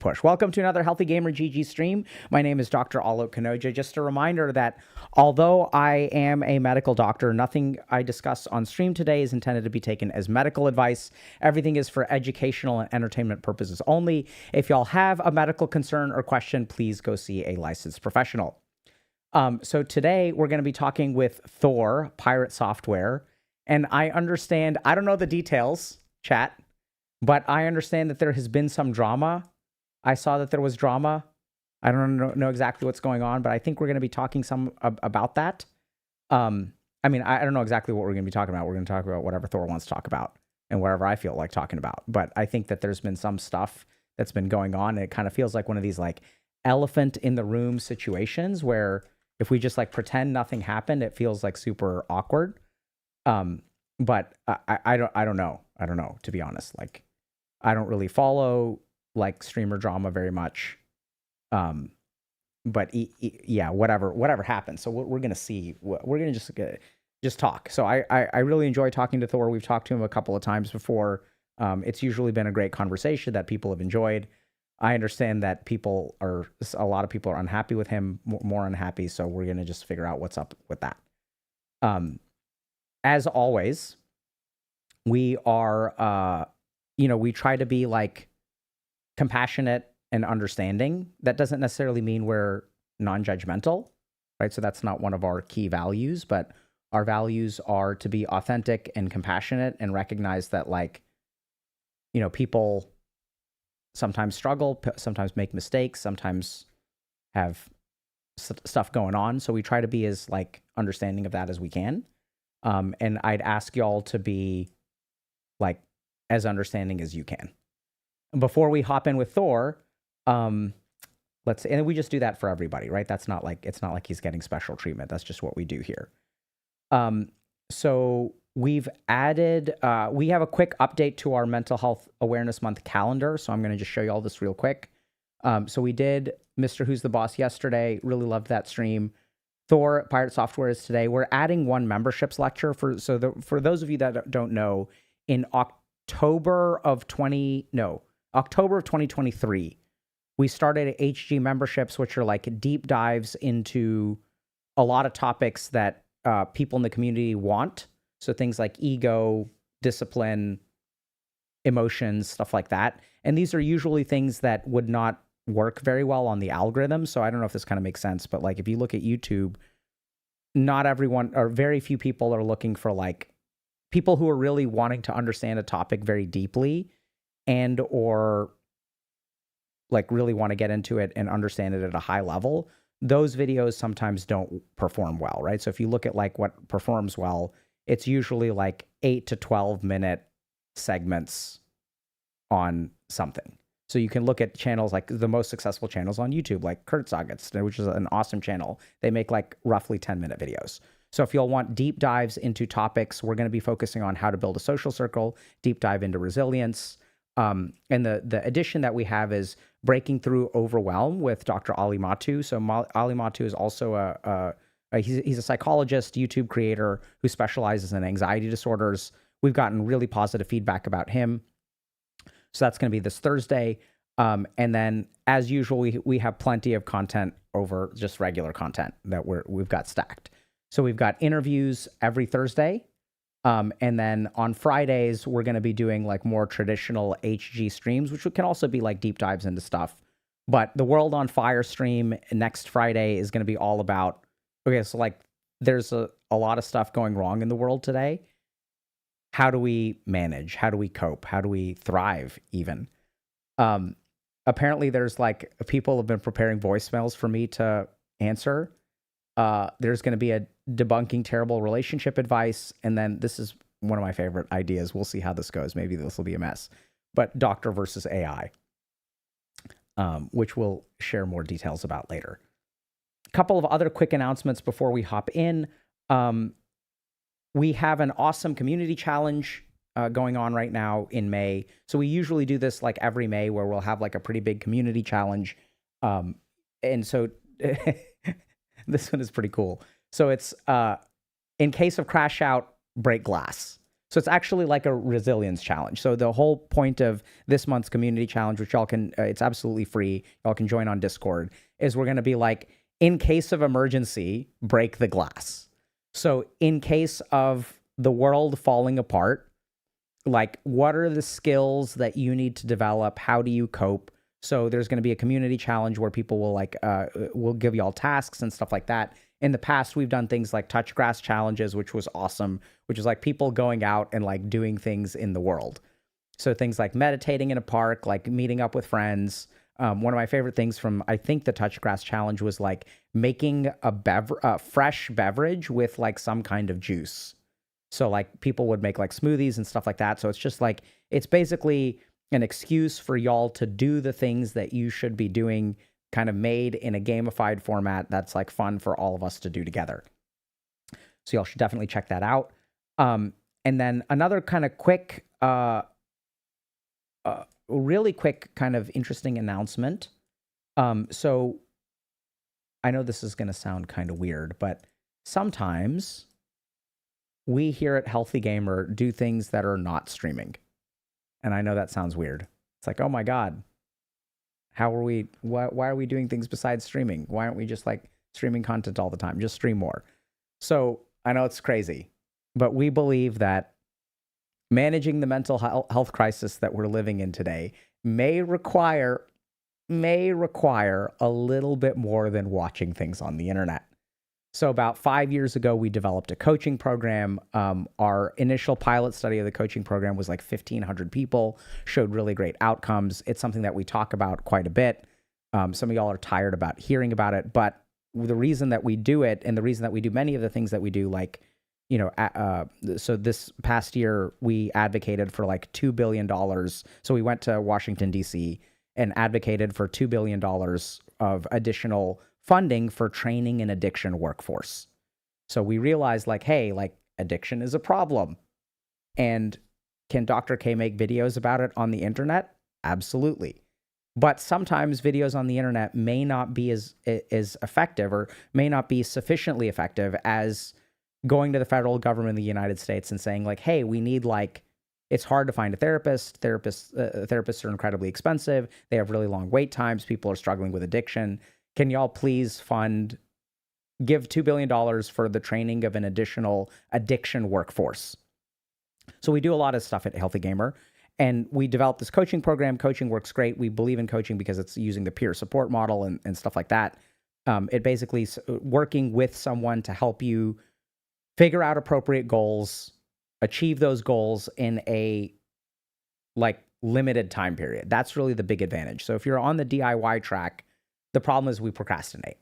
push. Welcome to another Healthy Gamer GG stream. My name is Dr. Alok Kanoja. Just a reminder that although I am a medical doctor, nothing I discuss on stream today is intended to be taken as medical advice. Everything is for educational and entertainment purposes only. If y'all have a medical concern or question, please go see a licensed professional. So today we're going to be talking with Thor, Pirate Software, and I understand, I don't know the details, chat, but I understand that there has been some drama. I saw that there was drama. I don't know exactly what's going on, but I think we're going to be talking some about that. I mean, I don't know exactly what we're going to be talking about. We're going to talk about whatever Thor wants to talk about and whatever I feel like talking about. But I think that there's been some stuff that's been going on. And it kind of feels like one of these like elephant in the room situations where if we just like pretend nothing happened, it feels like super awkward. But I don't know. I don't know, to be honest. Like, I don't really follow like streamer drama very much. But yeah, whatever happens. So we're going to see. We're going to just talk. So I really enjoy talking to Thor. We've talked to him a couple of times before. It's usually been a great conversation that people have enjoyed. I understand that a lot of people are unhappy with him, more unhappy. So we're going to just figure out what's up with that. As always, we are, we try to be like compassionate and understanding. That doesn't necessarily mean we're non-judgmental, right? So that's not one of our key values, but our values are to be authentic and compassionate and recognize that, like, people sometimes struggle, sometimes make mistakes, sometimes have stuff going on. So we try to be as like understanding of that as we can. And I'd ask y'all to be like as understanding as you can. Before we hop in with Thor, and we just do that for everybody, right? It's not like he's getting special treatment. That's just what we do here. So we've added, we have a quick update to our Mental Health Awareness Month calendar. So I'm going to just show you all this real quick. So we did Mr. Who's the Boss yesterday. Really loved that stream. Thor, Pirate Software is today. We're adding one memberships lecture for those of you that don't know, in October of 2023, we started HG memberships, which are like deep dives into a lot of topics that people in the community want. So things like ego, discipline, emotions, stuff like that. And these are usually things that would not work very well on the algorithm. So I don't know if this kind of makes sense, but like if you look at YouTube, not everyone or very few people are looking for like people who are really wanting to understand a topic very deeply and or like really want to get into it and understand it at a high level. Those videos sometimes don't perform well, right? So if you look at like what performs well, it's usually like 8 to 12 minute segments on something. So you can look at channels like the most successful channels on YouTube, like Kurt Saget's, which is an awesome channel. They make like roughly 10-minute videos. So if you'll want deep dives into topics, we're going to be focusing on how to build a social circle, deep dive into resilience. And the addition that we have is breaking through overwhelm with Dr. Ali Matu. So Ali Matu is also he's a psychologist, YouTube creator who specializes in anxiety disorders. We've gotten really positive feedback about him. So that's going to be this Thursday. And then as usual, we have plenty of content over just regular content that we've got stacked. So we've got interviews every Thursday. And then on Fridays, we're going to be doing like more traditional HG streams, which can also be like deep dives into stuff. But the World on Fire stream next Friday is going to be all about, okay, so like there's a lot of stuff going wrong in the world today. How do we manage? How do we cope? How do we thrive even? Apparently there's like people have been preparing voicemails for me to answer. There's going to be a debunking terrible relationship advice. And then this is one of my favorite ideas. We'll see how this goes. Maybe this will be a mess, but doctor versus AI, which we'll share more details about later. A couple of other quick announcements before we hop in. We have an awesome community challenge going on right now in May. So we usually do this like every May where we'll have like a pretty big community challenge. And so this one is pretty cool. So it's in case of crash out, break glass. So it's actually like a resilience challenge. So the whole point of this month's community challenge, which y'all can, it's absolutely free, y'all can join on Discord, is we're going to be like, in case of emergency, break the glass. So in case of the world falling apart, like, what are the skills that you need to develop? How do you cope? So there's going to be a community challenge where people will like, will give y'all tasks and stuff like that. In the past, we've done things like touch grass challenges, which was awesome, which is like people going out and like doing things in the world. So things like meditating in a park, like meeting up with friends. One of my favorite things from, I think, the touch grass challenge was like making a fresh beverage with like some kind of juice. So like people would make like smoothies and stuff like that. So it's just like, it's basically an excuse for y'all to do the things that you should be doing, kind of made in a gamified format that's like fun for all of us to do together. So y'all should definitely check that out. And then another kind of quick, really quick kind of interesting announcement. So I know this is going to sound kind of weird, but sometimes we here at Healthy Gamer do things that are not streaming. And I know that sounds weird. It's like, oh my God, why are we doing things besides streaming? Why aren't we just like streaming content all the time? Just stream more. So I know it's crazy, but we believe that managing the mental health crisis that we're living in today may require a little bit more than watching things on the internet. So about 5 years ago, we developed a coaching program. Our initial pilot study of the coaching program was like 1,500 people, showed really great outcomes. It's something that we talk about quite a bit. Some of y'all are tired about hearing about it, but the reason that we do it, and the reason that we do many of the things that we do, like, you know, so this past year, we advocated for like $2 billion. So we went to Washington, D.C. and advocated for $2 billion of additional funding for training an addiction workforce. So we realized like, hey, like addiction is a problem. And can Dr. K make videos about it on the internet? Absolutely. But sometimes videos on the internet may not be as effective, or may not be sufficiently effective as going to the federal government of the United States and saying like, hey, we need like, it's hard to find a therapist. Therapists are incredibly expensive. They have really long wait times. People are struggling with addiction. Can y'all please give $2 billion for the training of an additional addiction workforce? So we do a lot of stuff at Healthy Gamer, and we developed this coaching program. Coaching works great. We believe in coaching because it's using the peer support model and stuff like that. It basically is working with someone to help you figure out appropriate goals, achieve those goals in a like limited time period. That's really the big advantage. So if you're on the DIY track, the problem is we procrastinate.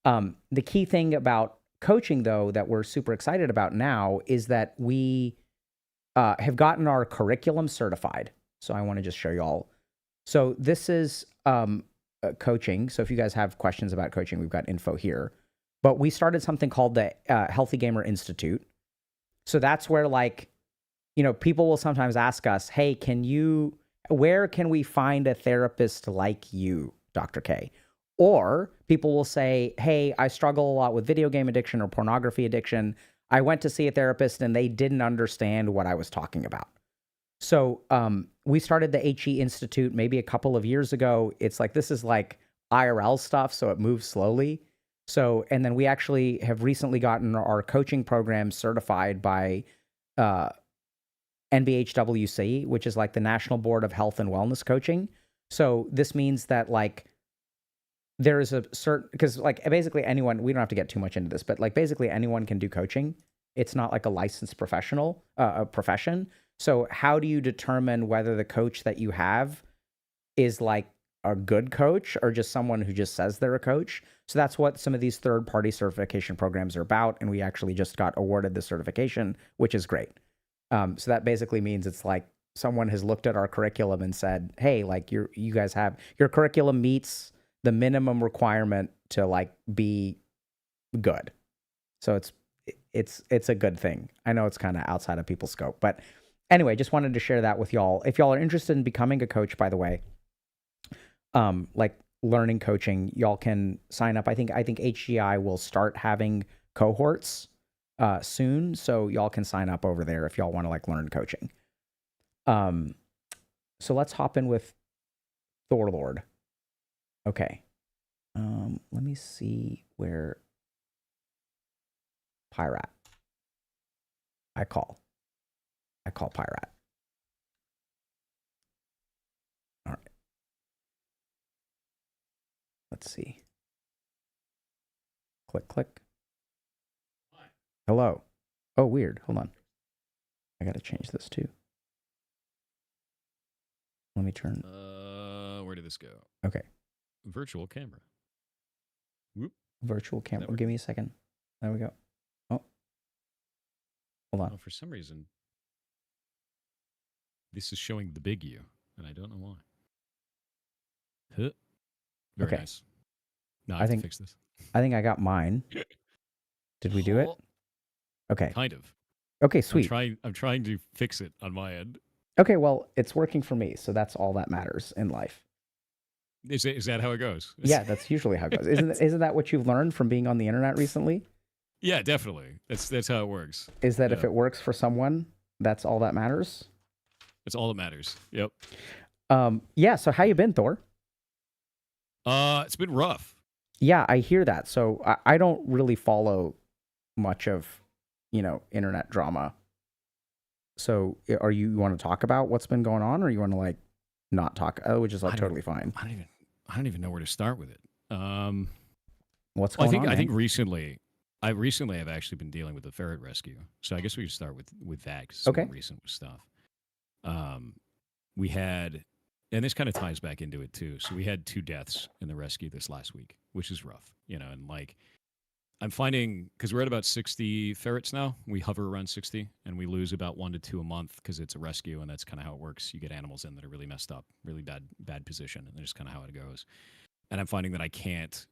The key thing about coaching, though, that we're super excited about now is that we have gotten our curriculum certified. So I want to just show you all. So this is coaching. So if you guys have questions about coaching, we've got info here. But we started something called the Healthy Gamer Institute. So that's where, like, you know, people will sometimes ask us, hey, where can we find a therapist like you, Dr. K? Or people will say, hey, I struggle a lot with video game addiction or pornography addiction. I went to see a therapist and they didn't understand what I was talking about. So we started the HE Institute maybe a couple of years ago. It's like, this is like IRL stuff, so it moves slowly. So, and then we actually have recently gotten our coaching program certified by NBHWC, which is like the National Board of Health and Wellness Coaching. So this means that like, there is a certain, because like basically anyone, we don't have to get too much into this, but like basically anyone can do coaching. It's not like a licensed profession. So how do you determine whether the coach that you have is like a good coach or just someone who just says they're a coach? So that's what some of these third-party certification programs are about. And we actually just got awarded the certification, which is great. So that basically means it's like someone has looked at our curriculum and said, hey, like you guys have, your curriculum meets the minimum requirement to like be good. So it's a good thing. I know it's kind of outside of people's scope, but anyway, just wanted to share that with y'all. If y'all are interested in becoming a coach, by the way, like learning coaching, y'all can sign up. I think HGI will start having cohorts. soon, so y'all can sign up over there if y'all want to like learn coaching. So let's hop in with Thorlord. Okay. Let me see where Pyrat. I call Pyrat. All right. Let's see. Click. Hello. Oh, weird. Hold on. I gotta change this too. Let me turn. Where did this go? Okay. Virtual camera. Whoop. Virtual camera. Give me a second. There we go. Oh. Hold on. Oh, for some reason, this is showing the big U, and I don't know why. Huh. Very okay. nice. Now I have to fix this. I think I got mine. Did we do it? Okay. Kind of. Okay, sweet. I'm trying to fix it on my end. Okay, well, it's working for me, so that's all that matters in life. Is that how it goes? Yeah, that's usually how it goes. Isn't that what you've learned from being on the internet recently? Yeah, definitely. That's how it works. Is that if it works for someone, that's all that matters? It's all that matters. Yep. Yeah, so how you been, Thor? It's been rough. Yeah, I hear that. So I don't really follow much of, internet drama. So you want to talk about what's been going on, or you want to like not talk? Oh, which is like totally fine. I don't even know where to start with it. What's going on? I think recently I've actually been dealing with the ferret rescue. So I guess we could start with that because it's more recent stuff. We had, and this kind of ties back into it too. So we had 2 deaths in the rescue this last week, which is rough, and like I'm finding, because we're at about 60 ferrets now, we hover around 60, and we lose about 1 to 2 a month because it's a rescue, and that's kind of how it works. You get animals in that are really messed up, really bad position, and that's just kind of how it goes. And I'm finding that I can't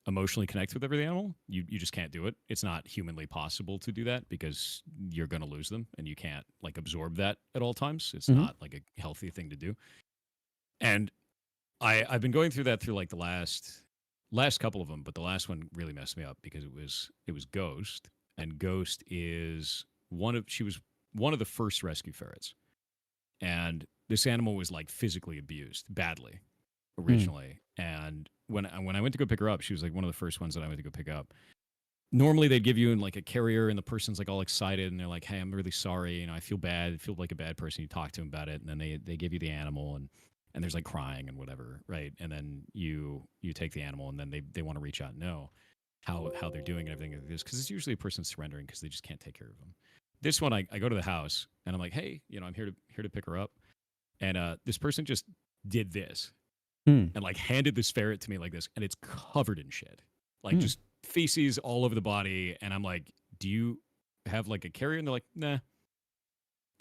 emotionally connect with every animal. You just can't do it. It's not humanly possible to do that because you're going to lose them, and you can't like absorb that at all times. It's not like a healthy thing to do. And I've been going through that through like the last couple of them, but the last one really messed me up because it was Ghost, and Ghost is she was one of the first rescue ferrets, and this animal was like physically abused badly originally. And when I went to go pick her up, she was like one of the first ones that I went to go pick up. Normally they'd give you in like a carrier, and the person's like all excited, and they're like, "Hey, I'm really sorry, I feel bad, I feel like a bad person." You talk to them about it, and then they give you the animal, and there's like crying and whatever, right? And then you take the animal, and then they want to reach out and know how they're doing and everything like this, because it's usually a person surrendering because they just can't take care of them. This one, I go to the house, and I'm like, "Hey, I'm here to pick her up," and this person just did this and like handed this ferret to me like this, and it's covered in shit, like just feces all over the body. And I'm like, "Do you have like a carrier?" And they're like, "Nah."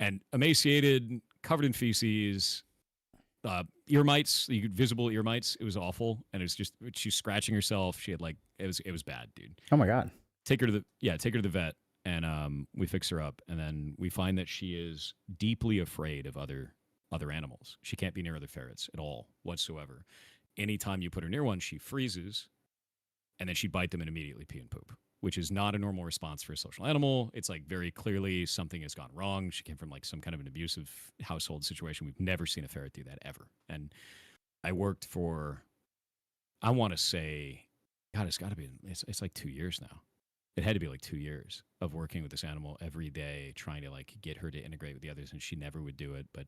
And emaciated, covered in feces. Ear mites, visible ear mites. It was awful, and it's just she's scratching herself. She had like it was bad, dude. Oh my god. Take her to the vet, and we fix her up, and then we find that she is deeply afraid of other animals. She can't be near other ferrets at all whatsoever. Anytime you put her near one, she freezes, and then she'd bite them and immediately pee and poop, which is not a normal response for a social animal. It's like very clearly something has gone wrong. She came from like some kind of an abusive household situation. We've never seen a ferret do that ever. And I worked for, I want to say, God, it's got to be, it's like 2 years now. It had to be like 2 years of working with this animal every day, trying to like get her to integrate with the others. And she never would do it, but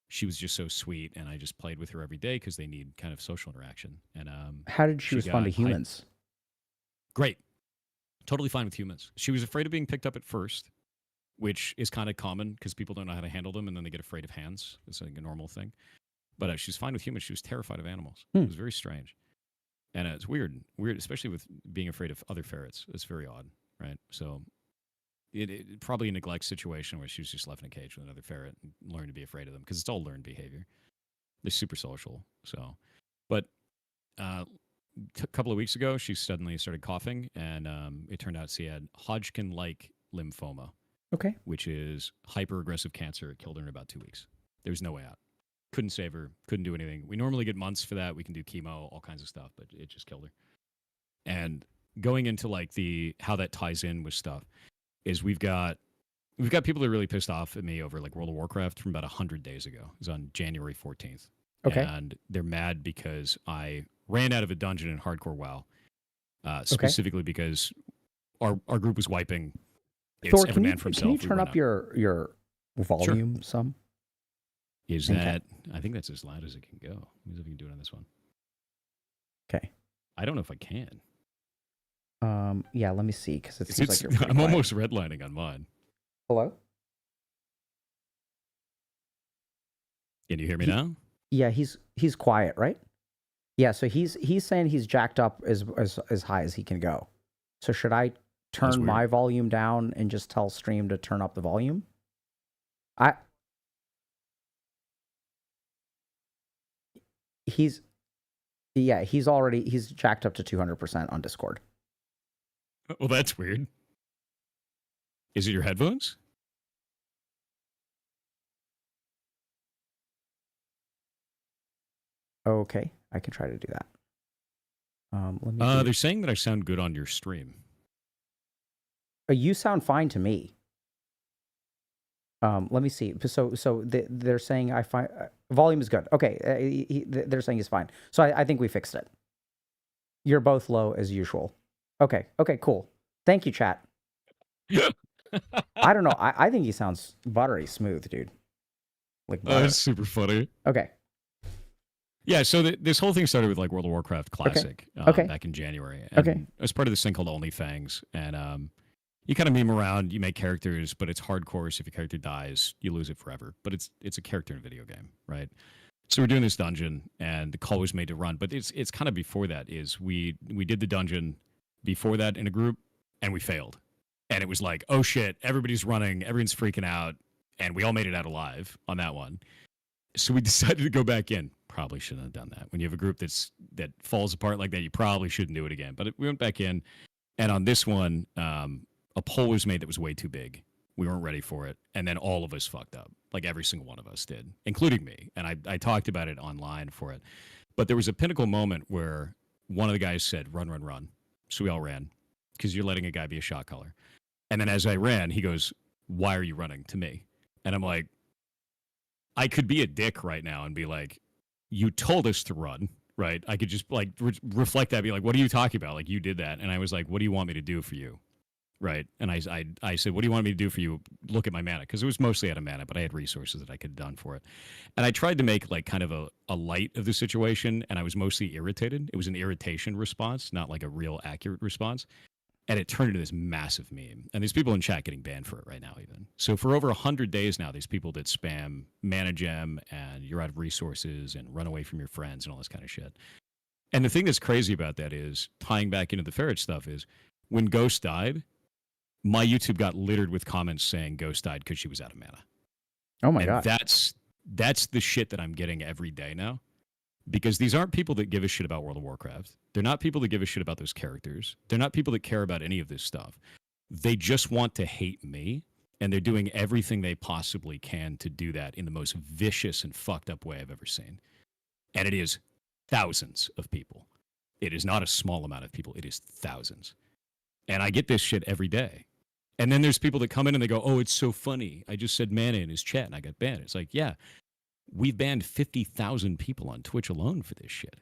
she was just so sweet. And I just played with her every day because they need kind of social interaction. And how did she respond to humans? Great. Totally fine with humans. She was afraid of being picked up at first, which is kind of common because people don't know how to handle them, and then they get afraid of hands. It's like a normal thing. But she's fine with humans. She was terrified of animals. It was very strange. And it's weird, especially with being afraid of other ferrets. It's very odd, right? So it probably a neglect situation where she was just left in a cage with another ferret and learned to be afraid of them because it's all learned behavior. They're super social. So, but a couple of weeks ago, she suddenly started coughing, and it turned out she had Hodgkin-like lymphoma. Okay. Which is hyper-aggressive cancer. It killed her in about 2 weeks. There was no way out. Couldn't save her. Couldn't do anything. We normally get months for that. We can do chemo, all kinds of stuff, but it just killed her. And going into like how that ties in with stuff, is we've got people that are really pissed off at me over like World of Warcraft from about 100 days ago. It was on January 14th. Okay. And they're mad because I ran out of a dungeon in Hardcore WoW, Okay. specifically because our group was wiping. It's Thor, every man for himself. can you turn up your volume some? Is that? I think that's as loud as it can go. Let me see if we can do it on this one. Okay. I don't know if I can. Yeah, let me see, because it seems like you're pretty I'm quiet. almost redlining on mine. Hello? Can you hear me now? Yeah, he's quiet, right? Yeah, so he's saying he's jacked up as high as he can go. So should I turn my volume down and just tell stream to turn up the volume? He's jacked up to 200% on Discord. Well, that's weird. Is it your headphones? Okay, I can try to do that. Let me. They're saying that I sound good on your stream. You sound fine to me. Let me see. So they're saying I find volume is good. Okay, they're saying it's fine. So I think we fixed it. You're both low as usual. Okay, cool. Thank you, chat. I don't know. I think he sounds buttery smooth, dude. Like butter. That's super funny. Okay. Yeah, so this whole thing started with like World of Warcraft Classic back in January. And as part of this thing called OnlyFangs. And you kind of meme around, you make characters, but it's hardcore. So if your character dies, you lose it forever. But it's a character in a video game, right? So we're doing this dungeon, and the call was made to run. But it's kind of before that is we did the dungeon before that in a group, and we failed. And it was like, oh shit, everybody's running, everyone's freaking out, and we all made it out alive on that one. So we decided to go back in. Probably shouldn't have done that. When you have a group that falls apart like that, you probably shouldn't do it again. But we went back in, and on this one, a poll was made that was way too big. We weren't ready for it, and then all of us fucked up. Like every single one of us did, including me. And I talked about it online for it. But there was a pinnacle moment where one of the guys said, "Run, run, run." So we all ran, because you're letting a guy be a shot caller. And then as I ran, he goes, "Why are you running?" to me. And I'm like, I could be a dick right now and be like, you told us to run, right? I could just like reflect that, be like, what are you talking about? Like, you did that. And I was like, what do you want me to do for you? Right. And I said, what do you want me to do for you? Look at my mana. Because it was mostly out of mana, but I had resources that I could have done for it. And I tried to make like kind of a light of the situation. And I was mostly irritated. It was an irritation response, not like a real accurate response. And it turned into this massive meme. And there's people in chat getting banned for it right now, even. So for over 100 days now, there's people that spam mana gem and you're out of resources and run away from your friends and all this kind of shit. And the thing that's crazy about that is, tying back into the ferret stuff, is when Ghost died, my YouTube got littered with comments saying Ghost died because she was out of mana. Oh my God. That's the shit that I'm getting every day now. Because these aren't people that give a shit about World of Warcraft. They're not people that give a shit about those characters. They're not people that care about any of this stuff. They just want to hate me, and they're doing everything they possibly can to do that in the most vicious and fucked up way I've ever seen. And it is thousands of people. It is not a small amount of people. It is thousands. And I get this shit every day. And then there's people that come in and they go, oh, it's so funny. I just said mana in his chat and I got banned. It's like, yeah. We've banned 50,000 people on Twitch alone for this shit.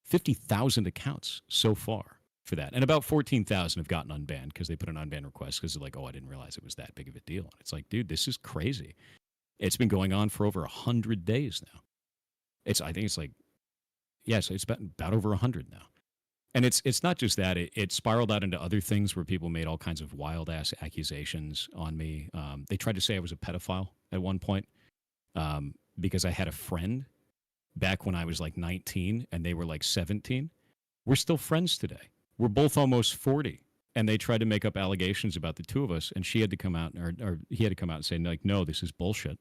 50,000 accounts so far for that. And about 14,000 have gotten unbanned because they put an unban request because they're like, oh, I didn't realize it was that big of a deal. And it's like, dude, this is crazy. It's been going on for over 100 days now. I think it's like, yeah, so it's about over 100 now. And it's not just that. It spiraled out into other things where people made all kinds of wild-ass accusations on me. They tried to say I was a pedophile at one point. Because I had a friend back when I was like 19 and they were like 17. We're still friends today. We're both almost 40. And they tried to make up allegations about the two of us. And she had to come out, or he had to come out and say, like, no, this is bullshit.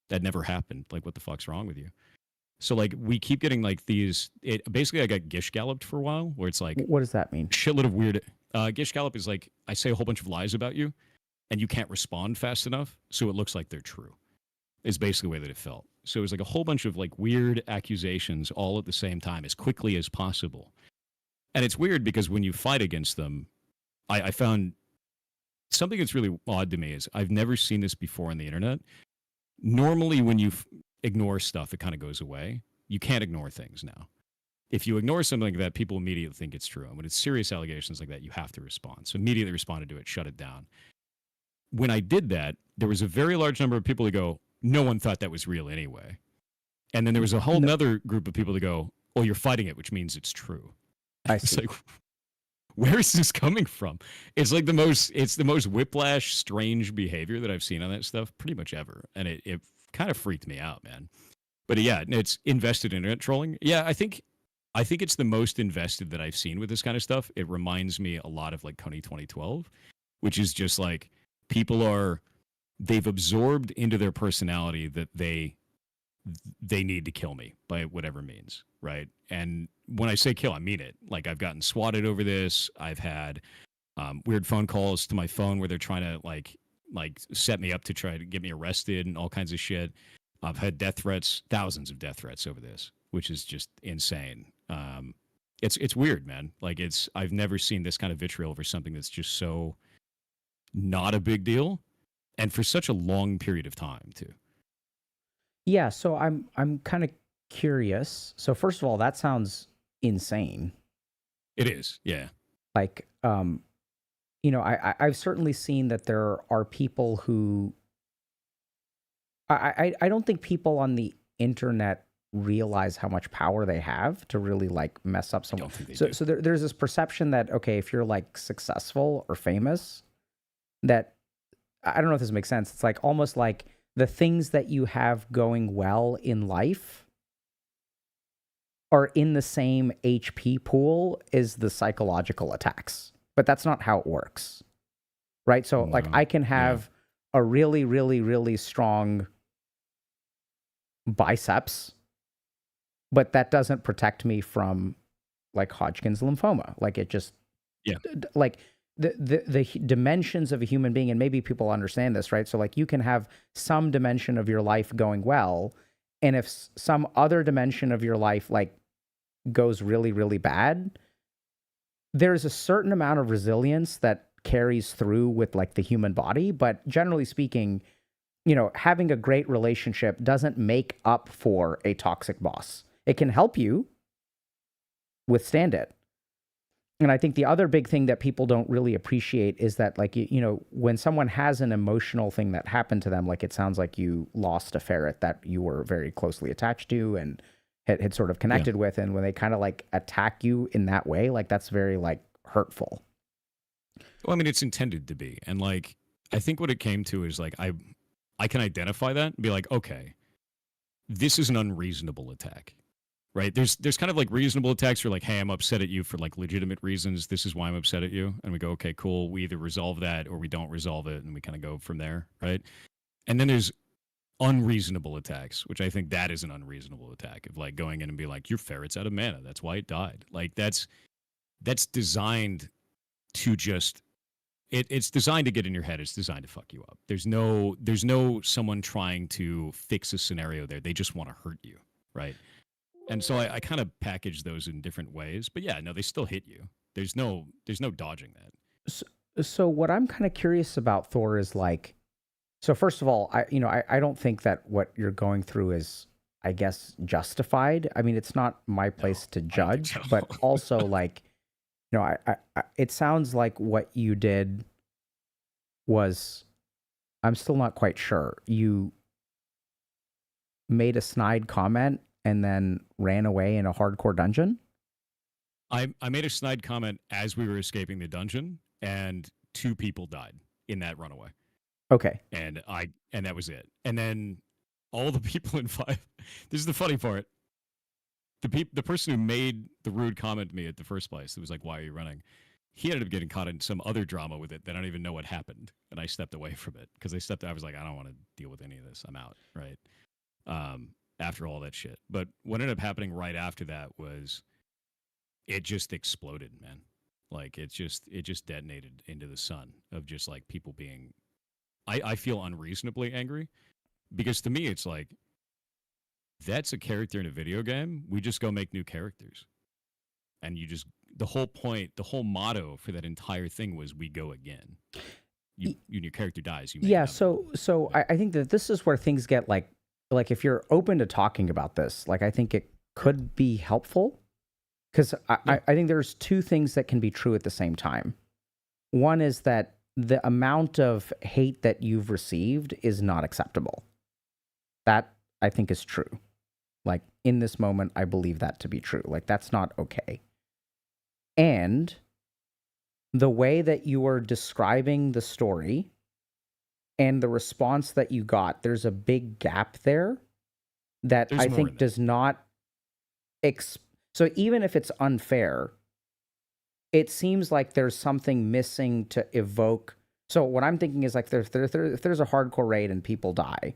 That never happened. Like, what the fuck's wrong with you? So, like, we keep getting like these. Basically, I got gish galloped for a while, where it's like, what does that mean? Shitload of weird. Gish gallop is like, I say a whole bunch of lies about you and you can't respond fast enough. So it looks like they're true. Is basically the way that it felt. So it was like a whole bunch of like weird accusations all at the same time as quickly as possible. And it's weird because when you fight against them, I found something that's really odd to me is I've never seen this before on the internet. Normally, when you ignore stuff, it kind of goes away. You can't ignore things now. If you ignore something like that, people immediately think it's true. And when it's serious allegations like that, you have to respond. So immediately responded to it, shut it down. When I did that, there was a very large number of people who go, no one thought that was real anyway. And then there was a whole nother group of people that go, oh, you're fighting it, which means it's true. I see. It's like, where is this coming from? It's like the most whiplash, strange behavior that I've seen on that stuff pretty much ever. And it kind of freaked me out, man. But yeah, it's invested internet trolling. Yeah, I think it's the most invested that I've seen with this kind of stuff. It reminds me a lot of like Coney 2012, which is just like they've absorbed into their personality that they need to kill me by whatever means, right? And when I say kill, I mean it. Like I've gotten swatted over this. I've had weird phone calls to my phone where they're trying to like set me up to try to get me arrested and all kinds of shit. I've had death threats, thousands of death threats over this, which is just insane. It's weird, man. Like I've never seen this kind of vitriol over something that's just so not a big deal, and for such a long period of time too. Yeah, so I'm kind of curious. So first of all, that sounds insane. It is, yeah. Like, I've certainly seen that there are people who I don't think people on the internet realize how much power they have to really like mess up someone. So there's this perception that, okay, if you're like successful or famous, that I don't know if this makes sense. It's like almost like the things that you have going well in life are in the same HP pool as the psychological attacks. But that's not how it works. Right? So like I can have a really, really, really strong biceps, but that doesn't protect me from like Hodgkin's lymphoma. Like it just like the dimensions of a human being, and maybe people understand this, right? So like you can have some dimension of your life going well, and if some other dimension of your life like goes really, really bad, there's a certain amount of resilience that carries through with like the human body. But generally speaking, having a great relationship doesn't make up for a toxic boss. It can help you withstand it. And I think the other big thing that people don't really appreciate is that, like, when someone has an emotional thing that happened to them, like it sounds like you lost a ferret that you were very closely attached to and had sort of connected with. And when they kind of like attack you in that way, like that's very like hurtful. Well, I mean, it's intended to be. And like, I think what it came to is like, I can identify that and be like, okay, this is an unreasonable attack. Right? There's kind of like reasonable attacks where like, hey, I'm upset at you for like legitimate reasons. This is why I'm upset at you. And we go, okay, cool. We either resolve that or we don't resolve it. And we kind of go from there. Right? And then there's unreasonable attacks, which I think that is an unreasonable attack of like going in and be like, your ferret's out of mana. That's why it died. Like that's designed to just, it's designed to get in your head. It's designed to fuck you up. There's no someone trying to fix a scenario there. They just want to hurt you. Right? And so I kind of package those in different ways, but yeah, no, they still hit you. There's no dodging that. So what I'm kind of curious about, Thor, is like, so first of all, I don't think that what you're going through is, I guess, justified. I mean, it's not my place to judge, but also like, it sounds like what you did was, I'm still not quite sure. You made a snide comment and then ran away in a hardcore dungeon? I made a snide comment as we were escaping the dungeon, and 2 people died in that runaway. Okay. And that was it. And then all the people in 5. This is the funny part. The person who made the rude comment to me at the first place, it was like, why are you running? He ended up getting caught in some other drama with it that I don't even know what happened. And I stepped away from it because I was like, I don't want to deal with any of this. I'm out. Right. After all that shit. But what ended up happening right after that was it just exploded, man. Like it just detonated into the sun of just like people being, I feel unreasonably angry because to me, it's like, that's a character in a video game. We just go make new characters. And the whole point, the whole motto for that entire thing was we go again. your character dies, you make Yeah, another so one. I think that this is where things get like if you're open to talking about this, like I think it Sure. could be helpful because Yeah. I think there's two things that can be true at the same time. One is that the amount of hate that you've received is not acceptable. That I think is true. Like in this moment, I believe that to be true. Like that's not okay. And the way that you are describing the story and the response that you got, there's a big gap there that There's I more in think there. does not. So even if it's unfair, it seems like there's something missing to evoke. So what I'm thinking is like if there's a hardcore raid and people die, Yeah.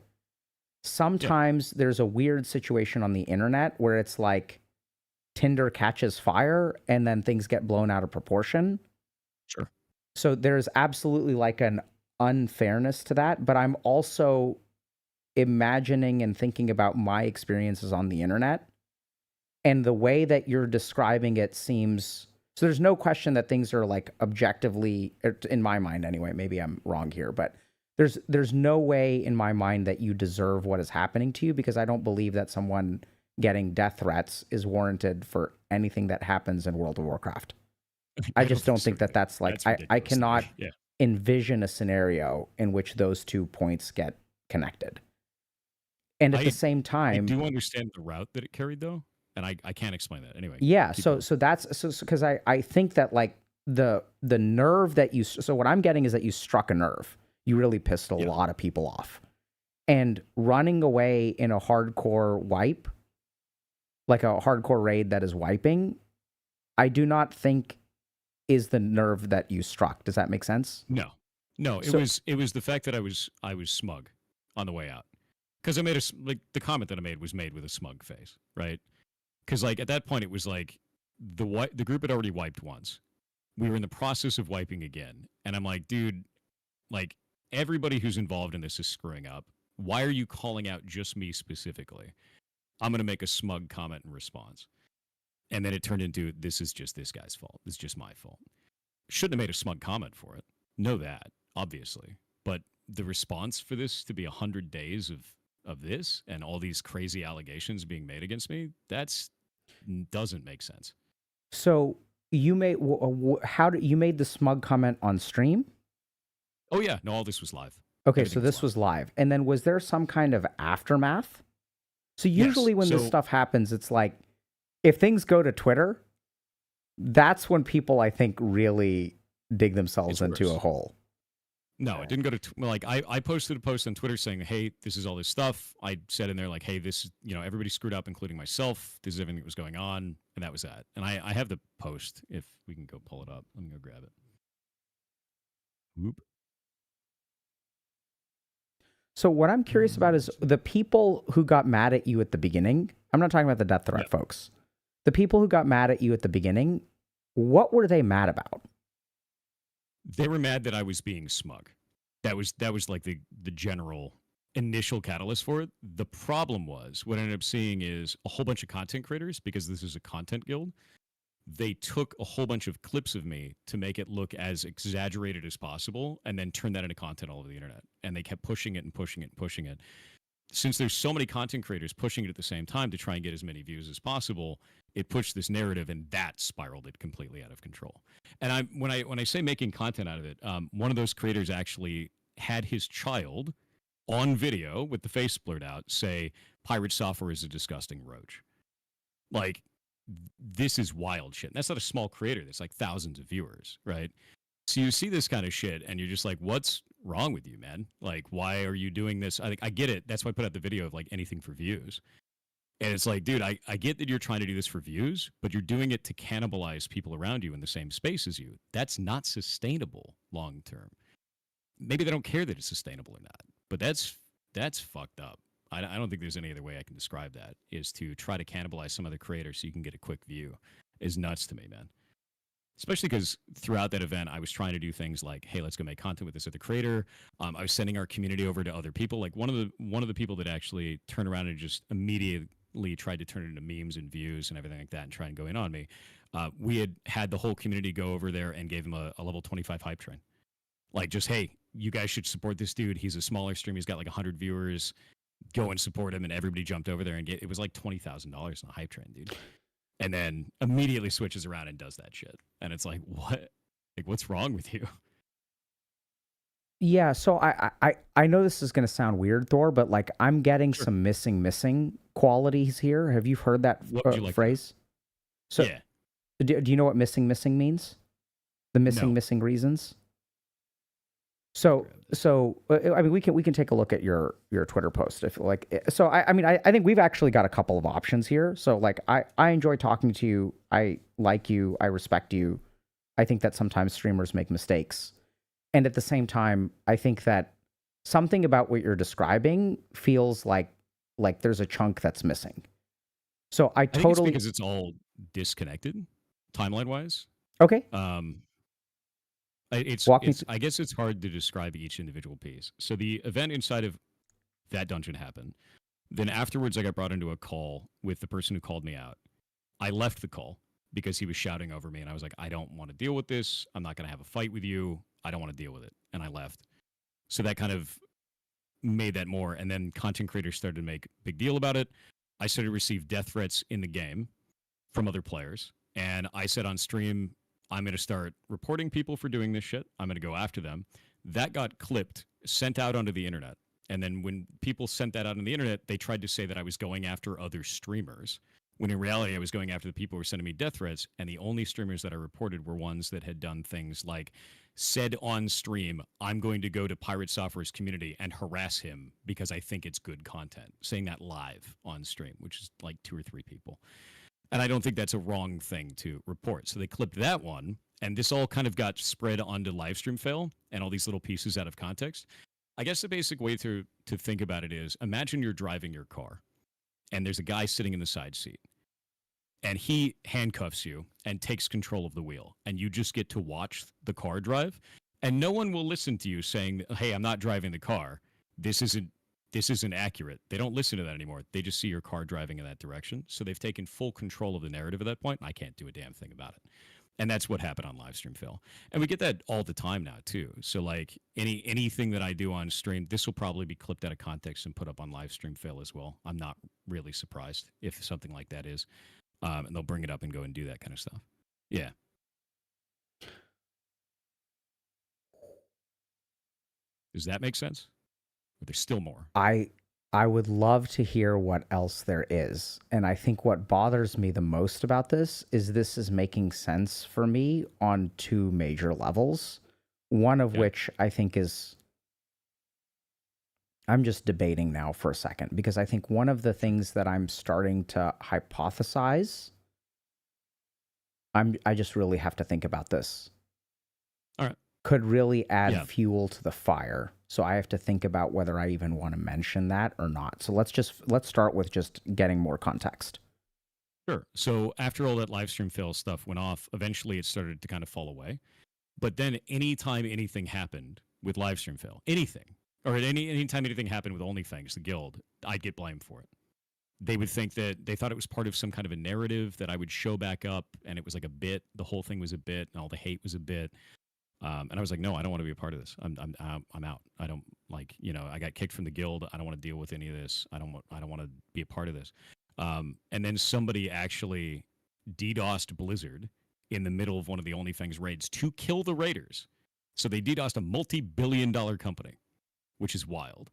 sometimes there's a weird situation on the internet where it's like Tinder catches fire and then things get blown out of proportion. Sure. So there's absolutely like an unfairness to that, but I'm also imagining and thinking about my experiences on the internet, and the way that you're describing it seems so there's no question that things are like objectively, in my mind anyway, maybe I'm wrong here, but there's no way in my mind that you deserve what is happening to you, because I don't believe that someone getting death threats is warranted for anything that happens in World of Warcraft. I I don't just think don't so think that either. that's like That's I ridiculous to cannot me. Yeah. envision a scenario in which those 2 points get connected. And at the I same I time, do understand the route that it carried though, and I can't explain that. Anyway, yeah, keep so going. so that's so because I think that like the nerve that you so what I'm getting is that you struck a nerve. You really pissed a Yeah. lot of people off. And running away in a hardcore wipe, like a hardcore raid that is wiping, I do not think is the nerve that you struck. Does that make sense? No. No, So it was the fact that I was smug on the way out. Cuz I made like the comment that I made was made with a smug face, right? Cuz like at that point it was like the group had already wiped once. We were in the process of wiping again, and I'm like, dude, like everybody who's involved in this is screwing up. Why are you calling out just me specifically? I'm going to make a smug comment in response. And then it turned into this is just this guy's fault. This is just my fault. Shouldn't have made a smug comment for it. Know that, obviously. But the response for this to be 100 days of this and all these crazy allegations being made against me, that's doesn't make sense. so you made how did you made the smug comment on stream? Oh yeah, no, all this was live. Okay, so Everything was this live. was live. And then was there some kind of aftermath? So Yes. usually when this So stuff happens, it's like if things go to Twitter, that's when people I think really dig themselves it's into a worse. hole. No, it didn't go to like I posted a post on Twitter saying, "Hey, this is all this stuff." I said in there like, "Hey, this everybody screwed up, including myself. This is everything that was going on," and that was that. And I have the post if we can go pull it up. Let me go grab it. Whoop. So what I'm curious about is the people who got mad at you at the beginning. I'm not talking about the death threat Yeah, folks. The people who got mad at you at the beginning, what were they mad about? they were mad that I was being smug. That was like the general initial catalyst for it. The problem was what I ended up seeing is a whole bunch of content creators because this is a content guild. They took a whole bunch of clips of me to make it look as exaggerated as possible and then turn that into content all over the internet. And they kept pushing it and pushing it and pushing it. Since there's so many content creators pushing it at the same time to try and get as many views as possible, it pushed this narrative and that spiraled it completely out of control. And when I say making content out of it, one of those creators actually had his child on video with the face blurred out say pirate software is a disgusting roach. Like this is wild shit. And that's not a small creator. That's like thousands of viewers, right? So you see this kind of shit and you're just like, what's wrong with you, man? Like, why are you doing this? I think I get it. That's why I put out the video of like anything for views. And it's like, dude, I get that you're trying to do this for views, but you're doing it to cannibalize people around you in the same space as you. That's not sustainable long term. Maybe they don't care that it's sustainable or not, but that's fucked up. I don't think there's any other way I can describe that. Is to try to cannibalize some other creator so you can get a quick view is nuts to me, man. Especially because throughout that event, I was trying to do things like, "Hey, let's go make content with this other creator." I was sending our community over to other people. Like one of the people that actually turned around and just immediately tried to turn it into memes and views and everything like that, and try and go in on me. We had the whole community go over there and gave him a level 25 hype train. Like just, hey, you guys should support this dude. He's a smaller stream. He's got like 100 viewers. Go and support him. And everybody jumped over there and it was like $20,000 on a hype train, dude. And then immediately switches around and does that shit. And it's like, what? Like, what's wrong with you? Yeah, so I know this is going to sound weird, Thor, but like I'm getting Sure. some missing qualities here. Have you heard that What would you like phrase? So yeah. do you know what missing means? The missing reasons? So I mean we can take a look at your Twitter post if like so I mean I think we've actually got a couple of options here. So like I enjoy talking to you. I like you. I respect you. I think that sometimes streamers make mistakes. And at the same time, I think that something about what you're describing feels like there's a chunk that's missing. So I think it's totally because it's all disconnected timeline wise. Okay. I guess it's hard to describe each individual piece. So the event inside of that dungeon happened. Then afterwards, I got brought into a call with the person who called me out. I left the call because he was shouting over me, and I was like, I don't want to deal with this. I'm not going to have a fight with you. I don't want to deal with it. And I left. So that kind of made that more. And then content creators started to make a big deal about it. I started to receive death threats in the game from other players. And I said on stream, I'm going to start reporting people for doing this shit. I'm going to go after them. That got clipped, sent out onto the internet. And then when people sent that out on the internet, they tried to say that I was going after other streamers, when in reality I was going after the people who were sending me death threats. And the only streamers that I reported were ones that had done things like said on stream, I'm going to go to Pirate Software's community and harass him because I think it's good content, saying that live on stream, which is like 2 or 3 people. And I don't think that's a wrong thing to report. So they clipped that one, and this all kind of got spread onto livestream fail and all these little pieces out of context. I guess the basic way to think about it is, imagine you're driving your car, and there's a guy sitting in the side seat, and he handcuffs you and takes control of the wheel, and you just get to watch the car drive, and no one will listen to you saying, hey, I'm not driving the car. This isn't accurate. They don't listen to that anymore. They just see your car driving in that direction. So they've taken full control of the narrative at that point, and I can't do a damn thing about it. And that's what happened on livestream fail. And we get that all the time now too. So like anything that I do on stream, this will probably be clipped out of context and put up on livestream fail as well. I'm not really surprised if something like that is. And they'll bring it up and go and do that kind of stuff. Yeah. Does that make sense? Or there's still more? I would love to hear what else there is. And I think what bothers me the most about this is making sense for me on 2 major levels. One of which I think is, I'm just debating now for a second, because I think one of the things that I'm starting to hypothesize, I just really have to think about this. All right. Could really add fuel to the fire. So I have to think about whether I even want to mention that or not. So let's start with just getting more context. Sure. So after all that live stream fail stuff went off, eventually it started to kind of fall away. But then anytime anything happened with live stream fail, anything, or anytime anything happened with OnlyFans, the guild, I'd get blamed for it. They would think that they thought it was part of some kind of a narrative that I would show back up, and it was like a bit. The whole thing was a bit, and all the hate was a bit. And I was like, no, I don't want to be a part of this. I'm out. I don't like, I got kicked from the guild. I don't want to deal with any of this. I don't want to be a part of this. And then somebody actually DDoSed Blizzard in the middle of one of the OnlyFans raids to kill the raiders. So they DDoSed a multi-billion-dollar company, which is wild.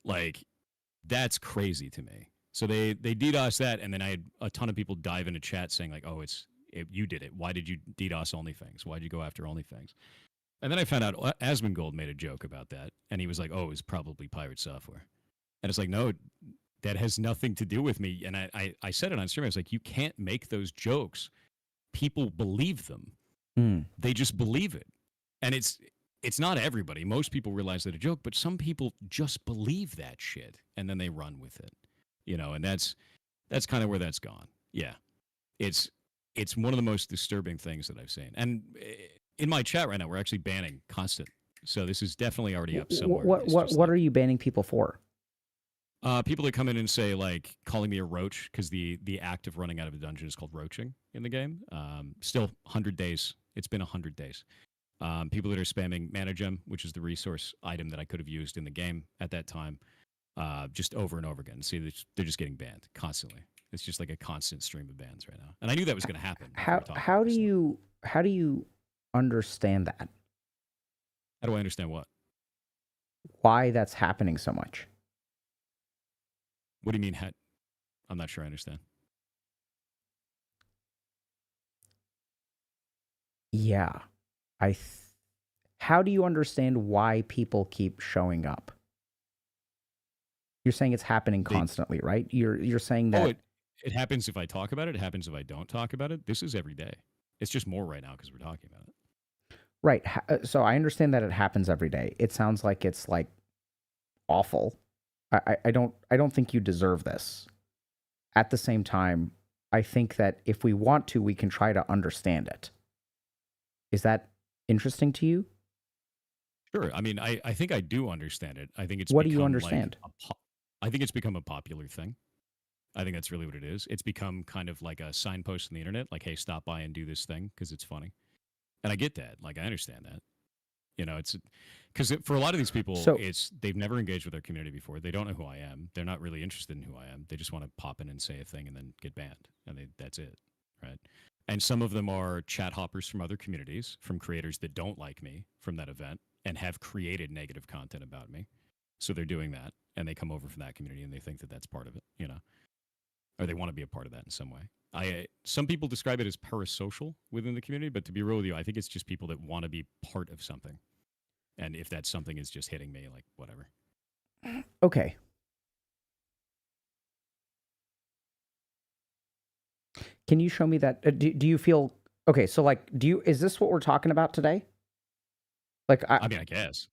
Like, that's crazy to me. So they DDoSed that, and then I had a ton of people dive into chat saying like, oh, you did it. Why did you DDoS OnlyFans? Why did you go after OnlyFans? And then I found out Asmongold made a joke about that, and he was like, oh, it was probably Pirate Software. And it's like, no, that has nothing to do with me. And I said it on stream. I was like, you can't make those jokes. People believe them. They just believe it. And it's not everybody. Most people realize that a joke, but some people just believe that shit, and then they run with it. And that's kind of where that's gone. Yeah. It's one of the most disturbing things that I've seen. And in my chat right now, we're actually banning constant. So this is definitely already up somewhere. What are you banning people for? People that come in and say, like, calling me a roach, because the act of running out of a dungeon is called roaching in the game. Still 100 days. It's been 100 days. People that are spamming ManaGem, which is the resource item that I could have used in the game at that time, just over and over again. See, they're just getting banned constantly. It's just like a constant stream of bans right now, and I knew that was going to happen. How do you understand that? How do I understand what? Why that's happening so much? What do you mean? I'm not sure I understand. Yeah, how do you understand why people keep showing up? You're saying it's happening constantly, right? You're saying that. It happens if I talk about it. It happens if I don't talk about it. This is every day. It's just more right now because we're talking about it. Right. So I understand that it happens every day. It sounds like it's like awful. I don't think you deserve this. At the same time, I think that if we want to, we can try to understand it. Is that interesting to you? Sure. I mean, I think I do understand it. I think it's what do you understand? I think it's become a popular thing. I think that's really what it is. It's become kind of like a signpost on the internet, like, hey, stop by and do this thing because it's funny. And I get that. Like, I understand that. You know, it's because for a lot of these people, they've never engaged with their community before. They don't know who I am. They're not really interested in who I am. They just want to pop in and say a thing and then get banned. And that's it. Right. And some of them are chat hoppers from other communities, from creators that don't like me from that event and have created negative content about me. So they're doing that and they come over from that community and they think that that's part of it, you know, or they want to be a part of that in some way. Some people describe it as parasocial within the community, but to be real with you, I think it's just people that want to be part of something. And if that something is just hitting me, like, whatever. Okay. Can you show me that? Do you feel okay? So, like, is this what we're talking about today? Like, I mean, I guess.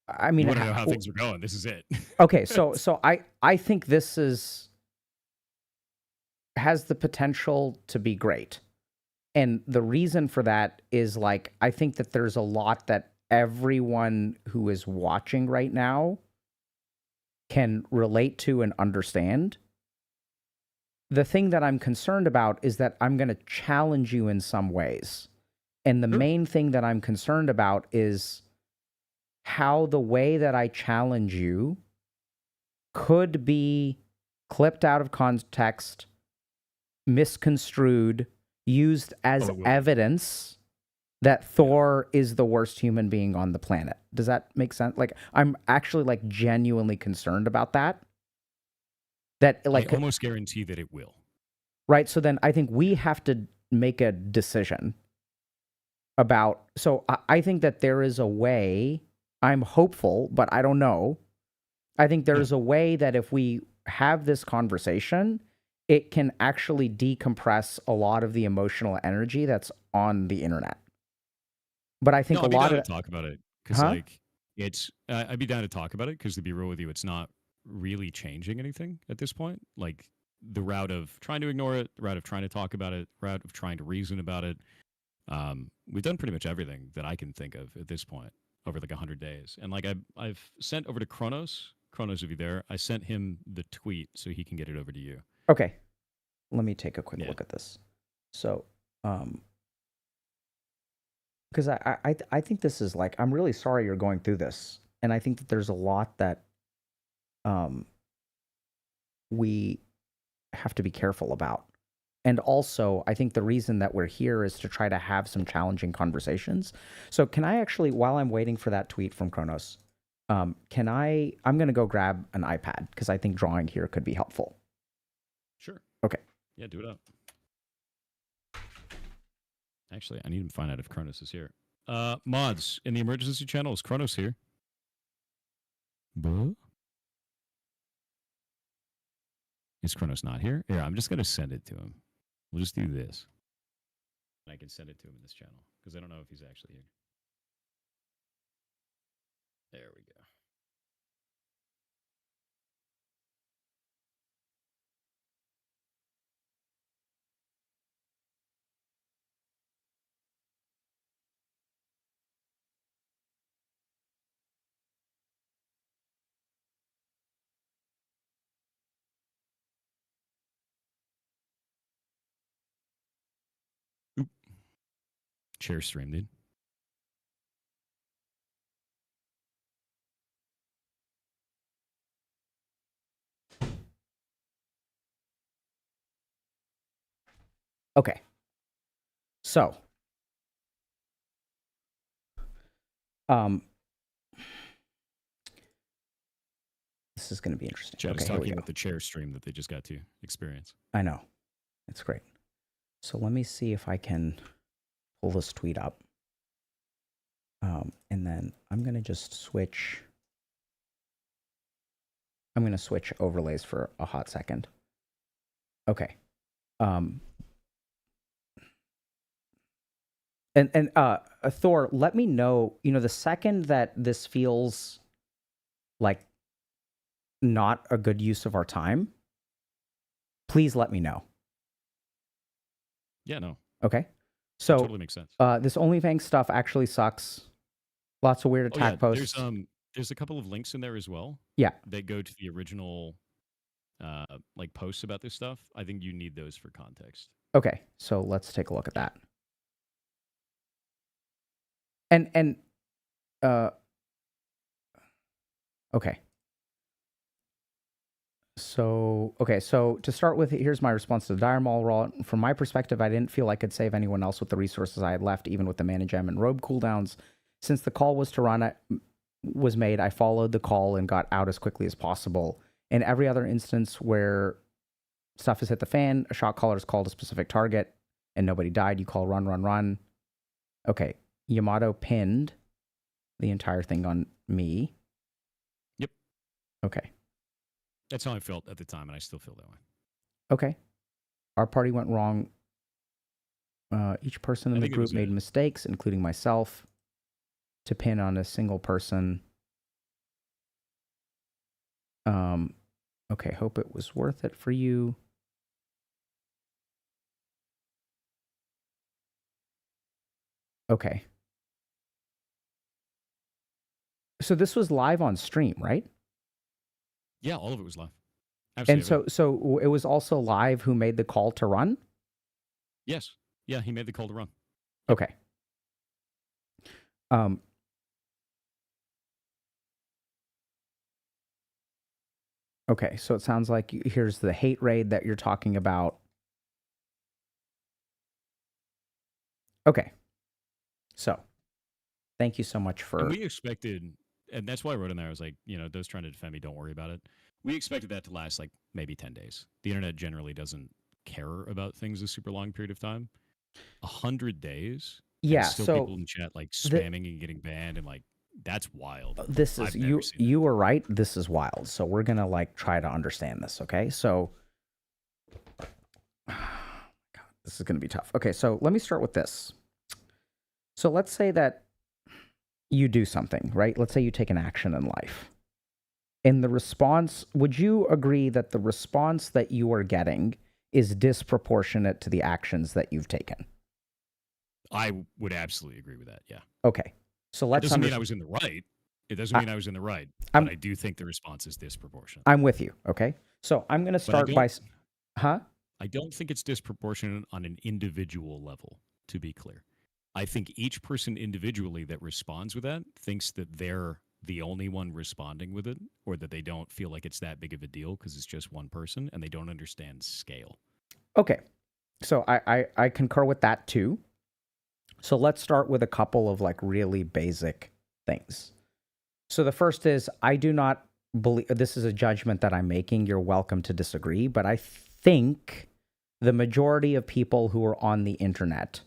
I mean, you want to know how things are going. This is it. Okay, so I think this has the potential to be great. And the reason for that is, like, I think that there's a lot that everyone who is watching right now can relate to and understand. The thing that I'm concerned about is that I'm going to challenge you in some ways. And the main thing that I'm concerned about is how the way that I challenge you could be clipped out of context, misconstrued, used as evidence that Thor is the worst human being on the planet. Does that make sense? Like, I'm actually, like, genuinely concerned about that. That, like, I almost guarantee that it will. Right. So then I think we have to make a decision about. So I think that there is a way. I'm hopeful, but I don't know. I think there is a way that if we have this conversation, it can actually decompress a lot of the emotional energy that's on the internet. But I think I'd be down to talk about it because, like, it's. I'd be down to talk about it because, to be real with you, it's not really changing anything at this point. Like, the route of trying to ignore it, the route of trying to talk about it, route of trying to reason about it. We've done pretty much everything that I can think of at this point over like 100 days. And like I've sent over to Kronos, if you're there, I sent him the tweet so he can get it over to you. Okay. Let me take a quick look at this. So, because I think this is, like, I'm really sorry you're going through this. And I think that there's a lot that we have to be careful about. And also, I think the reason that we're here is to try to have some challenging conversations. So can I actually, while I'm waiting for that tweet from Kronos, I'm going to go grab an iPad because I think drawing here could be helpful. Sure. Okay. Yeah, do it up. Actually, I need to find out if Kronos is here. Mods, in the emergency channel, is Kronos here? Buh? Is Kronos not here? Yeah, I'm just going to send it to him. We'll just do this. I can send it to him in this channel because I don't know if he's actually here. There we go. Oop. Share stream, dude. Okay. So, this is going to be interesting. Chad is Okay, here we talking go. about the chair stream that they just got to experience. I know. It's great. So let me see if I can pull this tweet up. And then I'm going to just switch. I'm going to switch overlays for a hot second. Okay. And Thor, let me know, the second that this feels like not a good use of our time, please let me know. Yeah, no. Okay. That So totally makes sense. this OnlyFans stuff actually sucks. Lots of weird attack posts. There's a couple of links in there as well. Yeah. That go to the original like posts about this stuff. I think you need those for context. Okay. So let's take a look at that. And okay. So to start with, here's my response to the Dire Maul. From my perspective, I didn't feel I could save anyone else with the resources I had left, even with the mana gem and robe cooldowns. Since the call was to run, was made, I followed the call and got out as quickly as possible. In every other instance where stuff has hit the fan, a shot caller has called a specific target and nobody died, you call run, run, run. Okay. Yamato pinned the entire thing on me. Yep. Okay. That's how I felt at the time, and I still feel that way. Okay. Our party went wrong. Each person in the group made mistakes, including myself, to pin on a single person. Okay, hope it was worth it for you. Okay. So this was live on stream, right? Yeah, all of it was live. Absolutely. And so it was also live who made the call to run? Yes. Yeah, he made the call to run. Okay. Okay, so it sounds like here's the hate raid that you're talking about. Okay. So, thank you so much for... And we expected, and that's why I wrote in there, I was like, those trying to defend me, don't worry about it. We expected that to last like maybe 10 days. The internet generally doesn't care about things a super long period of time. 100 days? Yeah, still so... people in chat like spamming and getting banned and like, that's wild. This is, you were right, this is wild. So we're going to like try to understand this, okay? So... God, this is going to be tough. Okay, so let me start with this. So let's say that you do something, right? Let's say you take an action in life. In the response, would you agree that the response that you are getting is disproportionate to the actions that you've taken? I would absolutely agree with that, yeah. Okay. So let's... It doesn't mean I was in the right. It doesn't mean I was in the right, but I do think the response is disproportionate. I'm with you, okay? So I'm going to start by... Huh? I don't think it's disproportionate on an individual level, to be clear. I think each person individually that responds with that thinks that they're the only one responding with it, or that they don't feel like it's that big of a deal because it's just one person and they don't understand scale. Okay. So I concur with that too. So let's start with a couple of like really basic things. So the first is, I do not believe, this is a judgment that I'm making. You're welcome to disagree, but I think the majority of people who are on the internet,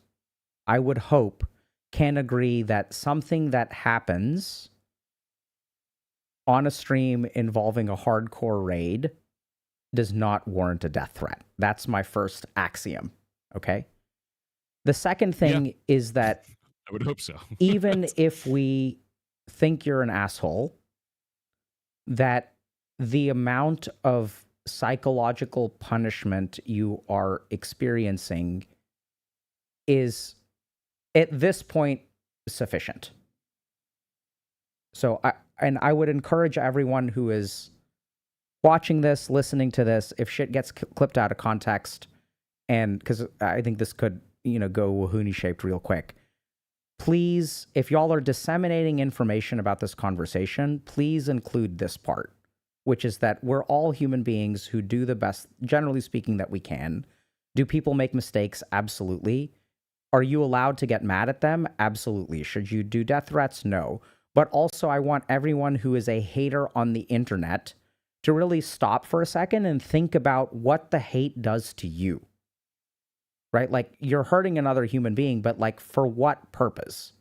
I would hope, can agree that something that happens on a stream involving a hardcore raid does not warrant a death threat. That's my first axiom, okay? The second thing is that... I would hope so. Even if we think you're an asshole, that the amount of psychological punishment you are experiencing is, at this point, sufficient. So I would encourage everyone who is watching this, listening to this, if shit gets clipped out of context, and because I think this could, go wahoonie shaped real quick, please, if y'all are disseminating information about this conversation, please include this part, which is that we're all human beings who do the best, generally speaking, that we can. Do people make mistakes? Absolutely. Are you allowed to get mad at them? Absolutely. Should you do death threats? No. But also, I want everyone who is a hater on the internet to really stop for a second and think about what the hate does to you, right? Like, you're hurting another human being, but like, for what purpose?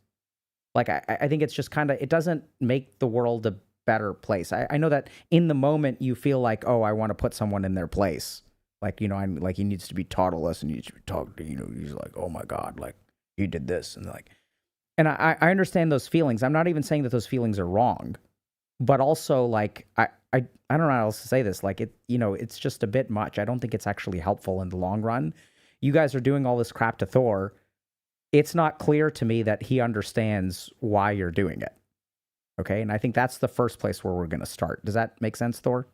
Like, I think it's just kind of, it doesn't make the world a better place. I know that in the moment you feel like, oh, I want to put someone in their place. Like, you know, I'm like, he needs to be taught a lesson. He needs to be taught, you know, he's like, oh my God, like he did this. And like, and I understand those feelings. I'm not even saying that those feelings are wrong, but also like, I don't know how else to say this. Like it, you know, it's just a bit much. I don't think it's actually helpful in the long run. You guys are doing all this crap to Thor. It's not clear to me that he understands why you're doing it. Okay. And I think that's the first place where we're going to start. Does that make sense, Thor?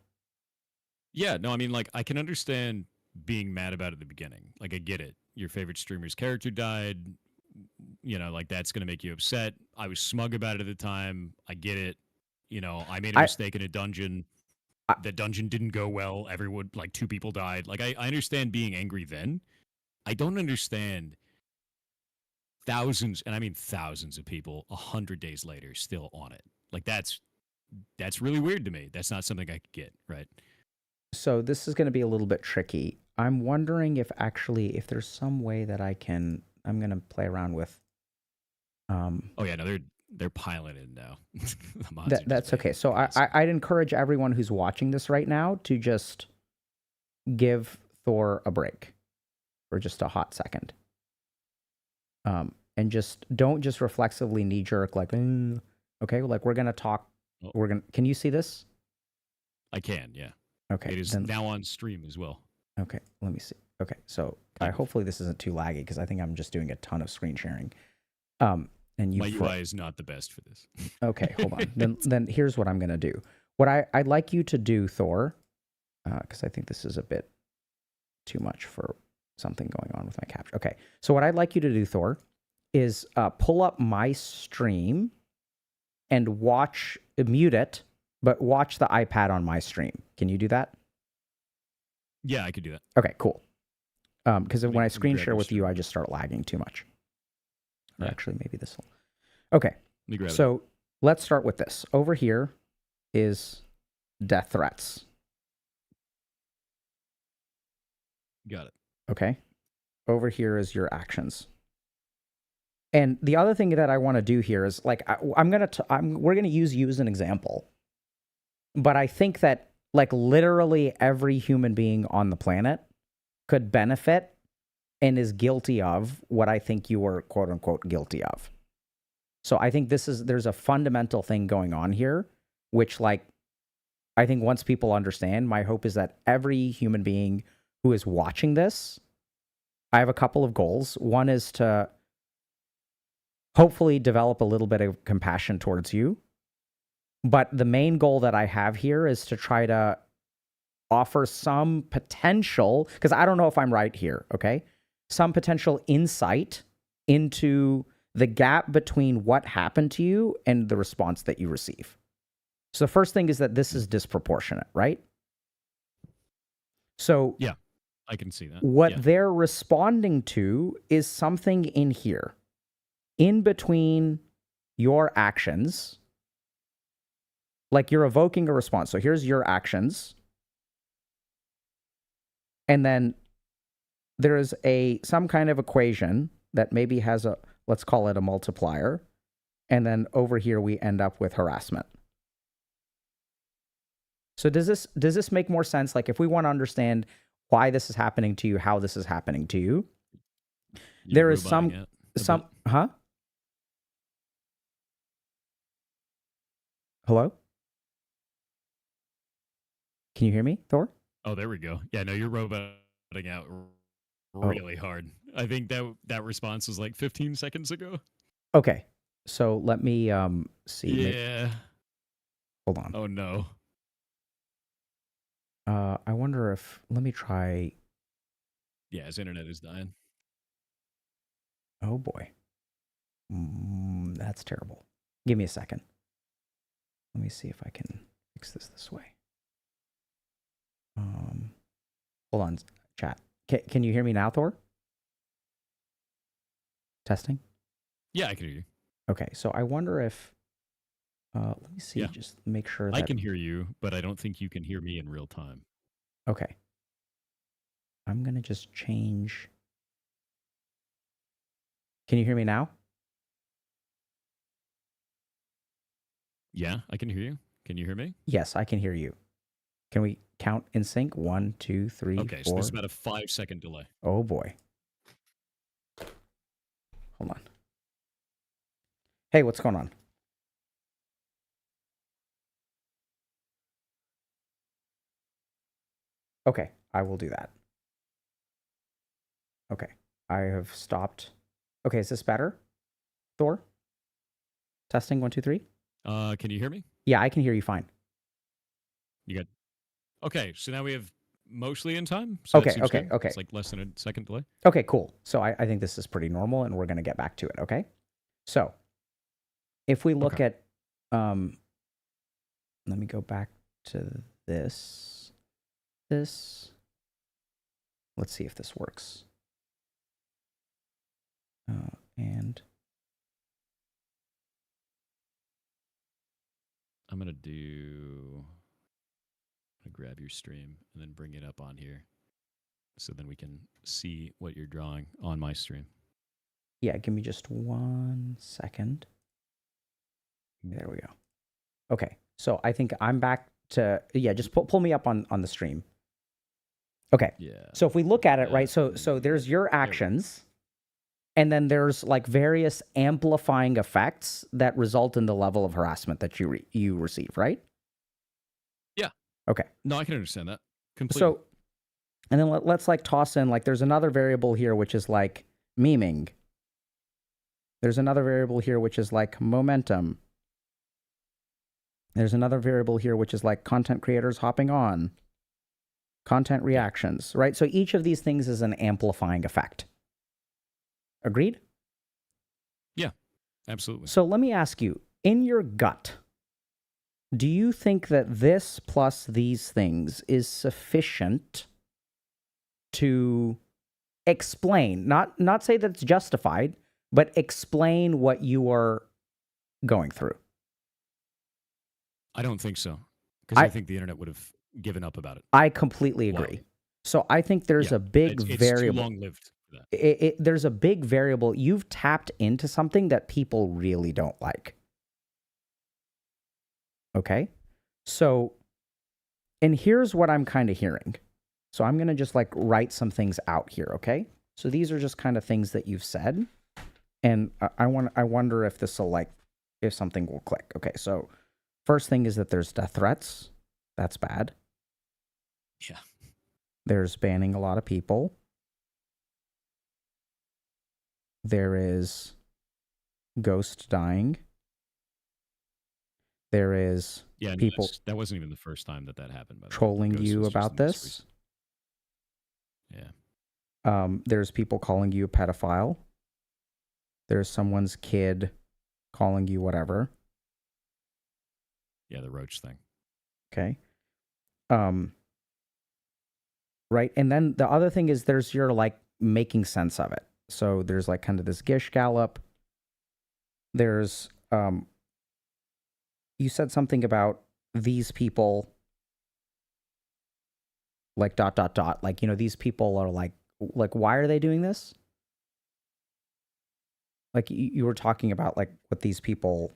Yeah, no, I mean, like, I can understand being mad about it at the beginning. Like, I get it. Your favorite streamer's character died. You know, like, that's going to make you upset. I was smug about it at the time. I get it. You know, I made a mistake in a dungeon. The dungeon didn't go well. Everyone, like, 2 people died. Like, I understand being angry then. I don't understand thousands, and I mean thousands of people 100 days later still on it. Like, that's really weird to me. That's not something I could get, right? So this is going to be a little bit tricky. I'm wondering if there's some way that I'm going to play around with. Oh yeah, no, they're piling in now. That's okay. So I'd encourage everyone who's watching this right now to just give Thor a break for just a hot second. And just don't just reflexively knee jerk like, okay, like we're going to talk. Oh. Can you see this? I can, yeah. Okay. It is now on stream as well. Okay, let me see. Okay, so hopefully this isn't too laggy because I think I'm just doing a ton of screen sharing. And my UI is not the best for this. Okay, hold on. Then here's what I'm gonna do. What I'd like you to do, Thor, because I think this is a bit too much for something going on with my capture. Okay, so what I'd like you to do, Thor, is pull up my stream and mute it, but watch the iPad on my stream. Can you do that? Yeah, I could do that. Okay, cool. Because when I screen share with you, I just start lagging too much. Or actually, maybe this will. Okay, so let's start with this. Over here is death threats. Got it. Okay. Over here is your actions. And the other thing that I want to do here is like we're gonna use you as an example, but I think that like literally every human being on the planet could benefit and is guilty of what I think you were quote unquote guilty of. So I think there's a fundamental thing going on here, which like I think once people understand, my hope is that every human being who is watching this, I have a couple of goals. One is to hopefully develop a little bit of compassion towards you. But the main goal that I have here is to try to offer some potential, because I don't know if I'm right here, okay? Some potential insight into the gap between what happened to you and the response that you receive. So the first thing is that this is disproportionate, right? So yeah, I can see that. What they're responding to is something in here, in between your actions. Like you're evoking a response. So here's your actions. And then there is some kind of equation that maybe has let's call it a multiplier. And then over here we end up with harassment. So does this make more sense? Like if we want to understand why this is happening to you, how this is happening to you, there is some, huh? Hello? Can you hear me, Thor? Oh, there we go. Yeah, no, you're roboting out really hard. I think that response was like 15 seconds ago. Okay. So let me see. Yeah. Hold on. Oh no. I wonder if let me try. Yeah, his internet is dying. Oh boy. That's terrible. Give me a second. Let me see if I can fix this way. Hold on, chat. Can you hear me now, Thor? Testing. Yeah, I can hear you. Okay, so I wonder if let me see, Yeah. just make sure I that can hear you, but I don't think you can hear me in real time. okay. I'm gonna just change. Can you hear me now? Yeah, I can hear you. Can you hear me? Yes, I can hear you. Can we count in sync? 1, 2, 3, Okay, so 4. there's about a 5-second delay. Oh boy. Hold on. Hey, what's going on? Okay, I will do that. Okay, I have stopped. Okay, is this better? Thor? Testing 1, 2, 3. Can you hear me? Yeah, I can hear you fine. You got okay. So now we have mostly in time. So that seems good. Okay. It's like less than a second delay. Okay, cool. So I think this is pretty normal, and we're gonna get back to it. Okay. So if we look Okay. at, let me go back to this. Let's see if this works. And I'm gonna grab your stream and then bring it up on here, so then we can see what you're drawing on my stream. yeah, give me just 1 second. There we go. Okay, so I think I'm back to, yeah, just pull me up on the stream. Okay. Yeah. So if we look at it, right, so there's your actions, and then there's like various amplifying effects that result in the level of harassment that you receive, right? Yeah. Okay. No, I can understand that completely. So, and then let's like toss in, like, there's another variable here which is like memeing. There's another variable here which is like momentum. There's another variable here which is like content creators hopping on. Content reactions, right? So each of these things is an amplifying effect. Agreed? Yeah, absolutely. So let me ask you, in your gut, do you think that this plus these things is sufficient to explain, not say that it's justified, but explain what you are going through? I don't think so, because I think the internet would have given up about it. I completely agree. Wow. So I think there's a big variable. It's too long-lived for that. There's a big variable. You've tapped into something that people really don't like. Okay? So, and here's what I'm kind of hearing. So I'm going to just like write some things out here, okay? So these are just kind of things that you've said. And I wonder if this will like, if something will click. Okay, so first thing is that there's death threats. That's bad. Yeah. There's banning a lot of people. There is ghost dying. There is people that wasn't even the first time that happened. By the trolling way. you about this. Yeah. There's people calling you a pedophile. There's someone's kid calling you whatever. Yeah, the roach thing. Okay. Right. And then the other thing is there's your like making sense of it. So there's like kind of this Gish Gallop. There's you said something about these people like ... Like, you know, these people are like why are they doing this? Like you were talking about like what these people.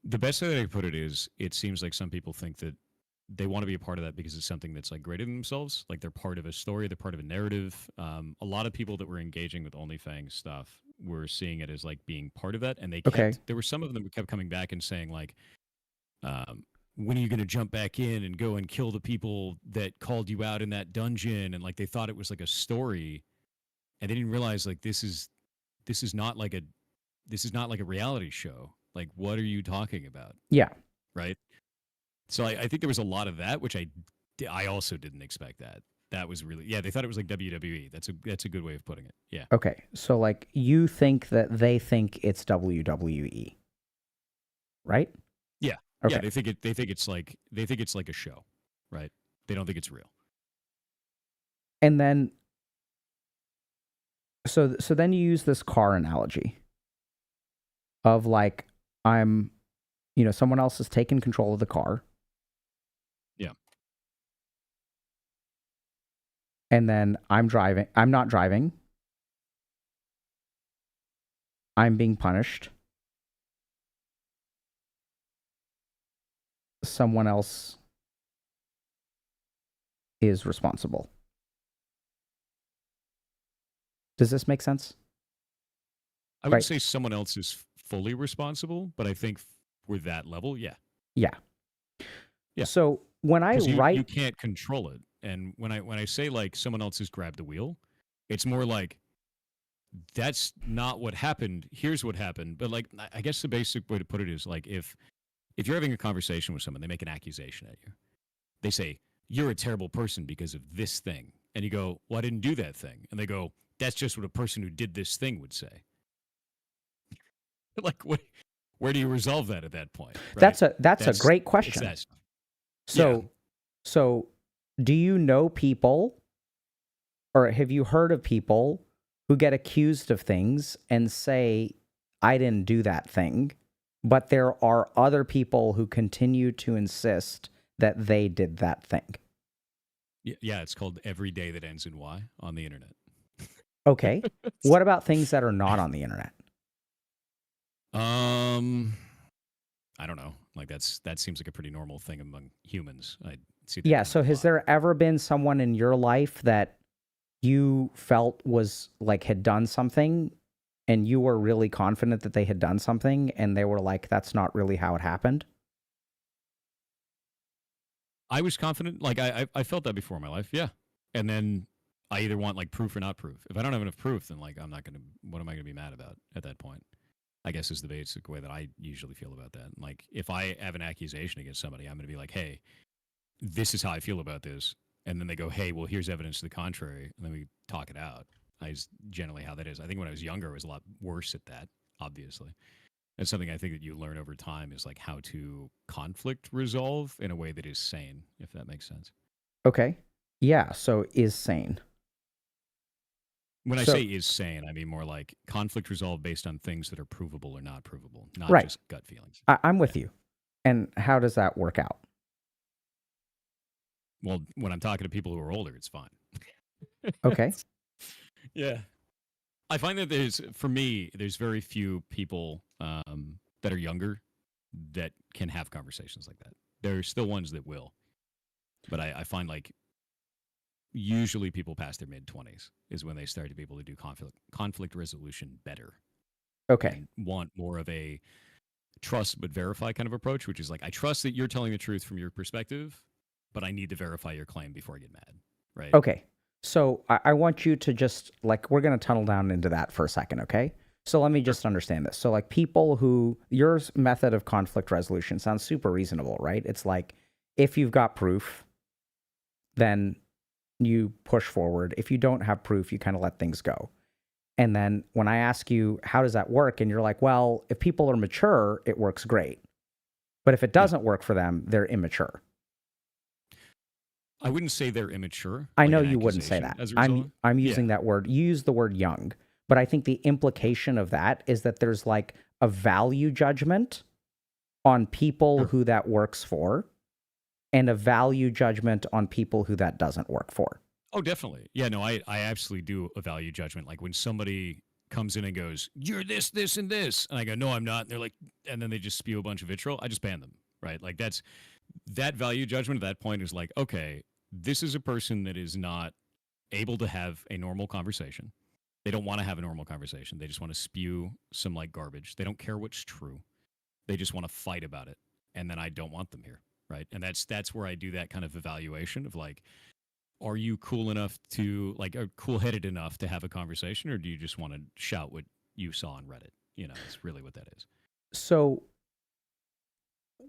The best way that I put it is, it seems like some people think that they want to be a part of that because it's something that's like greater than themselves. Like they're part of a story, they're part of a narrative. A lot of people that were engaging with OnlyFans stuff were seeing it as like being part of that, and they kept. There were some of them who kept coming back and saying like, when are you going to jump back in and go and kill the people that called you out in that dungeon? And like they thought it was like a story, and they didn't realize like this is not like a reality show. Like, what are you talking about? Yeah. Right. So I think there was a lot of that, which I also didn't expect that. That was really, yeah, they thought it was like WWE. That's a good way of putting it. Yeah. Okay. So like you think that they think it's WWE, right? Yeah. Okay. Yeah. They think it's like a show, right? They don't think it's real. And then So then you use this car analogy of like, someone else has taken control of the car. Yeah. And then I'm not driving. I'm being punished. Someone else is responsible. Does this make sense? I wouldn't say someone else is fully responsible, but I think for that level, yeah. Yeah. Yeah. So when I write, you can't control it. And when I say like someone else has grabbed the wheel, it's more like that's not what happened. Here's what happened. But like, I guess the basic way to put it is like if you're having a conversation with someone, they make an accusation at you. They say, you're a terrible person because of this thing. And you go, well, I didn't do that thing. And they go, that's just what a person who did this thing would say. Like, where do you resolve that at that point? Right? That's a great question. So do you know people, or have you heard of people who get accused of things and say, I didn't do that thing, but there are other people who continue to insist that they did that thing? Yeah, it's called Every Day That Ends in Y on the internet. Okay. What about things that are not on the internet? I don't know. Like that seems like a pretty normal thing among humans. I see that. Yeah. So has there ever been someone in your life that you felt was like had done something and you were really confident that they had done something and they were like, that's not really how it happened? I was confident. Like I felt that before in my life. Yeah. And then I either want like proof or not proof. If I don't have enough proof, then like what am I going to be mad about at that point? I guess is the basic way that I usually feel about that. Like if I have an accusation against somebody, I'm going to be like, hey, this is how I feel about this. And then they go, hey, well, here's evidence to the contrary. And then we talk it out. Is generally how that is. I think when I was younger, I was a lot worse at that, obviously. And something I think that you learn over time is like how to conflict resolve in a way that is sane, if that makes sense. Okay. Yeah. So is sane. When I say is sane, I mean more like conflict resolve based on things that are provable or not provable, not just gut feelings. I'm with you. And how does that work out? Well, when I'm talking to people who are older, it's fine. Okay. Yeah. I find that there's very few people that are younger that can have conversations like that. There's still ones that will. But I find like usually people past their mid-20s is when they start to be able to do conflict resolution better. Okay. And want more of a trust but verify kind of approach, which is like, I trust that you're telling the truth from your perspective, but I need to verify your claim before I get mad, right? Okay. So I want you to just, like, we're going to tunnel down into that for a second, okay? So let me just understand this. So, like, people who, your method of conflict resolution sounds super reasonable, right? It's like, if you've got proof, then you push forward. If you don't have proof, you kind of let things go. And then when I ask you, how does that work? And you're like, well, if people are mature, it works great. But if it doesn't work for them, they're immature. I wouldn't say they're immature. I know you wouldn't say that. I'm using that word. You use the word young. But I think the implication of that is that there's like a value judgment on people who that works for and a value judgment on people who that doesn't work for. Oh, definitely. Yeah, no, I absolutely do a value judgment. Like when somebody comes in and goes, you're this, this, and this. And I go, no, I'm not. And they're like, and then they just spew a bunch of vitriol. I just ban them, right? Like that value judgment at that point is like, okay, this is a person that is not able to have a normal conversation. They don't want to have a normal conversation. They just want to spew some like garbage. They don't care what's true. They just want to fight about it. And then I don't want them here, right? And that's where I do that kind of evaluation of like, are you cool enough to like, are cool-headed enough to have a conversation, or do you just want to shout what you saw on Reddit? You know, it's really what that is. So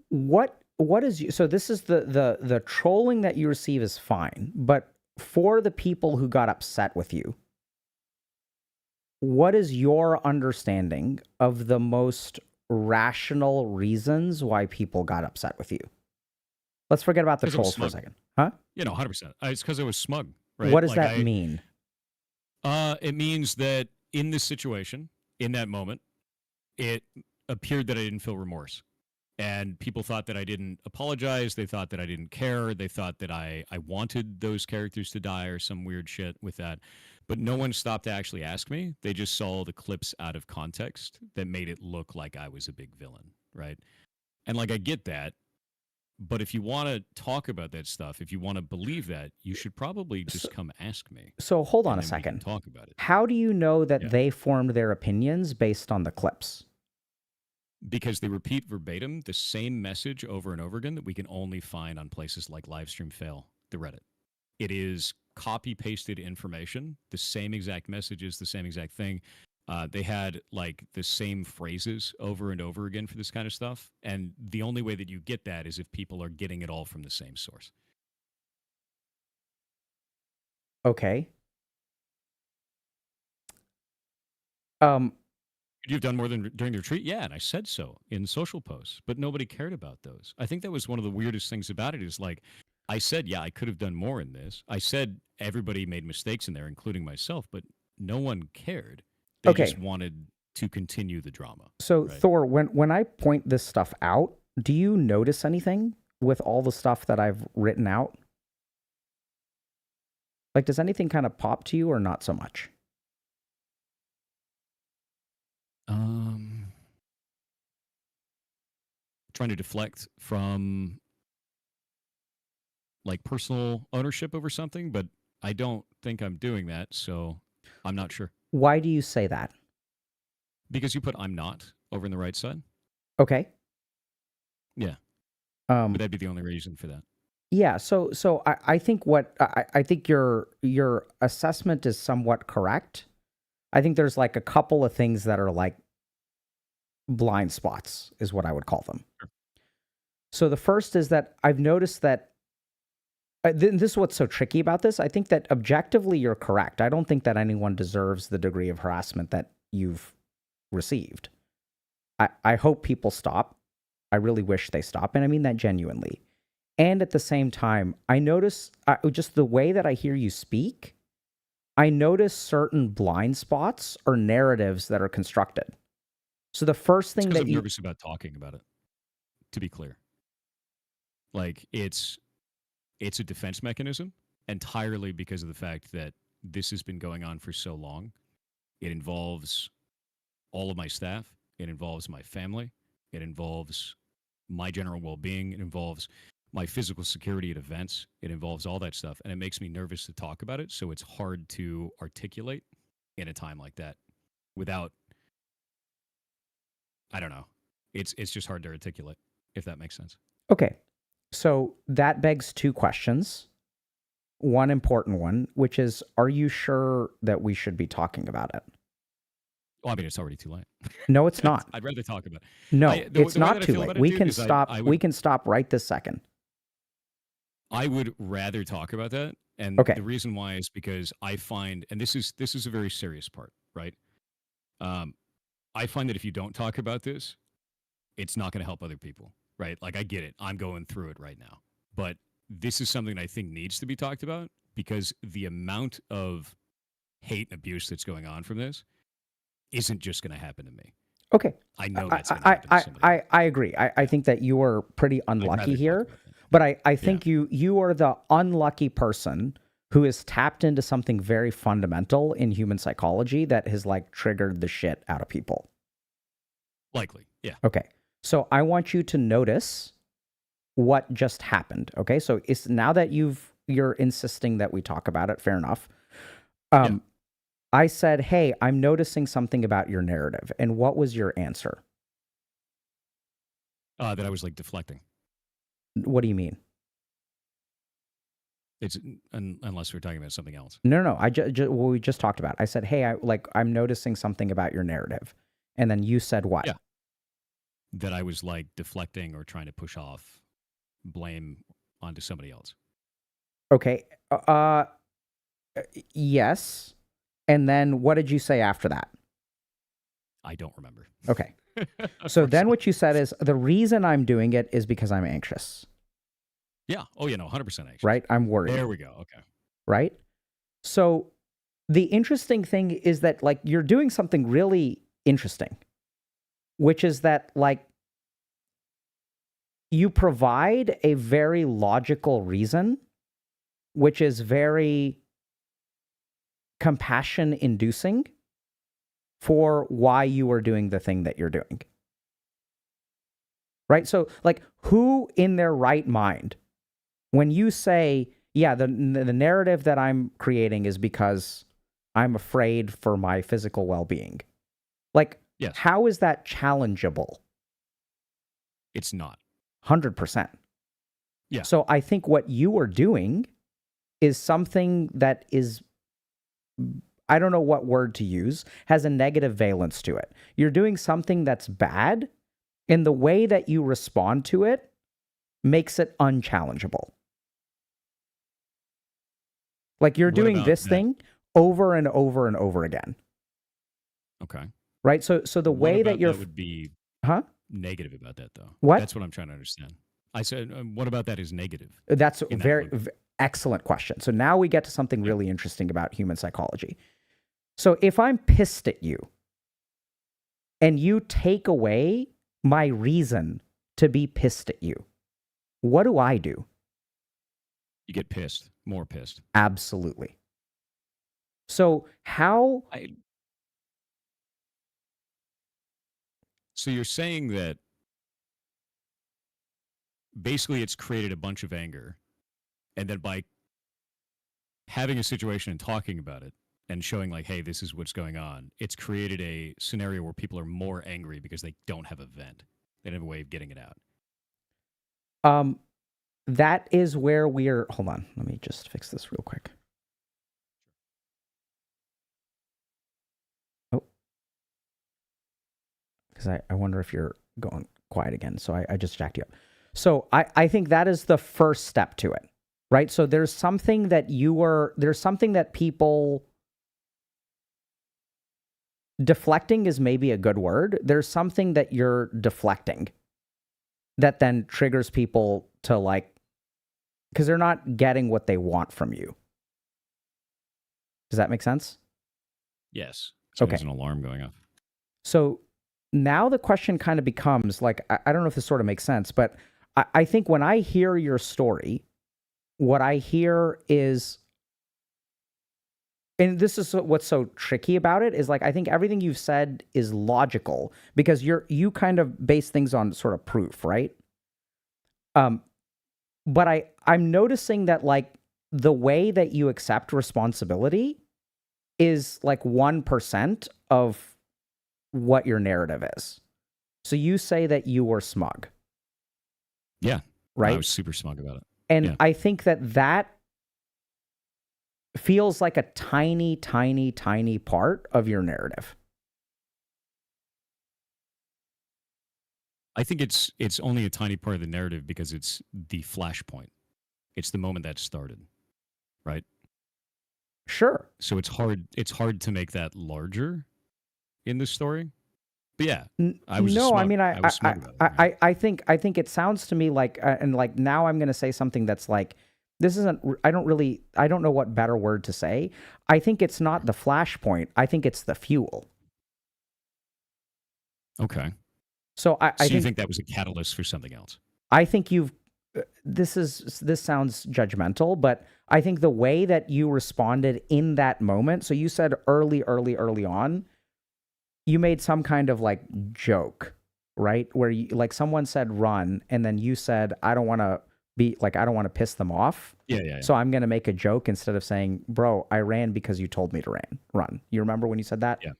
what is so this is the trolling that you receive is fine, but for the people who got upset with you, what is your understanding of the most rational reasons why people got upset with you? Let's forget about the trolls for a second. Huh? You know, 100%. It's because I was smug, right? What does that mean? It means that in this situation, in that moment, it appeared that I didn't feel remorse. And people thought that I didn't apologize. They thought that I didn't care. They thought that I wanted those characters to die or some weird shit with that. But no one stopped to actually ask me. They just saw the clips out of context that made it look like I was a big villain, right? And like, I get that. But if you want to talk about that stuff, if you want to believe that, you should probably just come ask me. So hold on and a then we can second. talk about it. How do you know that Yeah. they formed their opinions based on the clips? Because they repeat verbatim the same message over and over again that we can only find on places like Livestream Fail, the Reddit. It is copy pasted information, the same exact messages, the same exact thing. They had like the same phrases over and over again for this kind of stuff. And the only way that you get that is if people are getting it all from the same source. Okay. Could you have done more than during the retreat? Yeah, and I said so in social posts, but nobody cared about those. I think that was one of the weirdest things about it is like, I said, yeah, I could have done more in this. I said everybody made mistakes in there, including myself, but no one cared. They Okay. just wanted to continue the drama. So right? Thor, when I point this stuff out, do you notice anything with all the stuff that I've written out? Like, does anything kind of pop to you or not so much? Trying to deflect from like personal ownership over something, but I don't think I'm doing that, so I'm not sure. Why do you say that? Because you put I'm not over in the right side. Okay. Yeah. But that'd be the only reason for that. Yeah, so I think I think your assessment is somewhat correct. I think there's like a couple of things that are like blind spots, is what I would call them. Sure. So the first is that I've noticed that this is what's so tricky about this. I think that objectively you're correct. I don't think that anyone deserves the degree of harassment that you've received. I hope people stop. I really wish they stop, and I mean that genuinely. And at the same time, I notice just the way that I hear you speak, I notice certain blind spots or narratives that are constructed. So the first thing that I'm nervous about talking about it, to be clear. Like, it's a defense mechanism entirely because of the fact that this has been going on for so long. It involves all of my staff. It involves my family. It involves my general well-being. It involves my physical security at events. It involves all that stuff. And it makes me nervous to talk about it. So it's hard to articulate in a time like that without, I don't know. It's just hard to articulate, if that makes sense. Okay. So that begs two questions. One important one, which is, are you sure that we should be talking about it? Well, I mean, it's already too late. No, it's not. I'd rather talk about it. No, it's not too late. We can stop. We can stop right this second. I would rather talk about that. And okay. The reason why is because I find, and this is a very serious part, right? I find that if you don't talk about this, it's not going to help other people, right? Like, I get it. I'm going through it right now. But this is something I think needs to be talked about because the amount of hate and abuse that's going on from this isn't just going to happen to me. Okay. I know that's going to happen to somebody. I agree. I think that you are pretty unlucky here. But I think you are the unlucky person who has tapped into something very fundamental in human psychology that has like triggered the shit out of people. Likely, yeah. Okay. So I want you to notice what just happened. Okay. So it's now that you're insisting that we talk about it, fair enough. I said, hey, I'm noticing something about your narrative. And what was your answer? That I was like deflecting. What do you mean? It's unless we're talking about something else. No. What we just talked about. I said, hey, I'm noticing something about your narrative. And then you said what? Yeah. That I was like deflecting or trying to push off blame onto somebody else. Okay. Yes. And then what did you say after that? I don't remember. Okay. So then what you said is, the reason I'm doing it is because I'm anxious. Yeah. Oh, yeah, no, 100% anxious. Right? I'm worried. There we go. Okay. Right? So The interesting thing is that like you're doing something really interesting, which is that like you provide a very logical reason, which is very compassion inducing for why you are doing the thing that you're doing. Right? So like who in their right mind, when you say, yeah, the narrative that I'm creating is because I'm afraid for my physical well-being. Like, Yes. how is that challengeable? It's not. 100%. Yeah. So I think what you are doing is something that is, I don't know what word to use, has a negative valence to it. You're doing something that's bad, and the way that you respond to it makes it unchallengeable. Like you're doing this thing over and over and over again. Okay. Right? So the way that you're... That would be negative about that, though. What? That's what I'm trying to understand. I said, what about that is negative? That's a very excellent question. So now we get to something really interesting about human psychology. So if I'm pissed at you and you take away my reason to be pissed at you, what do I do? You get pissed, more pissed. Absolutely. So how... So you're saying that basically it's created a bunch of anger, and then by having a situation and talking about it and showing like, hey, this is what's going on, it's created a scenario where people are more angry because they don't have a vent. They don't have a way of getting it out. That is where we're... Hold on. Let me just fix this real quick. Oh. Because I wonder if you're going quiet again. So I just jacked you up. So I think that is the first step to it, right? So there's something that there's something that people... Deflecting is maybe a good word. There's something that you're deflecting that then triggers people to like, because they're not getting what they want from you. Does that make sense? Yes. So okay. There's an alarm going off. So now the question kind of becomes like, I don't know if this sort of makes sense, but I think when I hear your story, what I hear is, and this is what's so tricky about it, is like I think everything you've said is logical because you kind of base things on sort of proof, right? But I'm noticing that like the way that you accept responsibility is like 1% of what your narrative is. So you say that you were smug. Yeah. Right? I was super smug about it. And I think that feels like a tiny, tiny, tiny part of your narrative. I think it's only a tiny part of the narrative because it's the flashpoint. It's the moment that started, right? Sure. So it's hard to make that larger in the story. But yeah, I was no. smug. I mean, I think it sounds to me like, and like now I'm going to say something that's like, this isn't. I don't know what better word to say. I think it's not the flashpoint. I think it's the fuel. Okay. So you think that was a catalyst for something else? I think this sounds judgmental, but I think the way that you responded in that moment. So you said early on, you made some kind of like joke, right? Where you, like someone said run, and then you said, I don't want to piss them off. Yeah. So I'm going to make a joke instead of saying, bro, I ran because you told me to run. You remember when you said that? Yeah.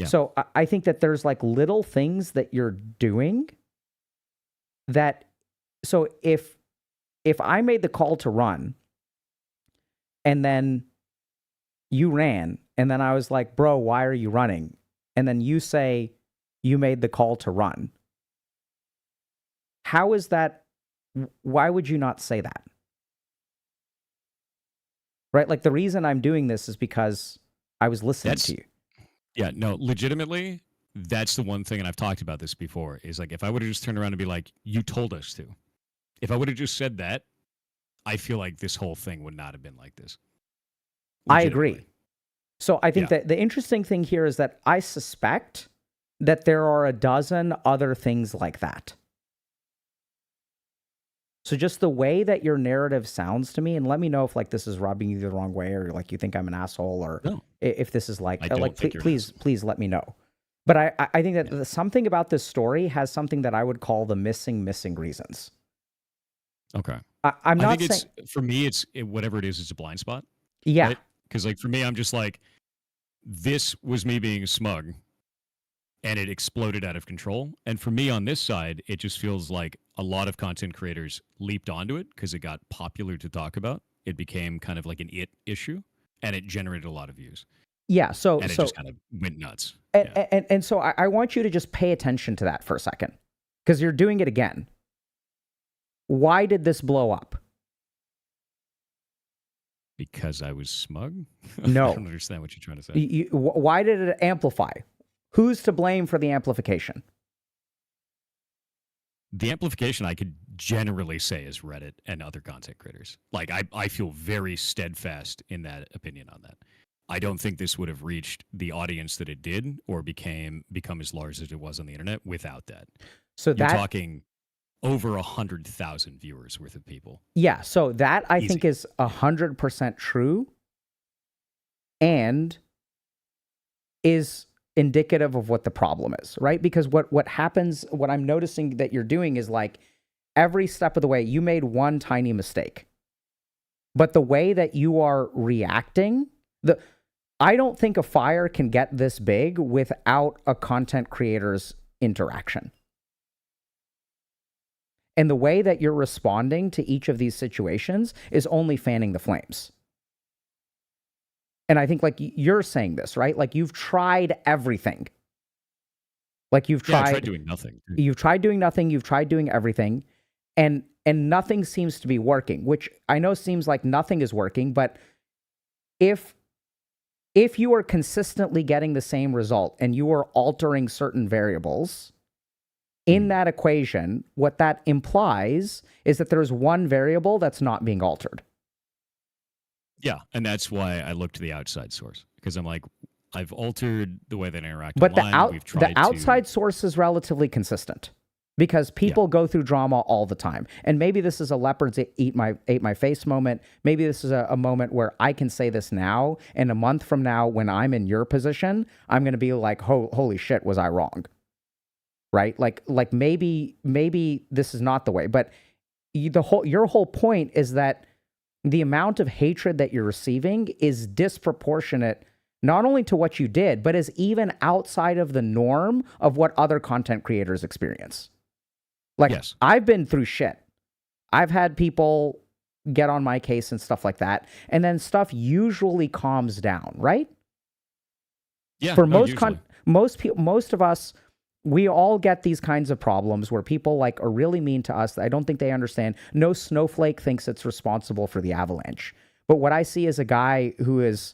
So I think that there's like little things that you're doing that, so if I made the call to run and then you ran and then I was like, bro, why are you running? And then you say you made the call to run. How is that? Why would you not say that? Right? Like the reason I'm doing this is because I was listening to you. Yeah, no, legitimately, that's the one thing, and I've talked about this before, is like if I would have just turned around and be like, you told us to. If I would have just said that, I feel like this whole thing would not have been like this. I agree. So I think Yeah. that the interesting thing here is that I suspect that there are a dozen other things like that. So just the way that your narrative sounds to me, and let me know if like this is rubbing you the wrong way, or like you think I'm an asshole, or No, if this is like I don't think you're an asshole. please let me know. But I think that Yeah. something about this story has something that I would call the missing reasons. Okay. I'm I not think saying, it's for me. Whatever it is. It's a blind spot, yeah, right? Because like for me, I'm just like, this was me being smug, and it exploded out of control. And for me on this side, it just feels like a lot of content creators leaped onto it because it got popular to talk about. It became kind of like an issue, and it generated a lot of views, yeah. and it just kind of went nuts. Yeah. And so I want you to just pay attention to that for a second, because you're doing it again. Why did this blow up? Because I was smug? I No. don't understand what you're trying to say. Why did it amplify? Who's to blame for the amplification? The amplification I could generally say is Reddit and other content creators. Like I feel very steadfast in that opinion on that. I don't think this would have reached the audience that it did or become as large as it was on the internet without that. So You're that, talking over 100,000 viewers worth of people. yeah, so that I Easy. think is 100% true and is indicative of what the problem is, right? Because what happens, what I'm noticing that you're doing is like every step of the way, you made one tiny mistake. But the way that you are reacting, I don't think a fire can get this big without a content creator's interaction. And the way that you're responding to each of these situations is only fanning the flames. And I think like you're saying this, right? Like you've tried everything. Like you've Yeah, I tried, tried doing nothing. you've tried doing nothing, you've tried doing everything, and nothing seems to be working, which I know seems like nothing is working, but if you are consistently getting the same result and you are altering certain variables in that equation, what that implies is that there's one variable that's not being altered. Yeah, and that's why I look to the outside source, because I'm like, I've altered the way that I interact But online. We've tried the outside source is relatively consistent because people go through drama all the time. And maybe this is a leopard's ate my face moment. Maybe this is a moment where I can say this now, and a month from now, when I'm in your position, I'm going to be like, holy shit, was I wrong? Right? Like maybe this is not the way, but your whole point is that the amount of hatred that you're receiving is disproportionate, not only to what you did, but is even outside of the norm of what other content creators experience. Like, Yes. I've been through shit. I've had people get on my case and stuff like that, and then stuff usually calms down, right? Yeah. For no, most of us, we all get these kinds of problems where people like are really mean to us. I don't think they understand. No snowflake thinks it's responsible for the avalanche. But what I see is a guy who is,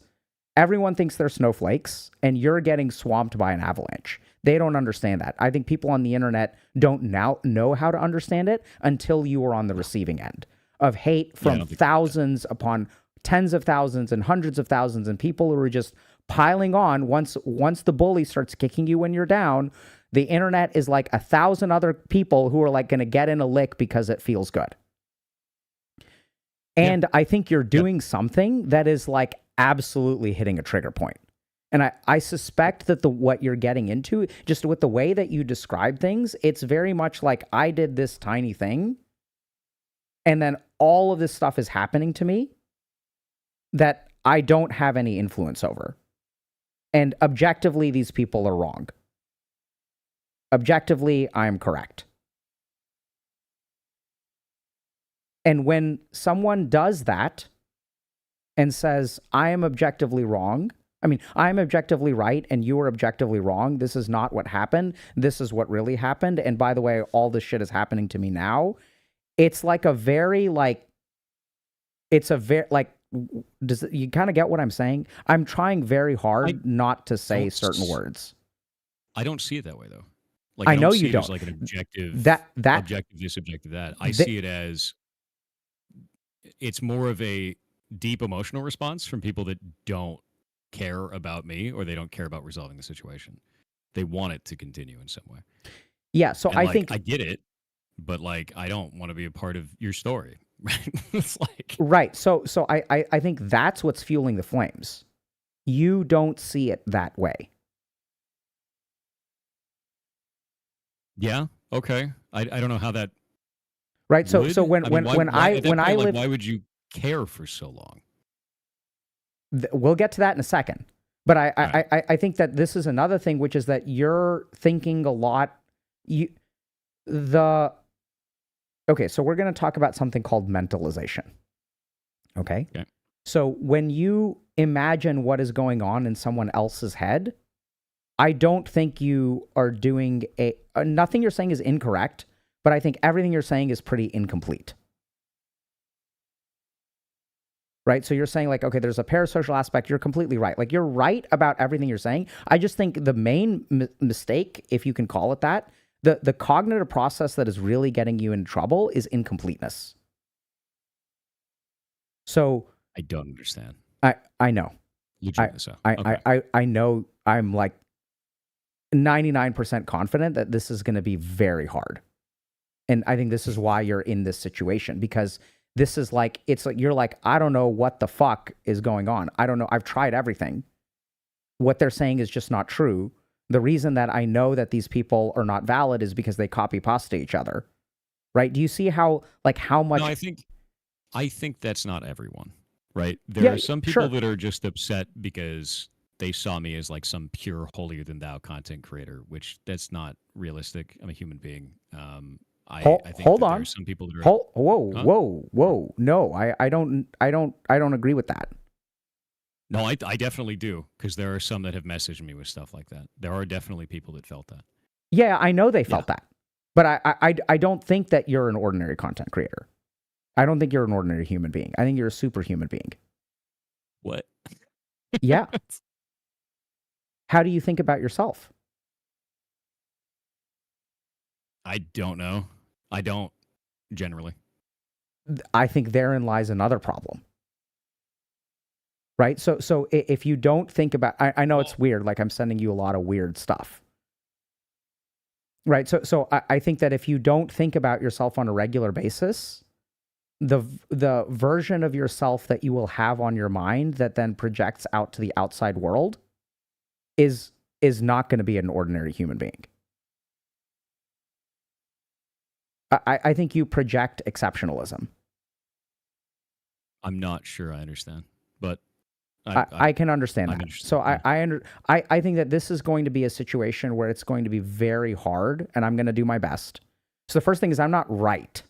everyone thinks they're snowflakes and you're getting swamped by an avalanche. They don't understand that. I think people on the internet don't now know how to understand it until you are on the receiving end of hate from thousands upon tens of thousands and hundreds of thousands, and people who are just piling on. Once the bully starts kicking you when you're down, the internet is like 1,000 other people who are like going to get in a lick because it feels good. And I think you're doing something that is like absolutely hitting a trigger point. And I suspect that what you're getting into, just with the way that you describe things, it's very much like I did this tiny thing, and then all of this stuff is happening to me that I don't have any influence over. And objectively, these people are wrong. Objectively, I am correct. And when someone does that and says, I am objectively wrong, I mean, I'm objectively right and you are objectively wrong. This is not what happened. This is what really happened. And by the way, all this shit is happening to me now. It's like a very does you kind of get what I'm saying? I'm trying very hard not to say certain words. I don't see it that way though. Like I know you don't. As like an objective, objective this, objective that. I see it as it's more of a deep emotional response from people that don't care about me or they don't care about resolving the situation. They want it to continue in some way. Yeah. So And I like, think I get it, but like, I don't want to be a part of your story. Right? It's like, right. So I think that's what's fueling the flames. You don't see it that way. yeah, okay. I don't know how that Right. So would. I mean, why at that when I point, like, live, why would you care for so long? we'll get to that in a second. But Right. I think that this is another thing, which is that you're thinking a lot. Okay, so we're going to talk about something called mentalization. Okay. Okay. So when you imagine what is going on in someone else's head, I don't think you are doing nothing you're saying is incorrect, but I think everything you're saying is pretty incomplete. Right? So you're saying like, okay, there's a parasocial aspect. You're completely right. Like you're right about everything you're saying. I just think the main mistake, if you can call it that, the cognitive process that is really getting you in trouble is incompleteness. So I don't understand. I know. Legitimately so. Okay. I know. I'm like 99% confident that this is going to be very hard. And I think this is why you're in this situation, because this is like, it's like, you're like, I don't know what the fuck is going on. I don't know. I've tried everything. What they're saying is just not true. The reason that I know that these people are not valid is because they copy pasta each other. Right? Do you see how much? No, I think that's not everyone, right? There are some people that are just upset because they saw me as like some pure holier than thou content creator, which that's not realistic. I'm a human being. I think hold that on. there are some people that are Whoa. No, I don't agree with that. No, I definitely do, because there are some that have messaged me with stuff like that. There are definitely people that felt that. Yeah, I know they felt that, but I don't think that you're an ordinary content creator. I don't think you're an ordinary human being. I think you're a superhuman being. What? Yeah. How do you think about yourself? I don't know. I don't generally. I think therein lies another problem. Right? So if you don't think about, I know it's weird, like I'm sending you a lot of weird stuff. Right? So I think that if you don't think about yourself on a regular basis, the version of yourself that you will have on your mind that then projects out to the outside world is not going to be an ordinary human being. I think you project exceptionalism. I'm not sure I understand, but I can understand that. So I think that this is going to be a situation where it's going to be very hard, and I'm going to do my best. So the first thing is I'm not right.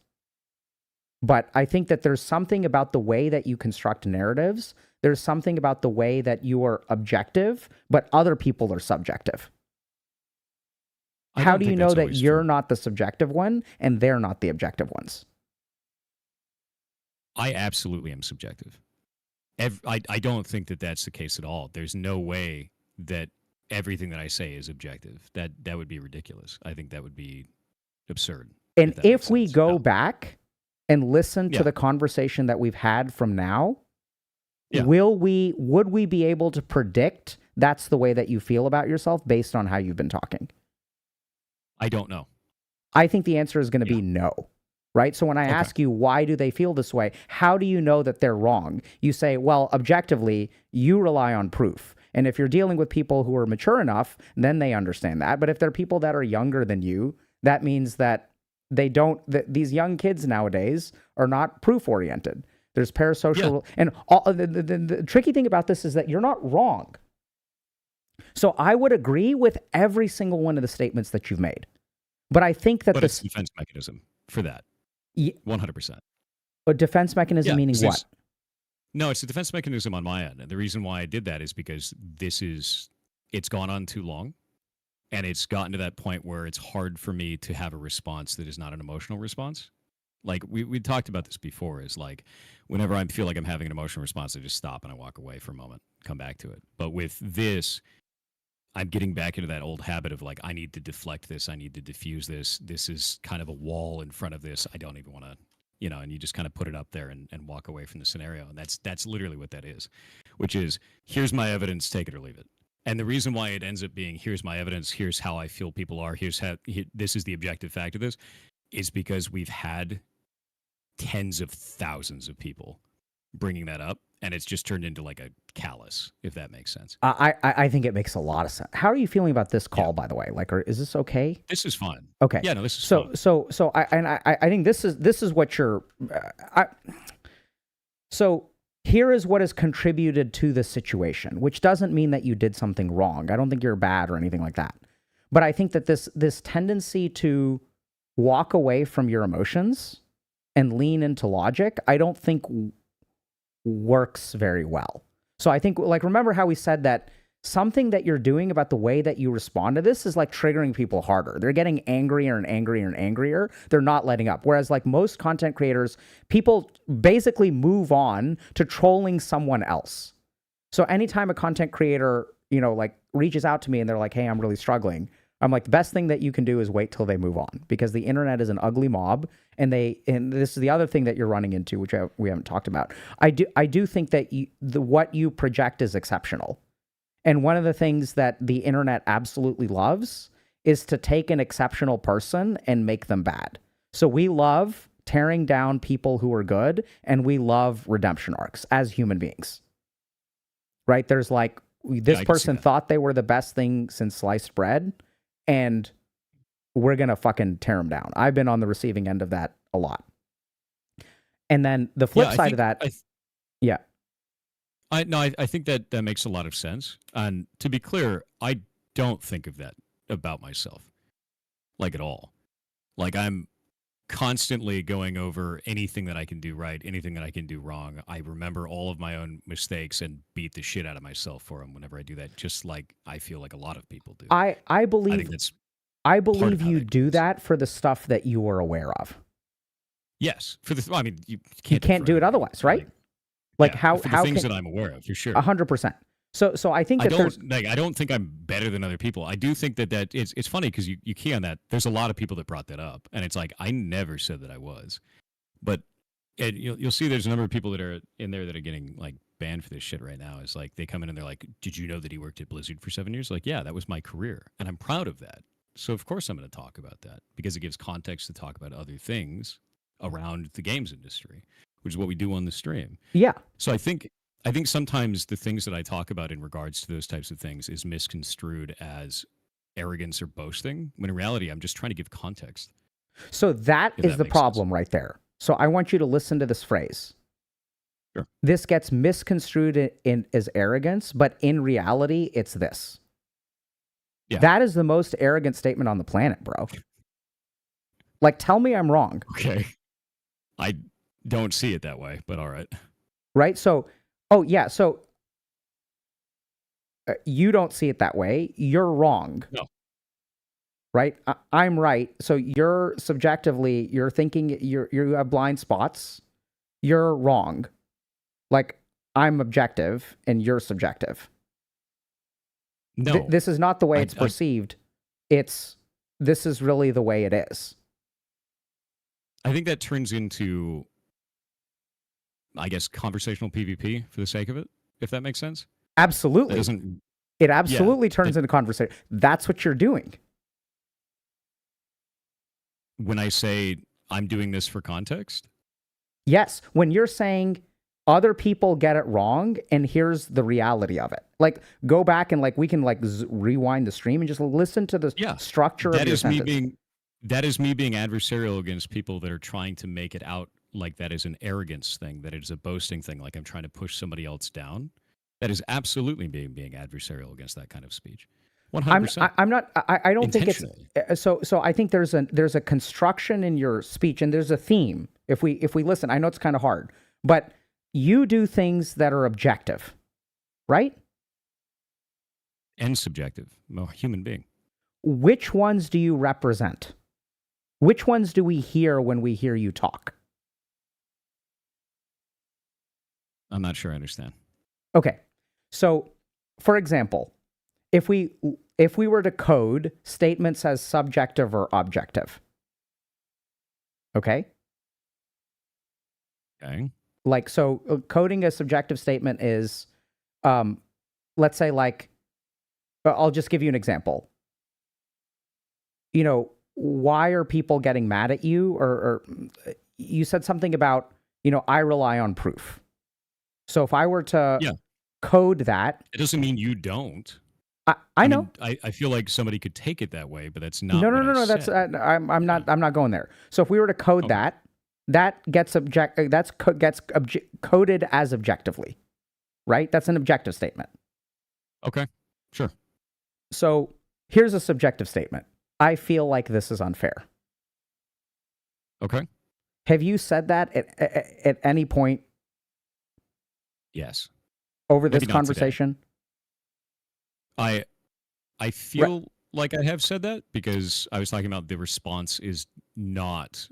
But I think that there's something about the way that you construct narratives. There's something about the way that you are objective, but other people are subjective. How do you know that you're not the subjective one and they're not the objective ones? I absolutely am subjective. I don't think that that's the case at all. There's no way that everything that I say is objective. That would be ridiculous. I think that would be absurd. And if we go back and listen to the conversation that we've had from now, would we be able to predict that's the way that you feel about yourself based on how you've been talking? I don't know. I think the answer is going to be no. Right? So when I ask you, why do they feel this way? How do you know that they're wrong? You say, well, objectively, you rely on proof. And if you're dealing with people who are mature enough, then they understand that. But if they're people that are younger than you, that means that they don't, that these young kids nowadays are not proof oriented. There's parasocial. Yeah. And the tricky thing about this is that you're not wrong. So I would agree with every single one of the statements that you've made. But I think that it's a defense mechanism for that. 100%. A defense mechanism meaning what? No, it's a defense mechanism on my end. And the reason why I did that is because it's gone on too long. And it's gotten to that point where it's hard for me to have a response that is not an emotional response. Like we talked about this before, is like whenever I feel like I'm having an emotional response, I just stop and I walk away for a moment, come back to it. But with this, I'm getting back into that old habit of like, I need to deflect this. I need to diffuse this. This is kind of a wall in front of this. I don't even want to and you just kind of put it up there and walk away from the scenario. And that's literally what that is, which is, here's my evidence, take it or leave it. And the reason why it ends up being, here's my evidence, here's how I feel people are, this is the objective fact of this, is because we've had tens of thousands of people bringing that up, and it's just turned into like a callus, if that makes sense. I think it makes a lot of sense. How are you feeling about this call, by the way? Like, is this okay? This is fine. Okay. Yeah, no, this is fine. So I think this is what you're. So here is what has contributed to the situation, which doesn't mean that you did something wrong. I don't think you're bad or anything like that. But I think that this tendency to walk away from your emotions and lean into logic, I don't think works very well. So I think, like, remember how we said that something that you're doing about the way that you respond to this is like triggering people harder. They're getting angrier and angrier and angrier. They're not letting up. Whereas like most content creators, people basically move on to trolling someone else. So anytime a content creator, like reaches out to me and they're like, hey, I'm really struggling, I'm like, the best thing that you can do is wait till they move on, because the internet is an ugly mob. And this is the other thing that you're running into, which we haven't talked about. I do think that what you project is exceptional. And one of the things that the internet absolutely loves is to take an exceptional person and make them bad. So we love tearing down people who are good, and we love redemption arcs as human beings. Right? There's like, this person thought they were the best thing since sliced bread, and we're going to fucking tear them down. I've been on the receiving end of that a lot. And then the flip side of that, yeah. I think that makes a lot of sense. And to be clear, I don't think of that about myself, like at all. Like, I'm constantly going over anything that I can do right, anything that I can do wrong. I remember all of my own mistakes and beat the shit out of myself for them whenever I do that, just like I feel like a lot of people do. I believe you do that for the stuff that you are aware of. Yes, I mean, you can't do it otherwise, right? Like how things that I'm aware of, for sure. 100%. So I think that I don't think I'm better than other people. I do think that it's funny because you key on that. There's a lot of people that brought that up, and it's like, I never said that I was, but you'll see there's a number of people that are in there that are getting like banned for this shit right now. It's like they come in and they're like, did you know that he worked at Blizzard for 7 years? Like, yeah, that was my career, and I'm proud of that. So of course I'm going to talk about that, because it gives context to talk about other things around the games industry, which is what we do on the stream. Yeah. So I think sometimes the things that I talk about in regards to those types of things is misconstrued as arrogance or boasting, when in reality, I'm just trying to give context. So that is the problem right there. So I want you to listen to this phrase. Sure. This gets misconstrued as arrogance, but in reality, it's this. Yeah. That is the most arrogant statement on the planet, bro. Like, tell me I'm wrong. Okay. I don't see it that way, but all right. Right? So, you don't see it that way. You're wrong. No. Right? I'm right. So you're subjectively, you're thinking you have blind spots. You're wrong. Like, I'm objective and you're subjective. No. This is not the way it's perceived. This is really the way it is. I think that turns into, I guess, conversational PvP for the sake of it, if that makes sense. Absolutely. It absolutely turns into conversation. That's what you're doing. When I say I'm doing this for context? Yes. When you're saying other people get it wrong, and here's the reality of it. Like, go back and like we can like rewind the stream and just listen to the structure of your sentence. That is me being adversarial against people that are trying to make it out like that is an arrogance thing, that it is a boasting thing, like I'm trying to push somebody else down. That is absolutely being adversarial against that kind of speech. 100%. I'm not. I don't think it's so. I think there's a construction in your speech, and there's a theme. If we listen, I know it's kind of hard, but you do things that are objective, right? And subjective. I'm a human being. Which ones do you represent? Which ones do we hear when we hear you talk? I'm not sure I understand. Okay. So, for example, if we were to code statements as subjective or objective, okay? Okay. Like, so coding a subjective statement is, let's say, like, I'll just give you an example. You know, why are people getting mad at you? Or you said something about, I rely on proof. So if I were to code that, it doesn't mean you don't. I know. I feel like somebody could take it that way, but that's not. No. That's I'm not going there. So if we were to code that gets coded as objectively, right? That's an objective statement. Okay, sure. So here's a subjective statement. I feel like this is unfair. Okay. Have you said that at any point? Yes. Over this conversation? I feel like I have said that because I was talking about the response is not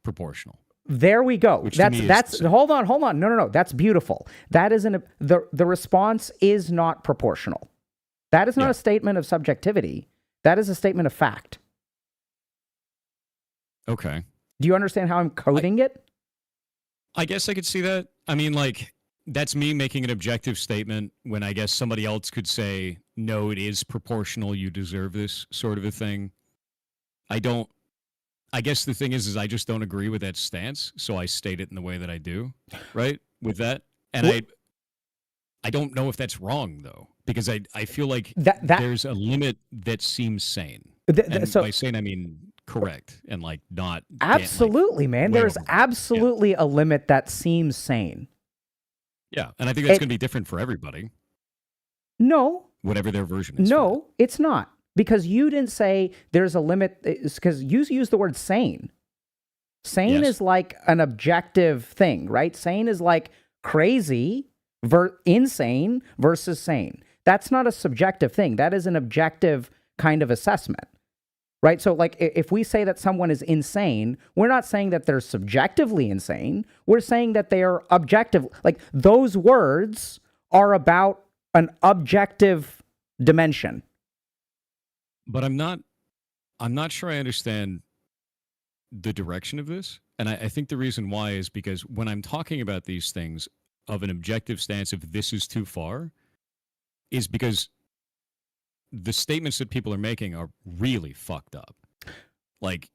proportional. There we go. That's hold on. No. That's beautiful. That is the response is not proportional. That is not a statement of subjectivity. That is a statement of fact. Okay. Do you understand how I'm coding it? I guess I could see that. I mean, like, that's me making an objective statement when I guess somebody else could say, no, it is proportional, you deserve this, sort of a thing. I guess the thing is I just don't agree with that stance, so I state it in the way that I do, right? With that. And I don't know if that's wrong, though, because I feel like there's a limit that seems sane. So, by sane, I mean correct and, like, not... Absolutely, man. There's absolutely a limit that seems sane. Yeah, and I think that's going to be different for everybody. No. Whatever their version is. No, it's not. Because you didn't say there's a limit, because you used the word sane. Sane is like an objective thing, right? Sane is like crazy, insane versus sane. That's not a subjective thing. That is an objective kind of assessment, right? So, like, if we say that someone is insane, we're not saying that they're subjectively insane. We're saying that they are objective. Like, those words are about an objective dimension. But I'm not sure I understand the direction of this. And I think the reason why is because when I'm talking about these things of an objective stance of this is too far, is because the statements that people are making are really fucked up. Like,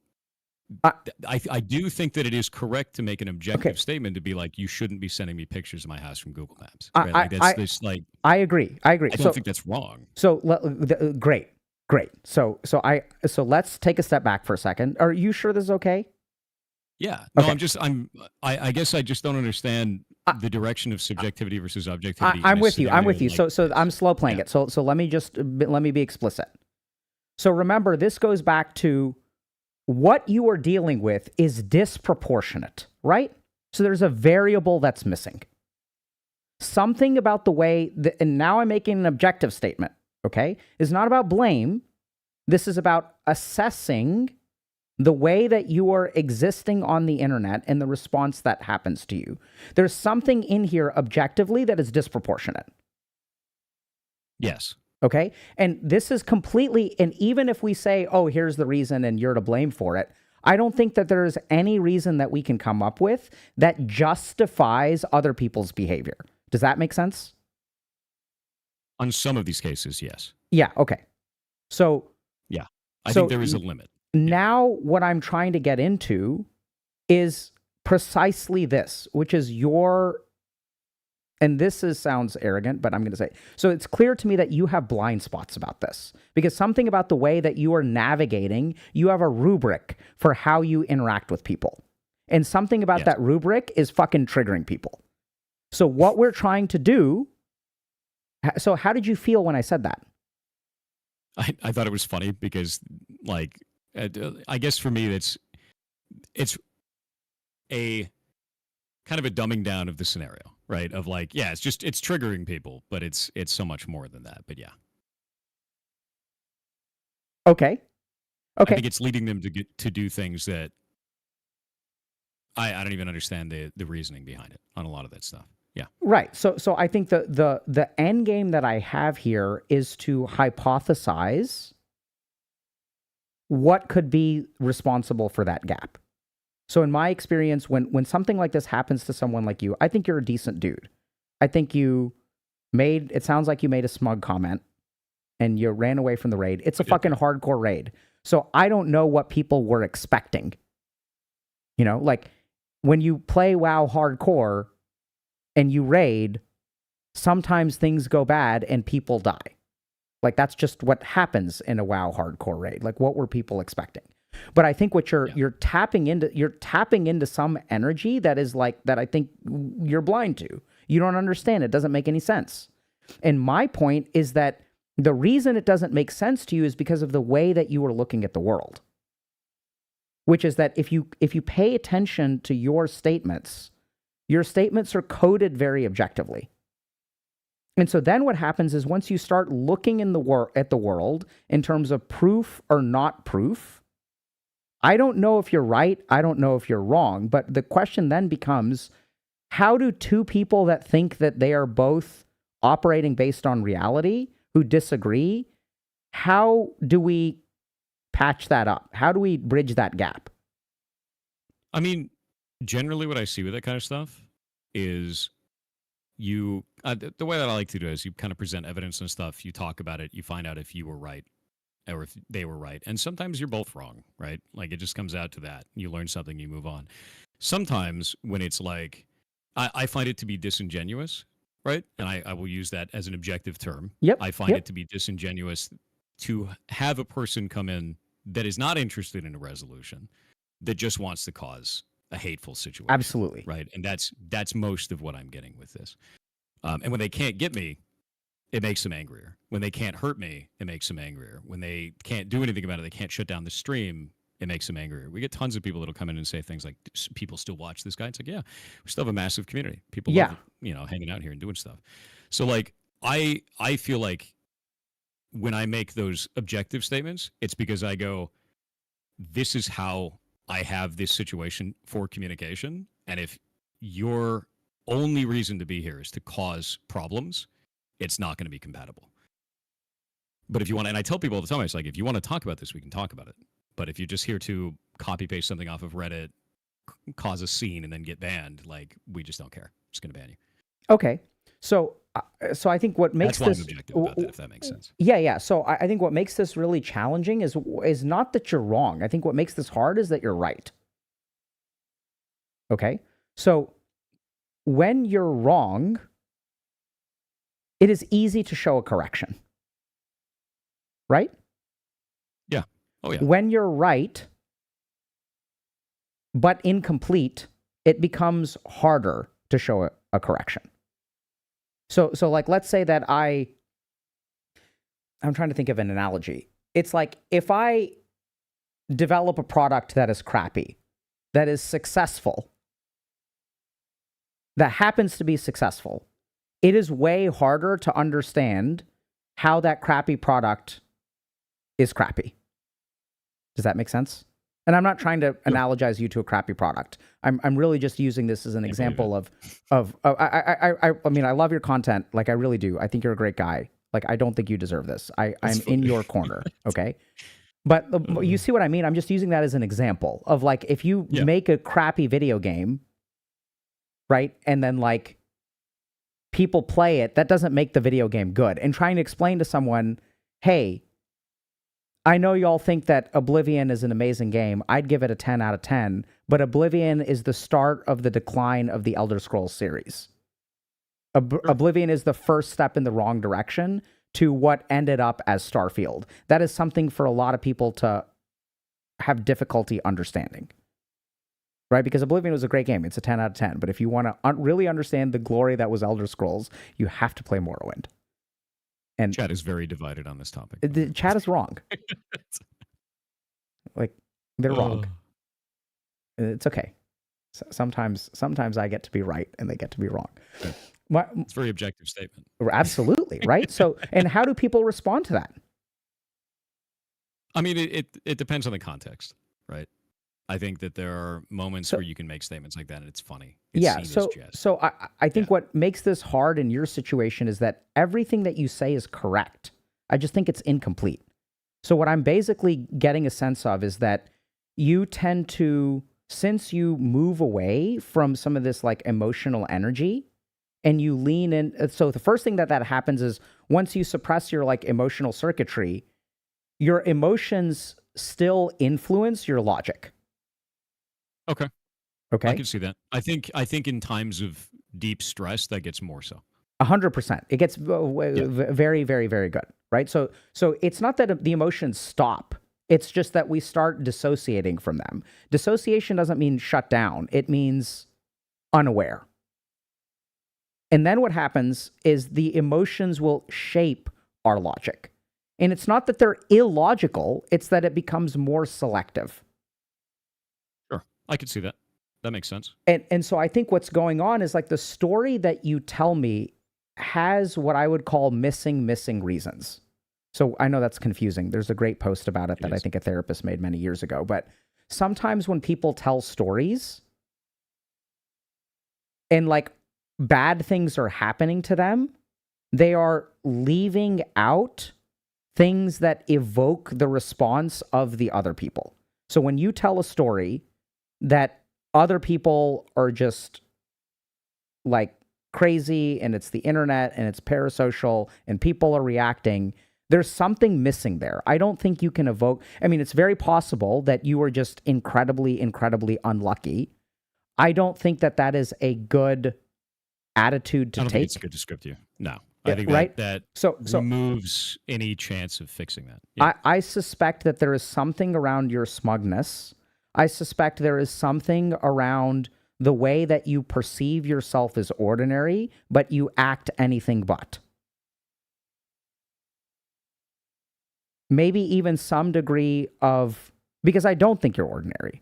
I do think that it is correct to make an objective statement to be like, you shouldn't be sending me pictures of my house from Google Maps. Right? I agree. I don't think that's wrong. So great. So let's take a step back for a second. Are you sure this is okay? Yeah. No, okay. I guess I just don't understand the direction of subjectivity versus objectivity. I'm with you. Like so I'm slow playing it. So let me be explicit. So remember, this goes back to what you are dealing with is disproportionate, right? So there's a variable that's missing. Something about the way and now I'm making an objective statement, okay? It's not about blame. This is about assessing the way that you are existing on the internet and the response that happens to you. There's something in here objectively that is disproportionate. Yes. Okay? And this is completely, and even if we say, oh, here's the reason and you're to blame for it, I don't think that there's any reason that we can come up with that justifies other people's behavior. Does that make sense? On some of these cases, yes. Yeah, okay. So... yeah, I think there is a limit. Now, what I'm trying to get into is precisely this, which is and this sounds arrogant, but I'm going to say, so it's clear to me that you have blind spots about this because something about the way that you are navigating, you have a rubric for how you interact with people. And something about that rubric is fucking triggering people. So what we're trying to do, so how did you feel when I said that? I thought it was funny because, like, I guess for me, it's a kind of a dumbing down of the scenario, right? Of like, yeah, it's triggering people, but it's so much more than that. But yeah. Okay. I think it's leading them to do things that I don't even understand the reasoning behind it on a lot of that stuff. Yeah. Right. So I think the end game that I have here is to hypothesize what could be responsible for that gap. So in my experience, when something like this happens to someone like you, I think you're a decent dude. I think it sounds like you made a smug comment and you ran away from the raid. It's a fucking hardcore raid. So I don't know what people were expecting. You know, like when you play WoW hardcore and you raid, sometimes things go bad and people die. Like that's just what happens in a WoW hardcore raid. Like what were people expecting? But I think what you're tapping into some energy that is like that I think you're blind to. You don't understand. It doesn't make any sense. And my point is that the reason it doesn't make sense to you is because of the way that you are looking at the world. Which is that if you pay attention to your statements are coded very objectively. And so then what happens is once you start looking at the world in terms of proof or not proof, I don't know if you're right, I don't know if you're wrong, but the question then becomes, how do two people that think that they are both operating based on reality, who disagree, how do we patch that up? How do we bridge that gap? I mean, generally what I see with that kind of stuff is the way that I like to do it is you kind of present evidence and stuff, you talk about it, you find out if you were right or if they were right. And sometimes you're both wrong, right? Like it just comes out to that. You learn something, you move on. Sometimes when it's like, I find it to be disingenuous, right? And I will use that as an objective term. Yep. I find it to be disingenuous to have a person come in that is not interested in a resolution, that just wants to cause a hateful situation. Absolutely. Right. And that's most of what I'm getting with this. And when they can't get me, it makes them angrier. When they can't hurt me, it makes them angrier. When they can't do anything about it, they can't shut down the stream, it makes them angrier. We get tons of people that'll come in and say things like, people still watch this guy. It's like, yeah, we still have a massive community. People love, hanging out here and doing stuff. So like, I feel like when I make those objective statements, it's because I go, this is how I have this situation for communication. And if your only reason to be here is to cause problems, it's not going to be compatible. But if you want to, and I tell people all the time, it's like, if you want to talk about this, we can talk about it. But if you're just here to copy paste something off of Reddit, cause a scene, and then get banned, like, we just don't care. Just going to ban you. Okay. So I think what makes That's why this... I'm objective about that, if that makes sense. Yeah. So I think what makes this really challenging is not that you're wrong. I think what makes this hard is that you're right. Okay? So when you're wrong, it is easy to show a correction. Right? Yeah. Oh, yeah. When you're right, but incomplete, it becomes harder to show a correction. So like, let's say that I'm trying to think of an analogy. It's like, if I develop a product that is crappy, that is successful, that happens to be successful, it is way harder to understand how that crappy product is crappy. Does that make sense? And I'm not trying to analogize you to a crappy product. I'm really just using this as an example of I mean, I love your content. Like, I really do. I think you're a great guy. Like, I don't think you deserve this. I'm in your corner. Okay. But you see what I mean? I'm just using that as an example of, like, if you make a crappy video game, right? And then, like, people play it, that doesn't make the video game good. And trying to explain to someone, hey, I know y'all think that Oblivion is an amazing game. I'd give it a 10 out of 10, but Oblivion is the start of the decline of the Elder Scrolls series. Oblivion is the first step in the wrong direction to what ended up as Starfield. That is something for a lot of people to have difficulty understanding. Right? Because Oblivion was a great game. It's a 10 out of 10. But if you want to really understand the glory that was Elder Scrolls, you have to play Morrowind. And chat is very divided on this topic. The chat is wrong. Like, they're wrong. It's okay. Sometimes I get to be right and they get to be wrong. It's a very objective statement. Absolutely, right? So, and how do people respond to that? I mean, it depends on the context, right? I think that there are moments where you can make statements like that and it's funny. It's so I think what makes this hard in your situation is that everything that you say is correct. I just think it's incomplete. So what I'm basically getting a sense of is that you tend to since you move away from some of this like emotional energy and you lean in, so the first thing that happens is once you suppress your like emotional circuitry, your emotions still influence your logic. Okay. Okay. I can see that. I think in times of deep stress, that gets more so. 100%. It gets very, very, very good, right? So it's not that the emotions stop. It's just that we start dissociating from them. Dissociation doesn't mean shut down. It means unaware. And then what happens is the emotions will shape our logic. And it's not that they're illogical, it's that it becomes more selective. Sure. I can see that. That makes sense. And so I think what's going on is like the story that you tell me has what I would call missing reasons. So I know that's confusing. There's a great post about it that I think a therapist made many years ago. But sometimes when people tell stories and like bad things are happening to them, they are leaving out things that evoke the response of the other people. So when you tell a story that other people are just like crazy and it's the internet and it's parasocial and people are reacting, there's something missing there. I don't think you can evoke, I mean, it's very possible that you are just incredibly, incredibly unlucky. I don't think that is a good attitude to take. I don't think it's good to script you. No. I think right? that so removes any chance of fixing that. Yeah. I suspect that there is something around your smugness. I suspect there is something around the way that you perceive yourself as ordinary, but you act anything but. Maybe even some degree of, because I don't think you're ordinary.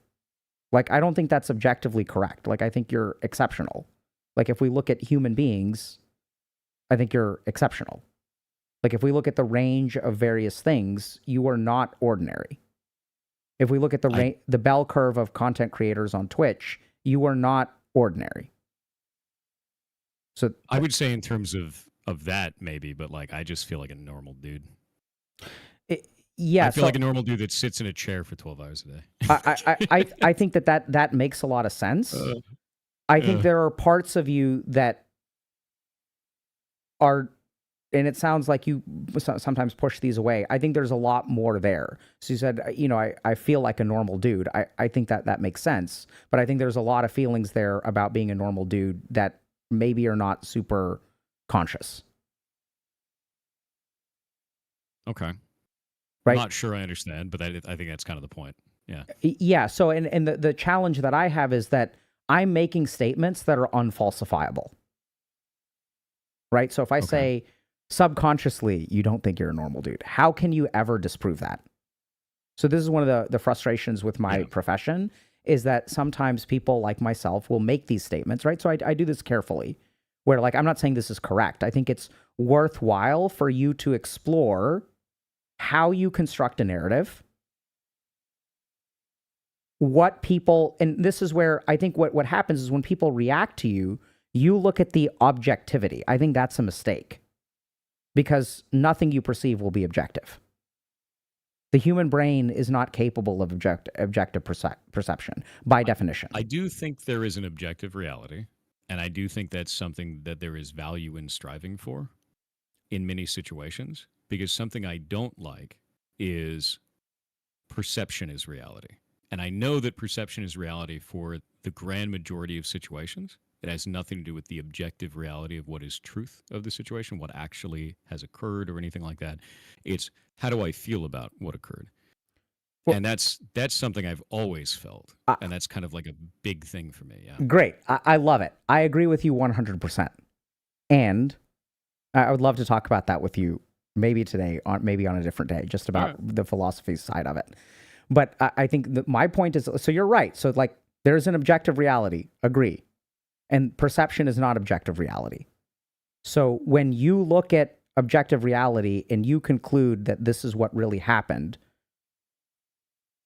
Like, I don't think that's objectively correct. Like, I think you're exceptional. Like, if we look at human beings, I think you're exceptional. Like, if we look at the range of various things, you are not ordinary. If we look at the bell curve of content creators on Twitch, you are not ordinary. So I would say in terms of that maybe, but like I just feel like a normal dude. Yeah, I feel like a normal dude that sits in a chair for 12 hours a day. I think that makes a lot of sense. I think there are parts of you that are, and it sounds like you sometimes push these away. I think there's a lot more there. So you said, I feel like a normal dude. I think that makes sense. But I think there's a lot of feelings there about being a normal dude that maybe are not super conscious. Okay. Right? I'm not sure I understand, but I think that's kind of the point. Yeah. Yeah. So, and the challenge that I have is that I'm making statements that are unfalsifiable. Right? So if I say, subconsciously, you don't think you're a normal dude, how can you ever disprove that? So this is one of the frustrations with my profession, is that sometimes people like myself will make these statements, right? So I do this carefully, where like, I'm not saying this is correct. I think it's worthwhile for you to explore how you construct a narrative, what people, and this is where I think what happens is when people react to you, you look at the objectivity. I think that's a mistake, because nothing you perceive will be objective. The human brain is not capable of objective perception by definition. I do think there is an objective reality, and I do think that's something that there is value in striving for in many situations, because something I don't like is perception is reality. And I know that perception is reality for the grand majority of situations. It has nothing to do with the objective reality of what is truth of the situation, what actually has occurred or anything like that. It's how do I feel about what occurred? Well, and that's something I've always felt. And that's kind of like a big thing for me. Yeah. Great. I love it. I agree with you 100%. And I would love to talk about that with you maybe today, maybe on a different day, just about the philosophy side of it. But I think my point is, so you're right. So like there's an objective reality, agree. And perception is not objective reality. So when you look at objective reality and you conclude that this is what really happened,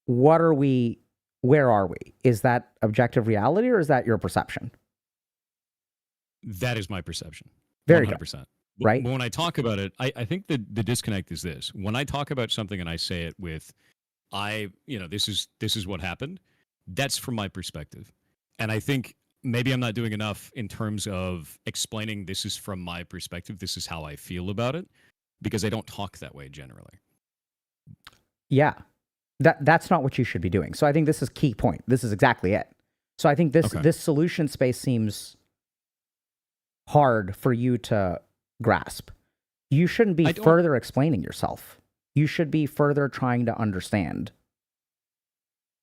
where are we? Is that objective reality or is that your perception? That is my perception. Very 100%. Good. Right? But when I talk about it, I think the disconnect is this. When I talk about something and I say it with, this is what happened, That's from my perspective. And I think maybe I'm not doing enough in terms of explaining this is from my perspective, this is how I feel about it, because I don't talk that way generally. Yeah. That's not what you should be doing. So I think this is key point. This is exactly it. So I think this solution space seems hard for you to grasp. You shouldn't be further explaining yourself. You should be further trying to understand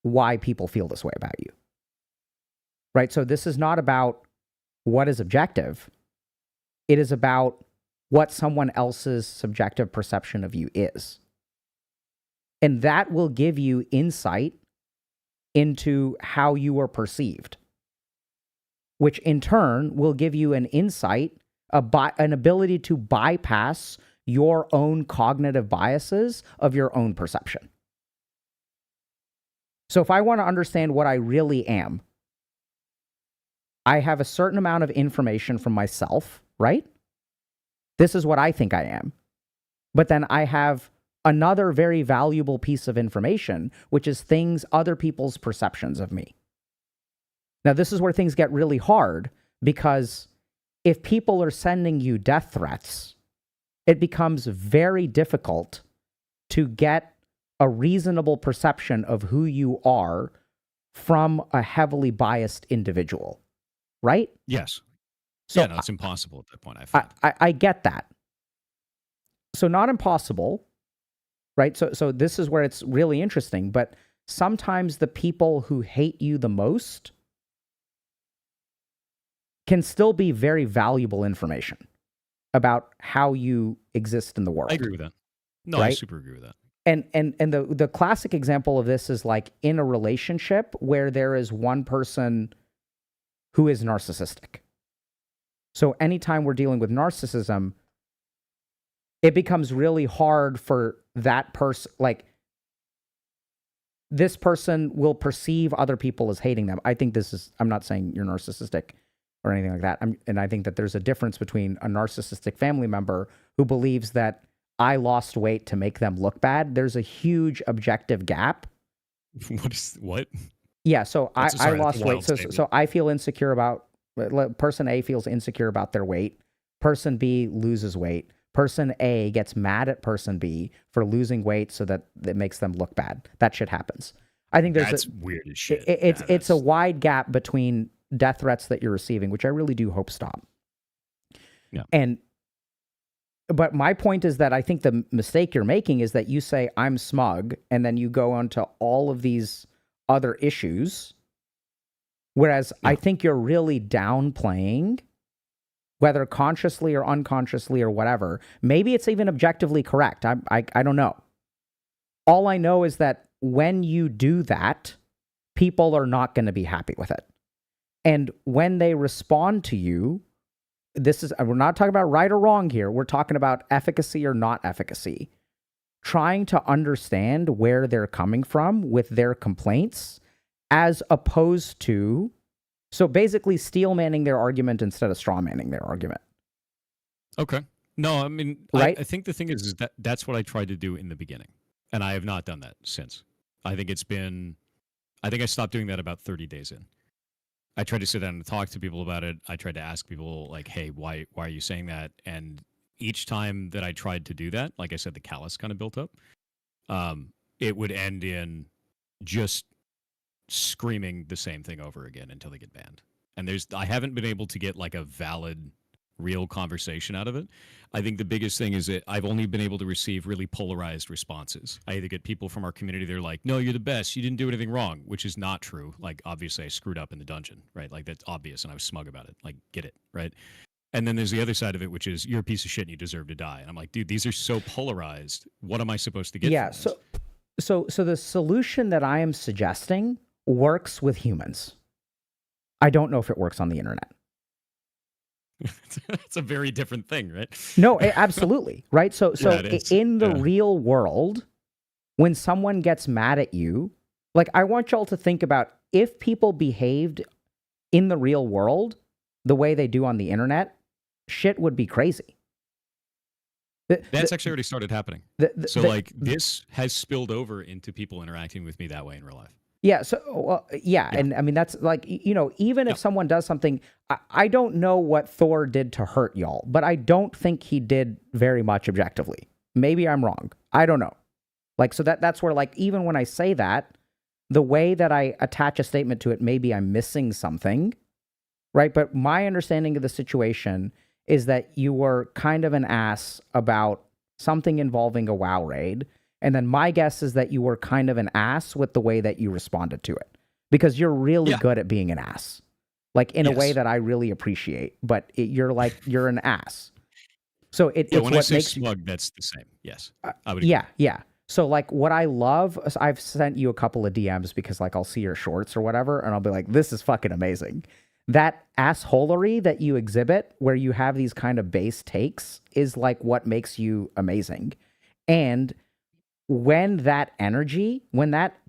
why people feel this way about you. Right? So this is not about what is objective. It is about what someone else's subjective perception of you is. And that will give you insight into how you are perceived, which in turn will give you an insight, an ability to bypass your own cognitive biases of your own perception. So if I want to understand what I really am, I have a certain amount of information from myself, right? This is what I think I am. But then I have another very valuable piece of information, which is other people's perceptions of me. Now, this is where things get really hard, because if people are sending you death threats, it becomes very difficult to get a reasonable perception of who you are from a heavily biased individual, right? Yes. So yeah, no, it's impossible at that point, I find. I get that. So not impossible, right? So this is where it's really interesting, but sometimes the people who hate you the most can still be very valuable information about how you exist in the world. I agree with that. No, right? I super agree with that. And the classic example of this is like in a relationship where there is one person who is narcissistic. So anytime we're dealing with narcissism, it becomes really hard for that person, like this person will perceive other people as hating them. I'm not saying you're narcissistic or anything like that. And I think that there's a difference between a narcissistic family member who believes that I lost weight to make them look bad. There's a huge objective gap. What? Yeah, so I lost weight. So I feel insecure about, person A feels insecure about their weight. Person B loses weight. Person A gets mad at person B for losing weight so that it makes them look bad. That shit happens. I think that's weird as shit. It's a wide gap between death threats that you're receiving, which I really do hope stop. Yeah. But my point is that I think the mistake you're making is that you say I'm smug, and then you go on to all of these other issues. Whereas I think you're really downplaying, whether consciously or unconsciously or whatever. Maybe it's even objectively correct. I don't know. All I know is that when you do that, people are not going to be happy with it. And when they respond to you, we're not talking about right or wrong here. We're talking about efficacy or not efficacy. Trying to understand where they're coming from with their complaints, as opposed to, so basically steel manning their argument instead of straw manning their argument. Okay. No, I mean, right? I think the thing is that that's what I tried to do in the beginning. And I have not done that since. I think I stopped doing that about 30 days in. I tried to sit down and talk to people about it. I tried to ask people like, hey, why are you saying that? And each time that I tried to do that, like I said, the callus kind of built up. It would end in just screaming the same thing over again until they get banned. And I haven't been able to get like a valid, real conversation out of it. I think the biggest thing is that I've only been able to receive really polarized responses. I either get people from our community, they're like, no, you're the best, you didn't do anything wrong, which is not true. Like, obviously I screwed up in the dungeon, right? Like, that's obvious, and I was smug about it. Like, get it, right? And then there's the other side of it, which is, you're a piece of shit and you deserve to die. And I'm like, dude, these are so polarized. What am I supposed to get from this? So the solution that I am suggesting works with humans. I don't know if it works on the internet. It's a very different thing, right? No, absolutely. Right. So in the real world, when someone gets mad at you, like, I want y'all to think about if people behaved in the real world the way they do on the internet, shit would be crazy. That's actually already started happening. This has spilled over into people interacting with me that way in real life. Yeah. So, yeah. Yeah. And I mean, that's like, even if someone does something, I don't know what Thor did to hurt y'all, but I don't think he did very much objectively. Maybe I'm wrong. I don't know. Like, so that's where, like, even when I say that, the way that I attach a statement to it, maybe I'm missing something, right? But my understanding of the situation is that you were kind of an ass about something involving a WoW raid. And then my guess is that you were kind of an ass with the way that you responded to it, because you're really good at being an ass, like in a way that I really appreciate, but you're an ass. So it's when what I say makes smug, that's the same. Yes. I would yeah, yeah. So like what I love, I've sent you a couple of DMs because like I'll see your shorts or whatever, and I'll be like, this is fucking amazing. That assholery that you exhibit, where you have these kind of base takes, is like what makes you amazing. And when that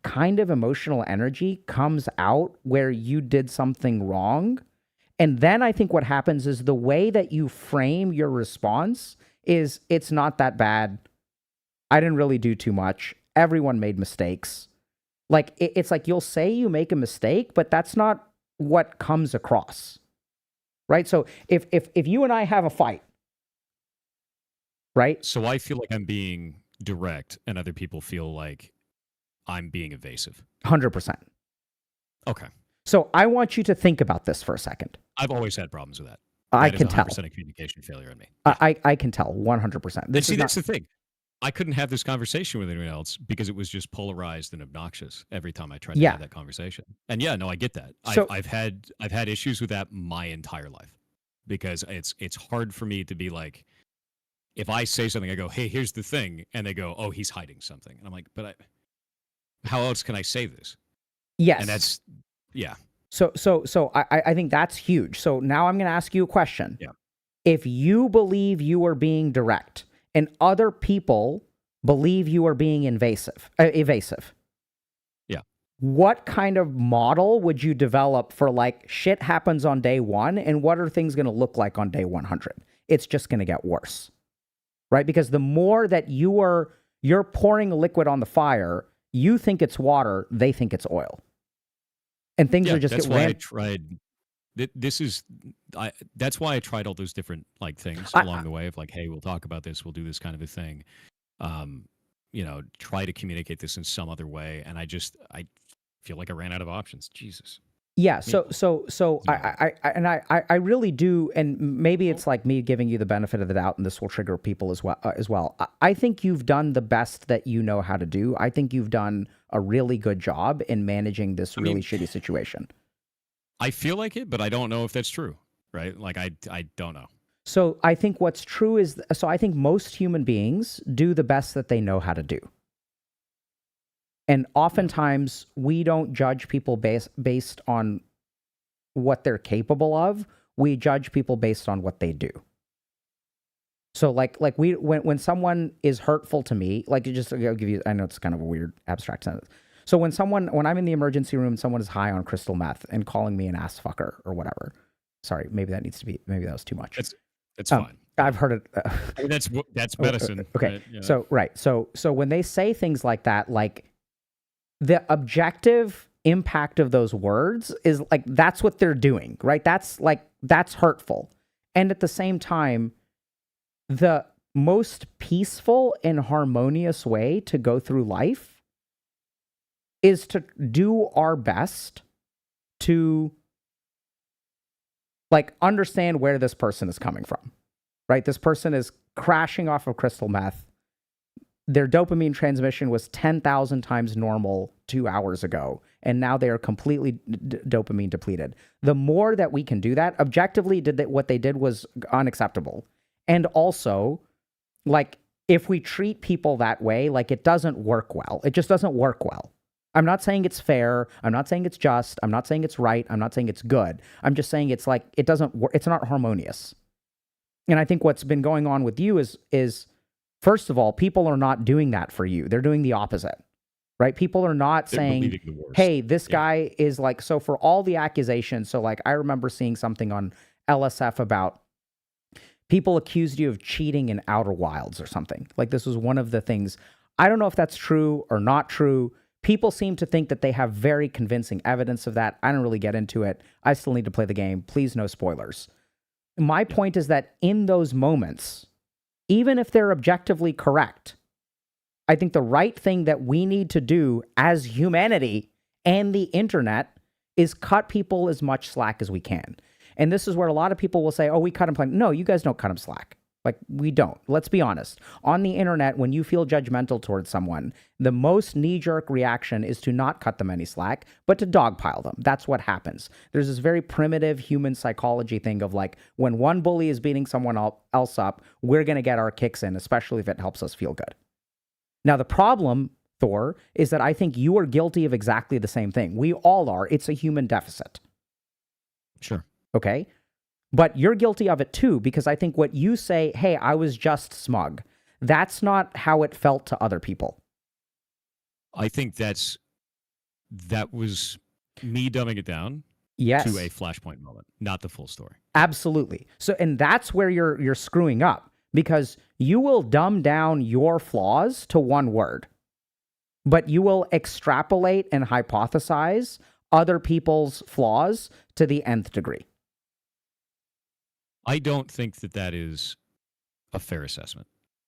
kind of emotional energy comes out where you did something wrong, and then I think what happens is the way that you frame your response is, it's not that bad. I didn't really do too much. Everyone made mistakes. Like, it's like you'll say you make a mistake, but that's not what comes across, right? So if you and I have a fight, right? So I feel like I'm being direct, and other people feel like I'm being evasive. 100%. Okay. So I want you to think about this for a second. I've always had problems with that. I can tell. 100% a communication failure in me. Yeah. I can tell 100%. That's the thing. I couldn't have this conversation with anyone else because it was just polarized and obnoxious every time I tried to have that conversation. And I get that. So, I've had issues with that my entire life, because it's hard for me to be like, if I say something, I go, hey, here's the thing, and they go, oh, he's hiding something, and I'm like, but how else can I say this? Yes. And that's So I think that's huge. So now I'm going to ask you a question. Yeah. If you believe you are being direct, and other people believe you are being evasive, yeah, what kind of model would you develop for, like, shit happens on day 1, and what are things going to look like on day 100? It's just going to get worse, right? Because the more that you're pouring a liquid on the fire, you think it's water, they think it's oil, and things are just. That's why I tried. That's why I tried all those different like things along the way of like, hey, we'll talk about this, we'll do this kind of a thing, try to communicate this in some other way, and I feel like I ran out of options. Jesus. Yeah. So I really do, and maybe it's like me giving you the benefit of the doubt, and this will trigger people as well. I think you've done the best that you know how to do. I think you've done a really good job in managing this really shitty situation. I feel like it, but I don't know if that's true, right? Like, I don't know. So I think what's true is, I think most human beings do the best that they know how to do. And oftentimes we don't judge people based on what they're capable of. We judge people based on what they do. So when someone is hurtful to me, like, I'll give you, I know it's kind of a weird abstract sentence. So when I'm in the emergency room, someone is high on crystal meth and calling me an ass fucker or whatever. Sorry, maybe that was too much. That's fine. I've heard it. I mean, that's medicine. Okay. Right? So when they say things like that, like, the objective impact of those words is like, that's what they're doing, right? That's hurtful. And at the same time, the most peaceful and harmonious way to go through life is to do our best to, like, understand where this person is coming from, right? This person is crashing off of crystal meth. Their dopamine transmission was 10,000 times normal 2 hours ago, and now they are completely dopamine depleted. The more that we can do that, objectively, what they did was unacceptable. And also, like, if we treat people that way, like, it doesn't work well. It just doesn't work well. I'm not saying it's fair. I'm not saying it's just. I'm not saying it's right. I'm not saying it's good. I'm just saying it's like, it doesn't work. It's not harmonious. And I think what's been going on with you is first of all, people are not doing that for you. They're doing the opposite, right? People are not saying, hey, this guy is like, so for all the accusations. So like, I remember seeing something on LSF about people accused you of cheating in Outer Wilds or something. Like, this was one of the things. I don't know if that's true or not true. people seem to think that they have very convincing evidence of that. I don't really get into it. I still need to play the game. Please, no spoilers. My point is that in those moments, even if they're objectively correct, I think the right thing that we need to do as humanity and the internet is cut people as much slack as we can. And this is where a lot of people will say, oh, we cut them slack. No, you guys don't cut them slack. Like, we don't. Let's be honest. On the internet, when you feel judgmental towards someone, the most knee-jerk reaction is to not cut them any slack, but to dogpile them. That's what happens. There's this very primitive human psychology thing of like, when one bully is beating someone else up, we're going to get our kicks in, especially if it helps us feel good. Now, the problem, Thor, is that I think you are guilty of exactly the same thing. We all are. It's a human deficit. Sure. Okay? But you're guilty of it too, because I think what you say, hey, I was just smug, that's not how it felt to other people. I think that was me dumbing it down to a flashpoint moment, not the full story. Absolutely. So, and that's where you're screwing up, because you will dumb down your flaws to one word, but you will extrapolate and hypothesize other people's flaws to the nth degree. I don't think that is a fair assessment.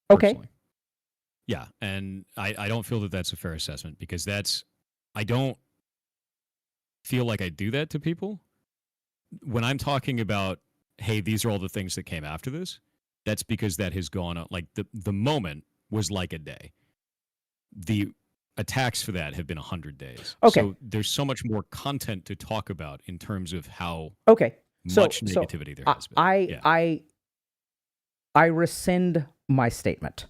Okay. Personally. Yeah, and I don't feel that that's a fair assessment, because I don't feel like I do that to people. When I'm talking about, hey, these are all the things that came after this, that's because that has gone on. Like, the moment was like a day. The attacks for that have been 100 days. Okay. So there's so much more content to talk about in terms of how much negativity there has been. I rescind my statement.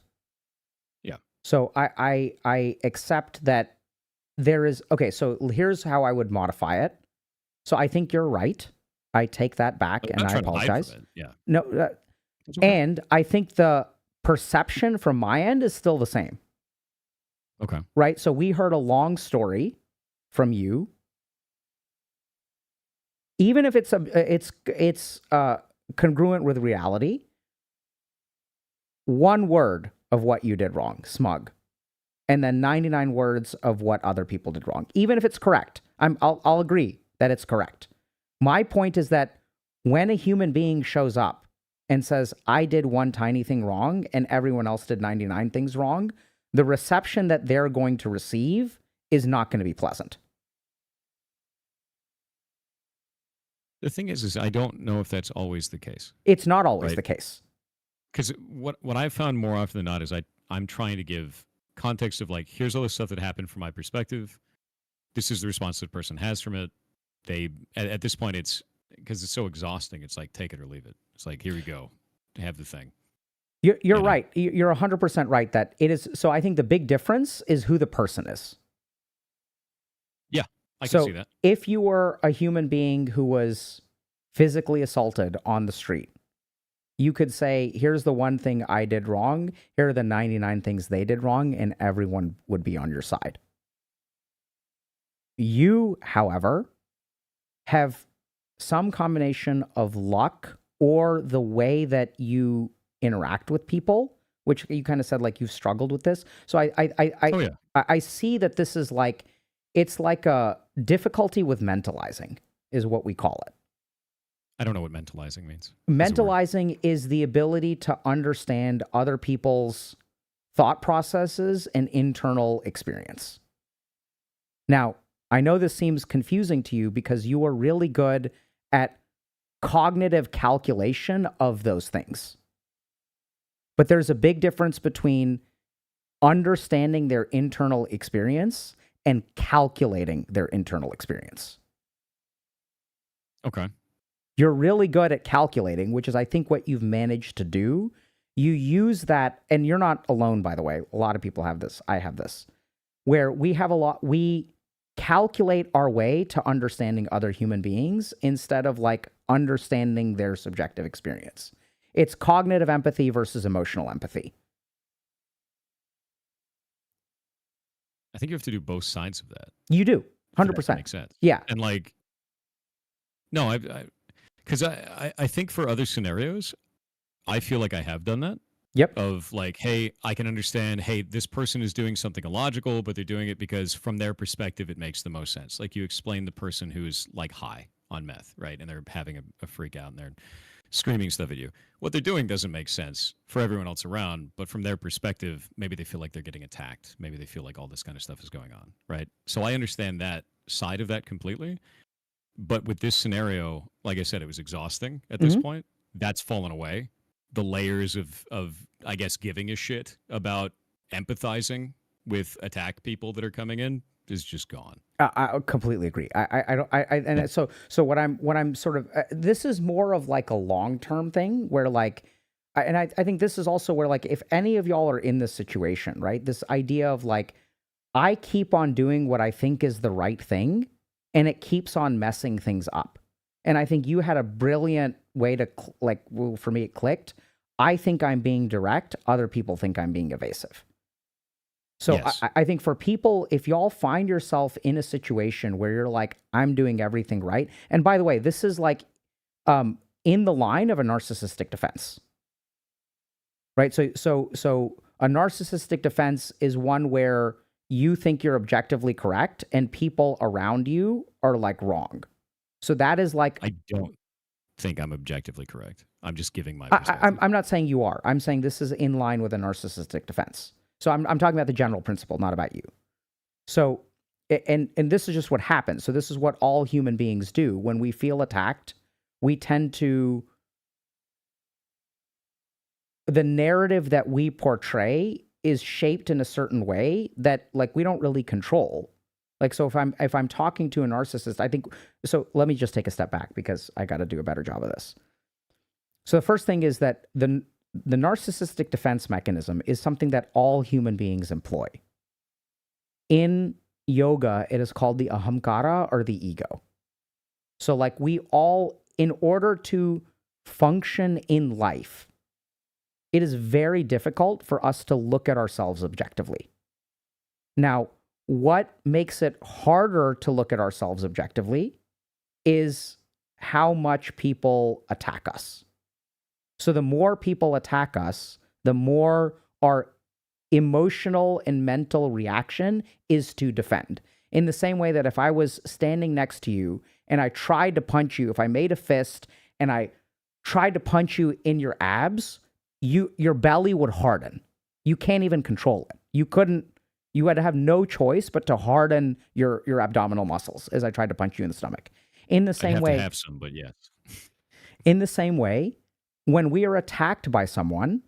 Yeah. So I accept that there is, okay, so here's how I would modify it. So I think you're right. I take that back and I apologize. Yeah. No, okay. And I think the perception from my end is still the same. Okay. Right? So we heard a long story from you. Even if it's congruent with reality, one word of what you did wrong, smug, and then 99 words of what other people did wrong. Even if it's correct, I'll agree that it's correct. My point is that when a human being shows up and says, I did one tiny thing wrong and everyone else did 99 things wrong, the reception that they're going to receive is not going to be pleasant. The thing is I don't know if that's always the case. It's not always the case. Because what I've found more often than not is I'm trying to give context of, like, here's all the stuff that happened from my perspective. This is the response that the person has from it. They, at this point, it's, because it's so exhausting, it's like, take it or leave it. It's like, here we go. Have the thing. You're right. You're 100% right that it is. So I think the big difference is who the person is. Yeah, I can see that. If you were a human being who was physically assaulted on the street, you could say, here's the one thing I did wrong. Here are the 99 things they did wrong, and everyone would be on your side. You, however, have some combination of luck or the way that you interact with people, which you kind of said, like, you've struggled with this. So I see that this is like, it's like a difficulty with mentalizing is what we call it. I don't know what mentalizing means. Mentalizing is the ability to understand other people's thought processes and internal experience. Now, I know this seems confusing to you because you are really good at cognitive calculation of those things. But there's a big difference between understanding their internal experience and calculating their internal experience. Okay. You're really good at calculating, which is, I think, what you've managed to do. You use that, and you're not alone, by the way. A lot of people have this. I have this, where we calculate our way to understanding other human beings instead of, like, understanding their subjective experience. It's cognitive empathy versus emotional empathy. I think you have to do both sides of that. You do, 100%. That makes sense. Yeah. And, like, no, because I think for other scenarios, I feel like I have done that. Yep. of like, hey, I can understand, hey, this person is doing something illogical, but they're doing it because from their perspective, it makes the most sense. Like you explained the person who's like high on meth, right? And they're having a freak out and they're screaming stuff at you. What they're doing doesn't make sense for everyone else around, but from their perspective, maybe they feel like they're getting attacked. Maybe they feel like all this kind of stuff is going on, right? So I understand that side of that completely. But with this scenario, like I said, it was exhausting at this point. That's fallen away. The layers of I guess giving a shit about empathizing with attack people that are coming in is just gone. I completely agree. So what I'm sort of this is more of like a long-term thing where like I think this is also where like if any of y'all are in this situation, right? This idea of like I keep on doing what I think is the right thing and it keeps on messing things up. And I think you had a brilliant way to for me it clicked. I think I'm being direct, other people think I'm being evasive. So Yes. I think for people, if y'all find yourself in a situation where you're like, I'm doing everything right. And by the way, this is like in the line of a narcissistic defense. Right? So a narcissistic defense is one where you think you're objectively correct and people around you are like wrong. So that is like I don't think I'm objectively correct. I'm just giving my perspective. I'm not saying you are. I'm saying this is in line with a narcissistic defense. So I'm talking about the general principle, not about you. So, and this is just what happens. So this is what all human beings do. When we feel attacked, we tend to, the narrative that we portray is shaped in a certain way that like we don't really control. Like, so if I'm talking to a narcissist, I think, so let me just take a step back because I got to do a better job of this. So the first thing is that the narcissistic defense mechanism is something that all human beings employ. In yoga, it is called the ahamkara or the ego. So like we all, in order to function in life, it is very difficult for us to look at ourselves objectively. Now, what makes it harder to look at ourselves objectively is how much people attack us. So the more people attack us, the more our emotional and mental reaction is to defend. In the same way that if I was standing next to you and I tried to punch you, if I made a fist and I tried to punch you in your abs, your belly would harden. You can't even control it. You had to have no choice but to harden your abdominal muscles as I tried to punch you in the stomach. In the same way, to have some, but yes. In the same way, when we are attacked by someone,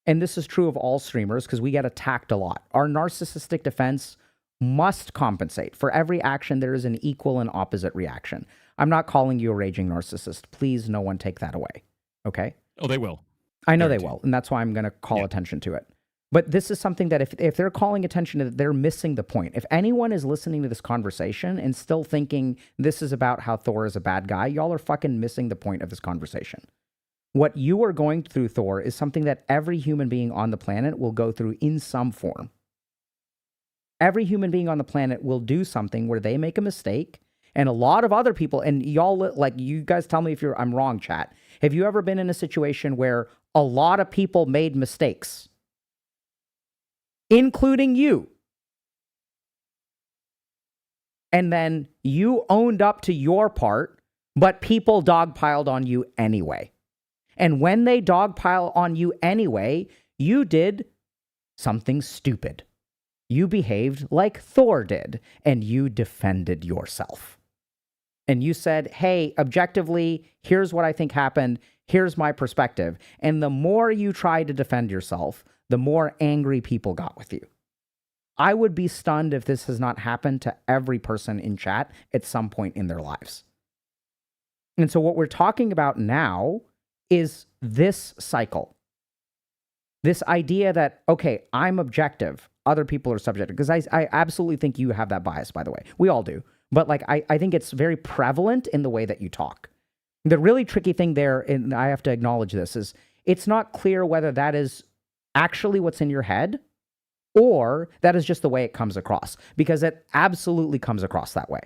and this is true of all streamers because we get attacked a lot, our narcissistic defense must compensate. For every action, there is an equal and opposite reaction. I'm not calling you a raging narcissist. Please, no one take that away. Okay? Oh, they will. I know they will, and that's why I'm going to call attention to it. But this is something that if they're calling attention to it, they're missing the point. If anyone is listening to this conversation and still thinking this is about how Thor is a bad guy, y'all are fucking missing the point of this conversation. What you are going through, Thor, is something that every human being on the planet will go through in some form. Every human being on the planet will do something where they make a mistake, and a lot of other people, and y'all, like, you guys tell me if I'm wrong, chat. Have you ever been in a situation where a lot of people made mistakes, including you, and then you owned up to your part, but people dogpiled on you anyway? And when they dogpile on you anyway, you did something stupid. You behaved like Thor did, and you defended yourself. And you said, hey, objectively, here's what I think happened. Here's my perspective. And the more you tried to defend yourself, the more angry people got with you. I would be stunned if this has not happened to every person in chat at some point in their lives. And so what we're talking about now is this cycle. This idea that, okay, I'm objective, other people are subjective. Because I absolutely think you have that bias, by the way. We all do. But like, I think it's very prevalent in the way that you talk. The really tricky thing there, and I have to acknowledge this, is it's not clear whether that is actually what's in your head or that is just the way it comes across. Because it absolutely comes across that way.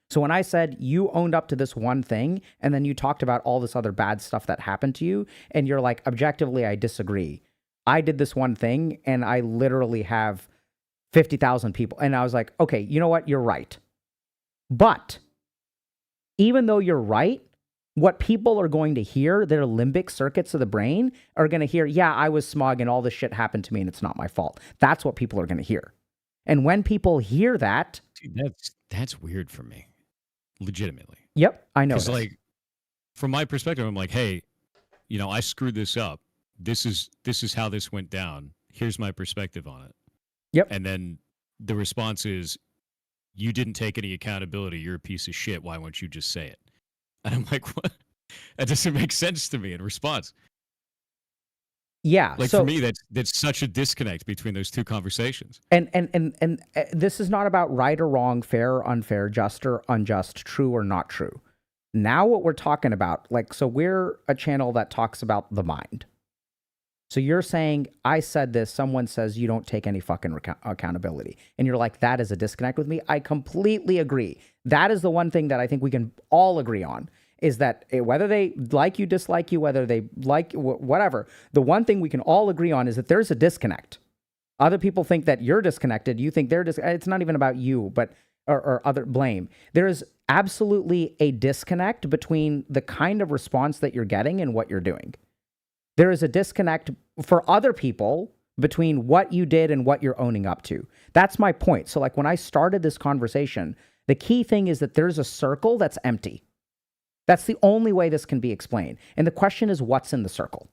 So when I said you owned up to this one thing and then you talked about all this other bad stuff that happened to you and you're like, objectively, I disagree. I did this one thing and I literally have 50,000 people. And I was like, okay, you know what? You're right. But even though you're right, what people are going to hear, their limbic circuits of the brain are going to hear, yeah, I was smug and all this shit happened to me and it's not my fault. That's what people are going to hear. And when people hear that... Dude, that's weird for me. Legitimately. Yep, I know. Because like, from my perspective, I'm like, hey, you know, I screwed this up. This is how this went down. Here's my perspective on it. Yep. And then the response is, you didn't take any accountability. You're a piece of shit. Why won't you just say it? And I'm like, what? That doesn't make sense to me in response. Yeah. Like, for me, that's such a disconnect between those two conversations. And this is not about right or wrong, fair or unfair, just or unjust, true or not true. Now what we're talking about, like, so we're a channel that talks about the mind. So you're saying, I said this, someone says you don't take any fucking accountability. And you're like, that is a disconnect with me. I completely agree. That is the one thing that I think we can all agree on, is that whether they like you, dislike you, whether they like whatever, the one thing we can all agree on is that there's a disconnect. Other people think that you're disconnected. You think they're it's not even about you, but or other blame. There is absolutely a disconnect between the kind of response that you're getting and what you're doing. There is a disconnect for other people between what you did and what you're owning up to. That's my point. So like when I started this conversation, the key thing is that there's a circle that's empty. That's the only way this can be explained. And the question is, what's in the circle?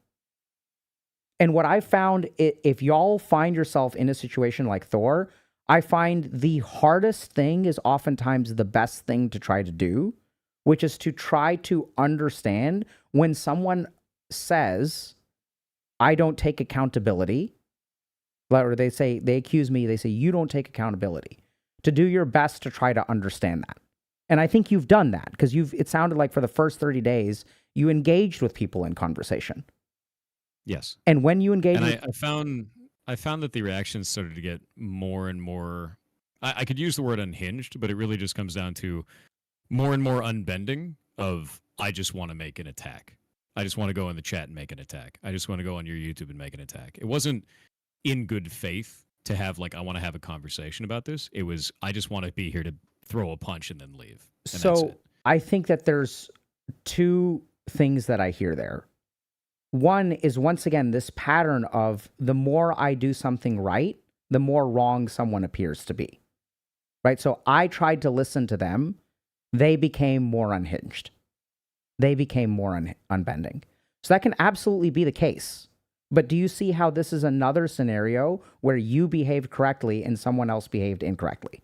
And what I found, if y'all find yourself in a situation like Thor, I find the hardest thing is oftentimes the best thing to try to do, which is to try to understand when someone says, I don't take accountability, or they accuse me, they say, you don't take accountability, to do your best to try to understand that. And I think you've done that because it sounded like for the first 30 days, you engaged with people in conversation. Yes. And when you engage, and I found that the reactions started to get more and more, I could use the word unhinged, but it really just comes down to more and more unbending of, I just want to make an attack. I just want to go in the chat and make an attack. I just want to go on your YouTube and make an attack. It wasn't in good faith to have like, I want to have a conversation about this. It was, I just want to be here to throw a punch and then leave. And so I think that there's two things that I hear there. One is, once again, this pattern of the more I do something right, the more wrong someone appears to be. Right? So I tried to listen to them. They became more unhinged. They became more unbending. So that can absolutely be the case. But do you see how this is another scenario where you behaved correctly and someone else behaved incorrectly?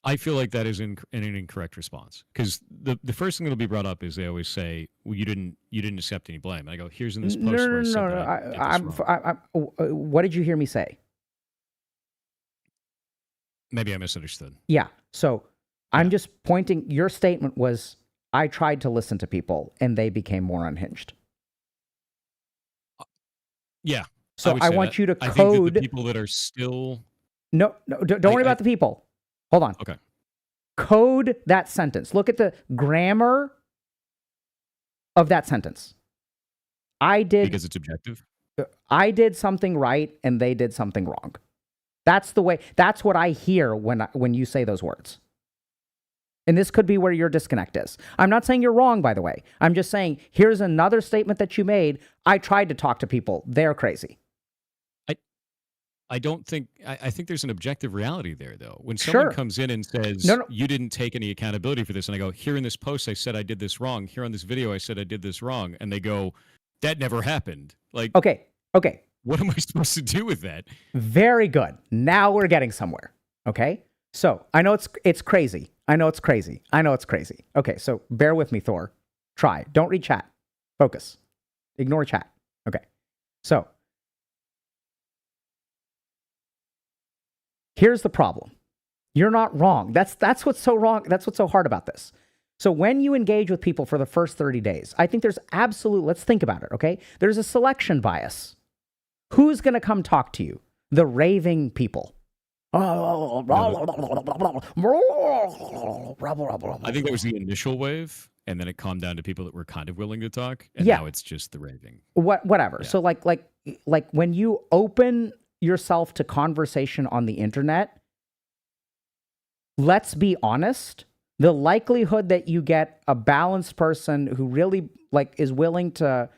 I feel like that is an incorrect response, because the first thing that'll be brought up is they always say, well, you didn't accept any blame. And I go, here's in this post where I said that what did you hear me say? Maybe I misunderstood. Yeah. So I'm just pointing, your statement was, I tried to listen to people and they became more unhinged. Yeah. So I want you to code. I think that the people that are still... No, don't worry about the people. Hold on. Okay. Code that sentence. Look at the grammar of that sentence. Because it's objective? I did something right and they did something wrong. That's the way, that's what I hear when you say those words. And this could be where your disconnect is. I'm not saying you're wrong, by the way. I'm just saying, here's another statement that you made. I tried to talk to people. They're crazy. I don't think, I think there's an objective reality there, though. When someone comes in and says, you didn't take any accountability for this, and I go, here in this post, I said I did this wrong. Here on this video, I said I did this wrong. And they go, that never happened. Like, okay. What am I supposed to do with that? Very good. Now we're getting somewhere. Okay. So I know it's crazy. I know it's crazy. Okay. So bear with me, Thor. Try. Don't read chat. Focus. Ignore chat. Okay. So here's the problem. You're not wrong. That's what's so wrong. That's what's so hard about this. So when you engage with people for the first 30 days, I think there's let's think about it, okay? There's a selection bias. Who's going to come talk to you? The raving people. I I think there was the initial wave, and then it calmed down to people that were kind of willing to talk, and Yeah. now it's just the raving. Whatever. Yeah. So like when you open yourself to conversation on the internet, let's be honest, the likelihood that you get a balanced person who really like is willing to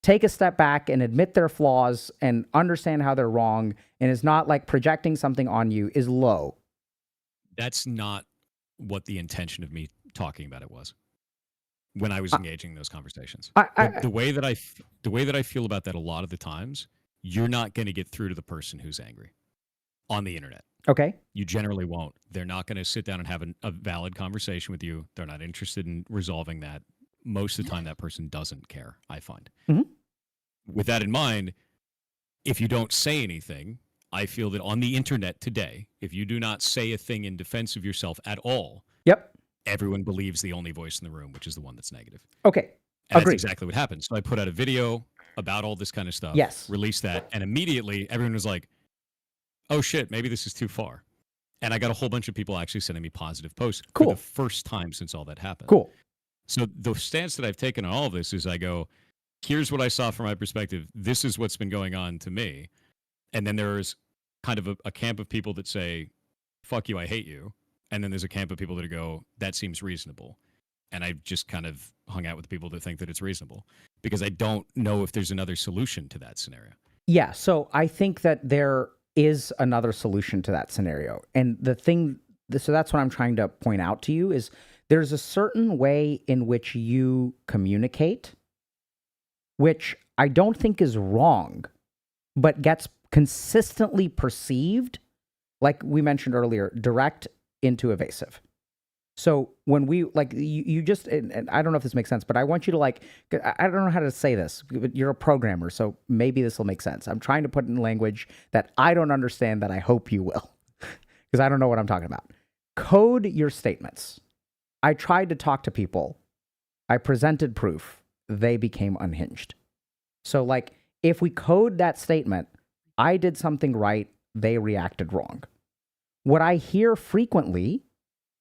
take a step back and admit their flaws and understand how they're wrong and is not like projecting something on you is low. That's not what the intention of me talking about it was when I was engaging in those conversations. The way that I feel about that a lot of the times, you're not going to get through to the person who's angry on the internet. Okay. You generally won't. They're not going to sit down and have a valid conversation with you. They're not interested in resolving that. Most of the time, that person doesn't care, I find. Mm-hmm. With that in mind, if you don't say anything, I feel that on the internet today, if you do not say a thing in defense of yourself at all, Yep. everyone believes the only voice in the room, which is the one that's negative. Okay. And Agreed. that's exactly what happened. So I put out a video about all this kind of stuff. Yes. Released that, and immediately everyone was like, oh shit, maybe this is too far. And I got a whole bunch of people actually sending me positive posts for the first time since all that happened. Cool. So the stance that I've taken on all of this is I go, here's what I saw from my perspective. This is what's been going on to me. And then there's kind of a camp of people that say, fuck you, I hate you. And then there's a camp of people that go, that seems reasonable. And I've just kind of hung out with people that think that it's reasonable because I don't know if there's another solution to that scenario. Yeah. So I think that there is another solution to that scenario. And so that's what I'm trying to point out to you is there's a certain way in which you communicate, which I don't think is wrong, but gets consistently perceived, like we mentioned earlier, direct into evasive. So when we like you just, and I don't know if this makes sense, but I want you to like, I don't know how to say this, but you're a programmer, so maybe this will make sense. I'm trying to put it in language that I don't understand that I hope you will, because I don't know what I'm talking about. Code your statements. I tried to talk to people. I presented proof. They became unhinged. So like, if we code that statement, I did something right, they reacted wrong. What I hear frequently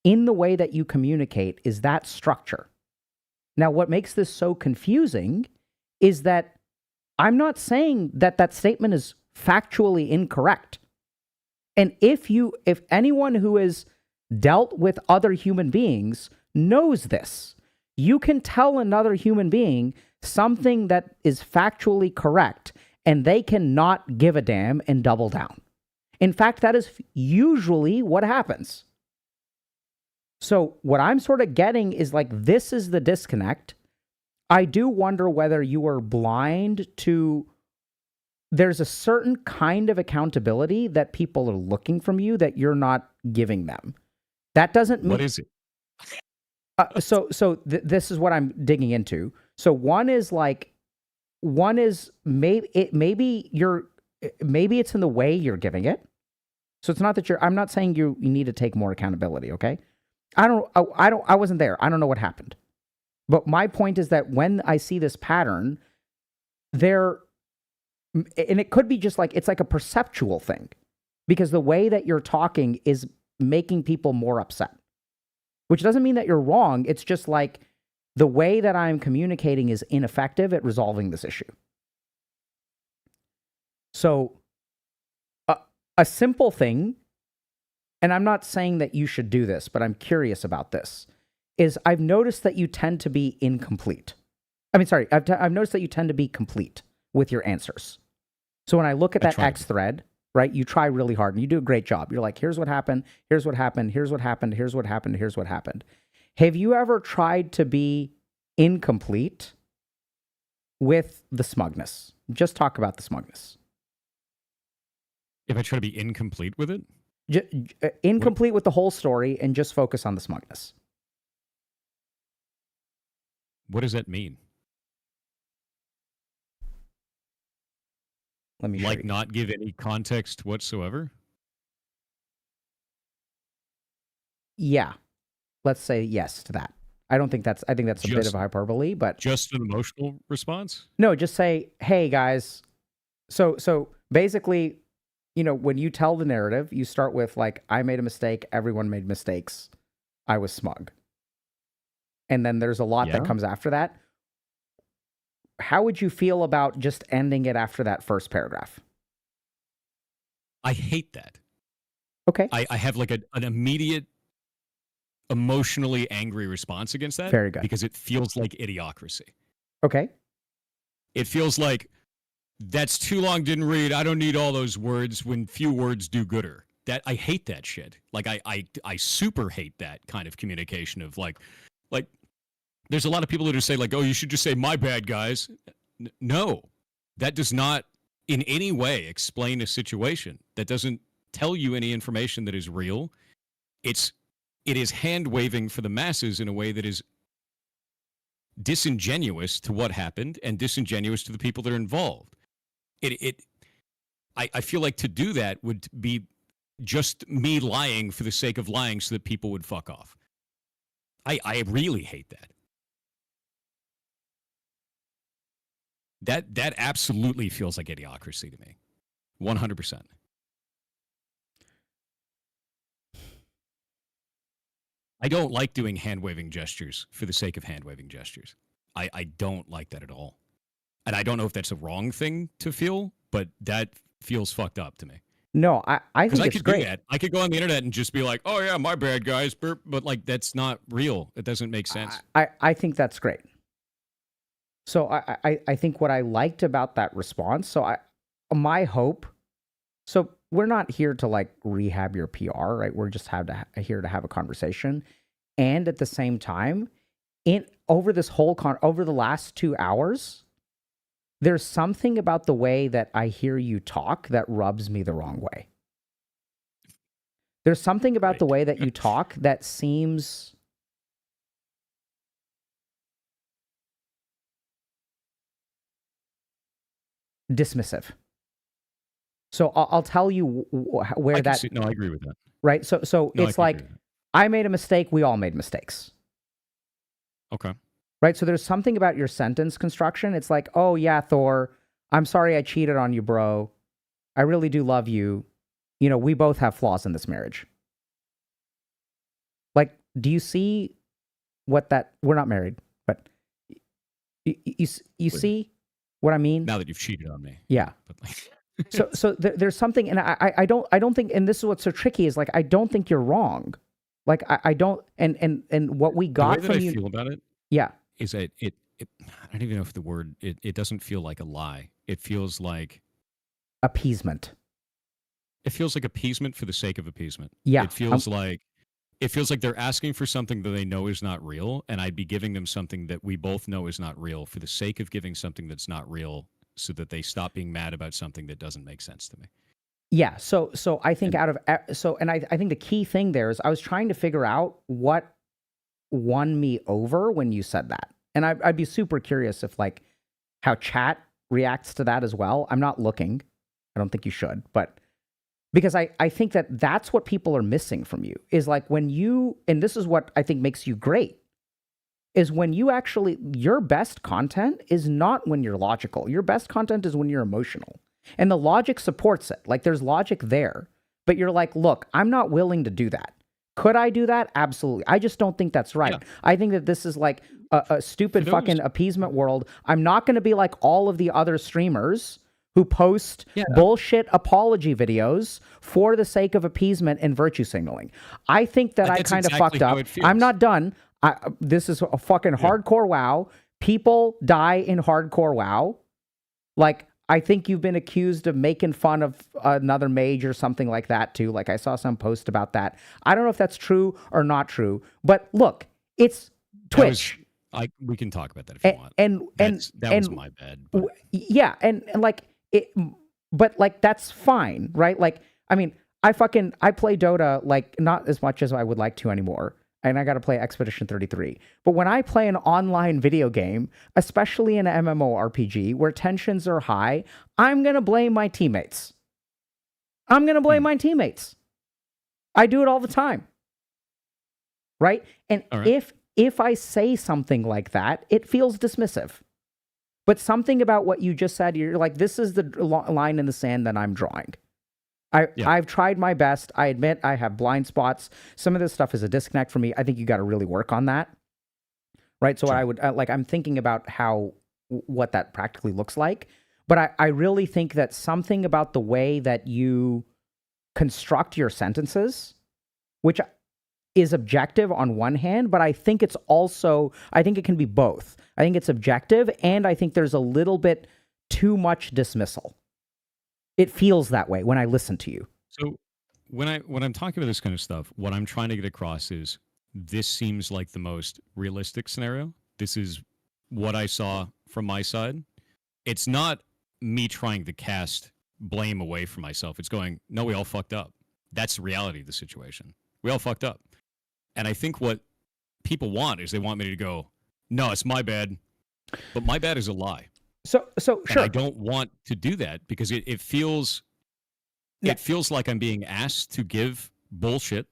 in the way that you communicate is that structure. Now, what makes this so confusing is that I'm not saying that that statement is factually incorrect. And if anyone who has dealt with other human beings knows this, you can tell another human being something that is factually correct, and they cannot give a damn and double down. In fact, that is usually what happens. So what I'm sort of getting is like, this is the disconnect. I do wonder whether you are blind to, there's a certain kind of accountability that people are looking from you that you're not giving them. That doesn't mean... What is it? This is what I'm digging into. So one is maybe it's in the way you're giving it. So it's not that I'm not saying you need to take more accountability, okay? I wasn't there. I don't know what happened. But my point is that when I see this pattern, and it could be just like, it's like a perceptual thing, because the way that you're talking is making people more upset, which doesn't mean that you're wrong. It's just like the way that I'm communicating is ineffective at resolving this issue. So a simple thing, and I'm not saying that you should do this, but I'm curious about this, is I've noticed that you tend to be incomplete. I've noticed that you tend to be complete with your answers. So when I look at that X thread, right, you try really hard and you do a great job. You're like, here's what happened, here's what happened, here's what happened, here's what happened, here's what happened. Have you ever tried to be incomplete with the smugness? Just talk about the smugness. If I try to be incomplete with it? Incomplete with the whole story and just focus on the smugness. What does that mean? Let me show you. Not give any context whatsoever? Yeah. Let's say yes to that. I think that's a bit of hyperbole, but just an emotional response? No, just say, hey guys. So basically, when you tell the narrative, you start with like, I made a mistake, everyone made mistakes, I was smug. And then there's a lot that comes after that. How would you feel about just ending it after that first paragraph? I hate that. Okay. I have like an immediate emotionally angry response against that. Very good. Because it feels like idiocracy. Okay. It feels like that's too long, didn't read. I don't need all those words when few words do gooder. That I hate that shit. Like I super hate that kind of communication of like there's a lot of people that just say like, oh, you should just say my bad, guys. No, that does not in any way explain a situation. That doesn't tell you any information that is real. It is hand waving for the masses in a way that is disingenuous to what happened and disingenuous to the people that are involved. I feel like to do that would be just me lying for the sake of lying so that people would fuck off. I really hate that. That absolutely feels like idiocracy to me. 100%. I don't like doing hand-waving gestures for the sake of hand-waving gestures. I don't like that at all. And I don't know if that's a wrong thing to feel, but that feels fucked up to me. No, I think it's great. Do that. I could go on the internet and just be like, oh yeah, my bad, guys. But like, that's not real. It doesn't make sense. I think that's great. So I think what I liked about that response, so my hope, so we're not here to like rehab your PR, right? We're just here to have a conversation. And at the same time, over the last 2 hours, there's something about the way that I hear you talk that rubs me the wrong way. There's something about the way that you talk that seems dismissive. So I'll tell you where that. No, I agree with that. Right. So no, it's like I made a mistake. We all made mistakes. Okay. Right. So there's something about your sentence construction. It's like, oh yeah, Thor, I'm sorry I cheated on you, bro. I really do love you. We both have flaws in this marriage. Like, do you see what that? We're not married, but you see what I mean? Now that you've cheated on me. Yeah. But like... So there's something, and I don't think, and this is what's so tricky is like I don't think you're wrong, like I don't, and what we got the way from that you, I feel about it, yeah, is that it I don't even know if the word it doesn't feel like a lie. It feels like appeasement. It feels like appeasement for the sake of appeasement. Yeah, it feels like they're asking for something that they know is not real, and I'd be giving them something that we both know is not real for the sake of giving something that's not real, so that they stop being mad about something that doesn't make sense to me. Yeah. So I think I think the key thing there is I was trying to figure out what won me over when you said that, and I'd be super curious if like how chat reacts to that as well. I'm not looking. I don't think you should, but. Because I think that's what people are missing from you is like when you, and this is what I think makes you great, is when you actually, your best content is not when you're logical. Your best content is when you're emotional. And the logic supports it. Like there's logic there. But you're like, look, I'm not willing to do that. Could I do that? Absolutely. I just don't think that's right. Yeah. I think that this is like a stupid fucking appeasement world. I'm not going to be like all of the other streamers who post bullshit apology videos for the sake of appeasement and virtue signaling. I think that I kind of fucked up. I'm not done. This is a fucking hardcore WoW. People die in hardcore WoW. Like, I think you've been accused of making fun of another mage or something like that too. Like, I saw some post about that. I don't know if that's true or not true. But look, it's Twitch. We can talk about that if you want. That was my bad. But. Yeah, and like, but like that's fine, right? Like, I mean, I play Dota like not as much as I would like to anymore, and I got to play Expedition 33. But when I play an online video game, especially an MMORPG where tensions are high, I'm gonna blame my teammates. I do it all the time, right? And if I say something like that, it feels dismissive. But something about what you just said, you're like, this is the line in the sand that I'm drawing. Yeah. I've tried my best. I admit I have blind spots. Some of this stuff is a disconnect for me. I think you got to really work on that. Right. So what Sure. I would like, I'm thinking about what that practically looks like. But I really think that something about the way that you construct your sentences, which is objective on one hand, but I think it's also, I think it can be both. I think it's objective, and I think there's a little bit too much dismissal. It feels that way when I listen to you. So when I'm talking about this kind of stuff, what I'm trying to get across is this seems like the most realistic scenario. This is what I saw from my side. It's not me trying to cast blame away from myself. It's going, no, we all fucked up. That's the reality of the situation. We all fucked up. And I think what people want is they want me to go, no, it's my bad. But my bad is a lie. So And sure. I don't want to do that because it feels Yeah. it feels like I'm being asked to give bullshit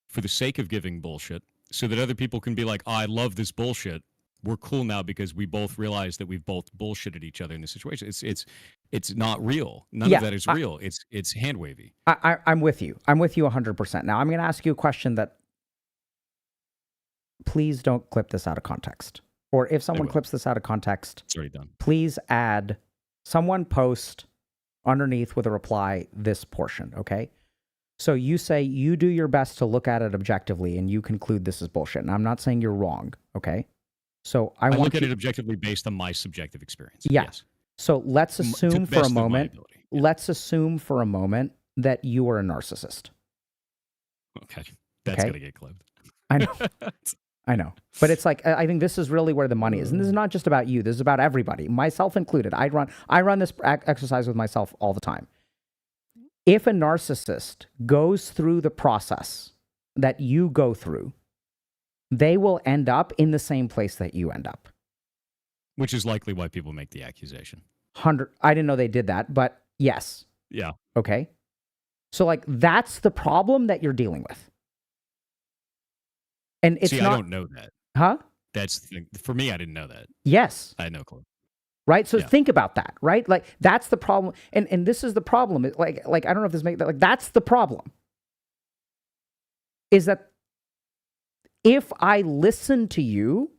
for the sake of giving bullshit so that other people can be like, oh, I love this bullshit. We're cool now because we both realize that we've both bullshitted each other in this situation. It's not real. None of that is real. It's hand wavy. I'm with you. I'm with you 100%. Now I'm going to ask you a question that please don't clip this out of context. Or if someone clips this out of context, It's already done. please add someone post underneath with a reply this portion, okay? So you say you do your best to look at it objectively and you conclude this is bullshit. And I'm not saying you're wrong, okay? So I want look at it objectively based on my subjective experience. Yeah. Yes. So let's To assume the for a best of my moment, ability. Yeah. let's assume for a moment that you are a narcissist. Okay. That's Okay. going to get clipped. I know. I know. But it's like, I think this is really where the money is. And this is not just about you. This is about everybody, myself included. I run this exercise with myself all the time. If a narcissist goes through the process that you go through, they will end up in the same place that you end up. Which is likely why people make the accusation. I didn't know they did that, but yes. Yeah. Okay. So like, that's the problem that you're dealing with. And it's See, not, I don't know that. huh? That's the thing. For me, I didn't know that. Yes. I had no clue. Right. So Yeah. think about that, right? Like that's the problem. And this is the problem. Like, I don't know if this makes that, like, that's the problem. Is that if I listen to you,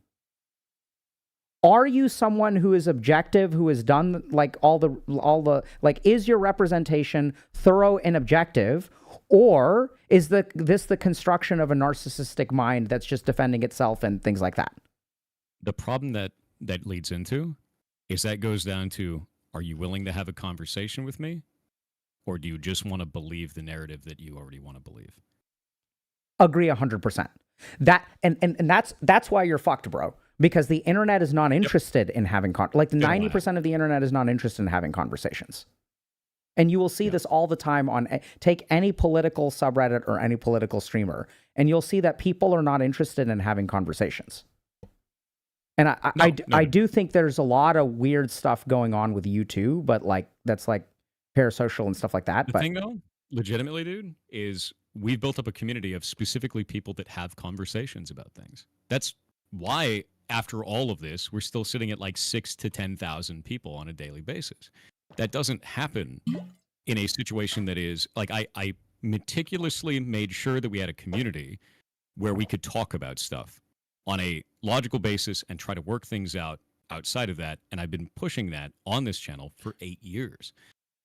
are you someone who is objective, who has done like all the, like, is your representation thorough and objective? Or is this the construction of a narcissistic mind that's just defending itself and things like that? The problem that leads into is that goes down to, are you willing to have a conversation with me? Or do you just want to believe the narrative that you already want to believe? Agree 100%. That and that's why you're fucked, bro. Because the internet is not interested in having like 90% of the internet is not interested in having conversations. And you will see this all the time on, take any political subreddit or any political streamer, and you'll see that people are not interested in having conversations. And I do think there's a lot of weird stuff going on with you too, but like, that's like parasocial and stuff like that. The thing though, legitimately, dude, is we've built up a community of specifically people that have conversations about things. That's why after all of this, we're still sitting at like 6,000 to 10,000 people on a daily basis. That doesn't happen in a situation that is like, I meticulously made sure that we had a community where we could talk about stuff on a logical basis and try to work things out outside of that. And I've been pushing that on this channel for 8 years.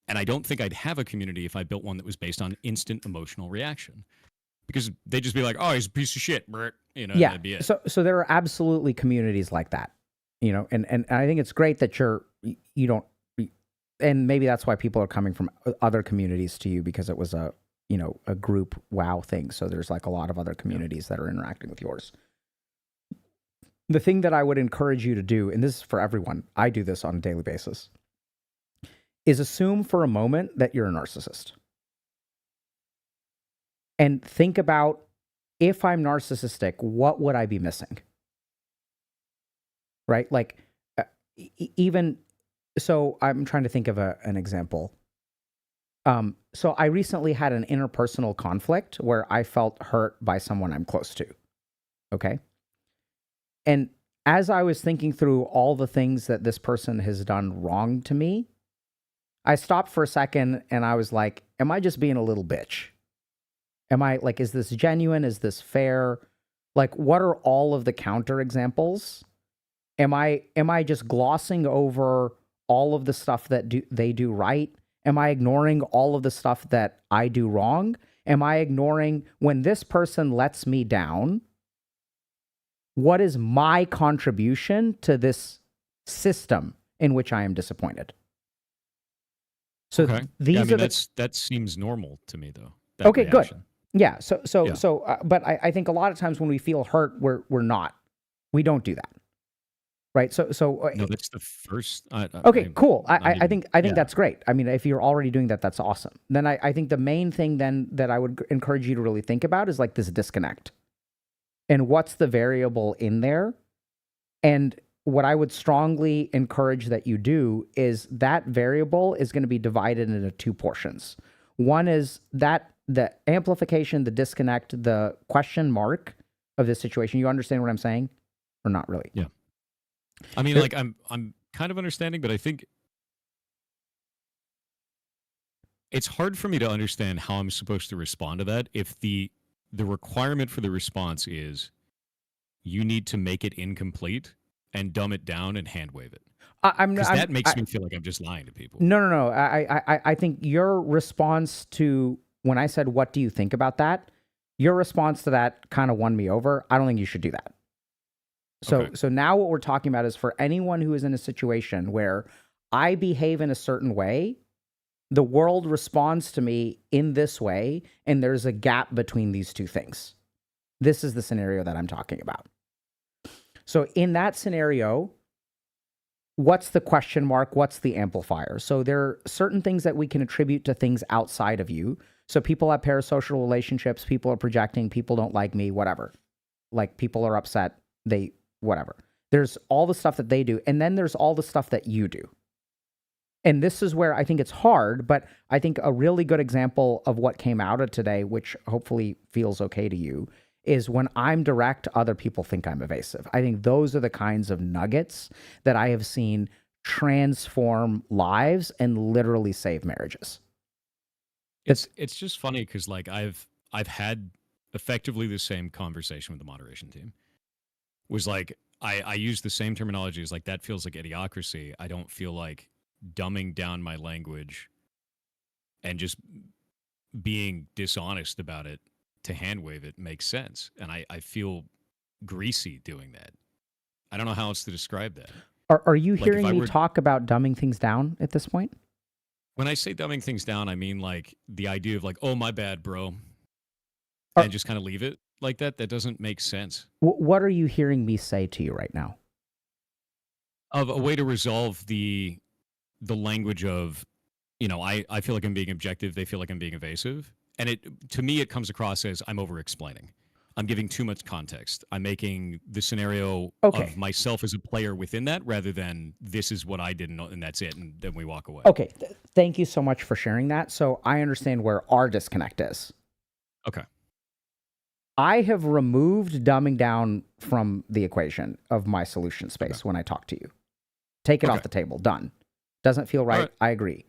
And I don't think I'd have a community if I built one that was based on instant emotional reaction. Because they'd just be like, oh, he's a piece of shit. You know, yeah. that'd be it. So there are absolutely communities like that, you know, and I think it's great that you don't, and maybe that's why people are coming from other communities to you, because it was a group WoW thing. So there's like a lot of other communities that are interacting with yours. The thing that I would encourage you to do, and this is for everyone, I do this on a daily basis, is assume for a moment that you're a narcissist. And think about, if I'm narcissistic, what would I be missing? Right? Like, even, so I'm trying to think of an example. So I recently had an interpersonal conflict where I felt hurt by someone I'm close to. Okay? And as I was thinking through all the things that this person has done wrong to me, I stopped for a second and I was like, am I just being a little bitch? Am I like, is this genuine? Is this fair? Like, what are all of the counter examples? Am I just glossing over all of the stuff that they do right? Am I ignoring all of the stuff that I do wrong? Am I ignoring when this person lets me down? What is my contribution to this system in which I am disappointed? So Okay. these I are mean, the that seems normal to me though. That okay, reaction. good. Yeah. Yeah. But I think a lot of times when we feel hurt, we're not. We don't do that. Right. No, that's the first. Okay, cool. not I even- think yeah. that's great. I mean, if you're already doing that, that's awesome. Then I think the main thing then that I would encourage you to really think about is like this disconnect. And what's the variable in there? And what I would strongly encourage that you do is that variable is going to be divided into two portions. One is that the amplification, the disconnect, the question mark of this situation. You understand what I'm saying? Or not really? Yeah. I mean, like I'm kind of understanding, but I think it's hard for me to understand how I'm supposed to respond to that if the requirement for the response is you need to make it incomplete and dumb it down and hand wave it. Because that makes me feel like I'm just lying to people. No. I think your response to when I said, "What do you think about that?" Your response to that kind of won me over. I don't think you should do that. So now what we're talking about is for anyone who is in a situation where I behave in a certain way, the world responds to me in this way, and there's a gap between these two things. This is the scenario that I'm talking about. So in that scenario, what's the question mark? What's the amplifier? So there are certain things that we can attribute to things outside of you. So people have parasocial relationships, people are projecting, people don't like me, whatever. Like people are upset, whatever. There's all the stuff that they do, and then there's all the stuff that you do. And this is where I think it's hard, but I think a really good example of what came out of today, which hopefully feels okay to you, is when I'm direct, other people think I'm evasive. I think those are the kinds of nuggets that I have seen transform lives and literally save marriages. It's just funny because like I've had effectively the same conversation with the moderation team. Was like I use the same terminology as like that feels like idiocracy. I don't feel like dumbing down my language and just being dishonest about it to hand wave it makes sense. And I feel greasy doing that. I don't know how else to describe that. Are you hearing me talk about dumbing things down at this point? When I say dumbing things down, I mean like the idea of like, oh, my bad, bro. And just kind of leave it like that. That doesn't make sense. What are you hearing me say to you right now? Of a way to resolve the language of, you know, I feel like I'm being objective. They feel like I'm being evasive. And to me, it comes across as I'm over explaining. I'm giving too much context. I'm making the scenario of myself as a player within that rather than this is what I did and that's it. And then we walk away. Okay. Thank you so much for sharing that. So I understand where our disconnect is. Okay. I have removed dumbing down from the equation of my solution space when I talk to you. Take it off the table. Done. Doesn't feel right. I agree.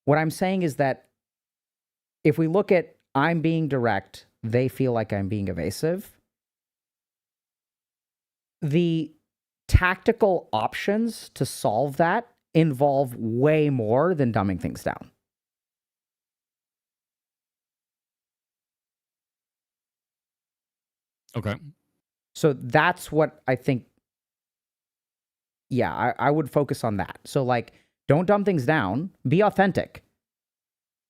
What I'm saying is that if we look at I'm being direct, they feel like I'm being evasive. The tactical options to solve that involve way more than dumbing things down. Okay. So that's what I think. Yeah, I would focus on that. So like, don't dumb things down, be authentic.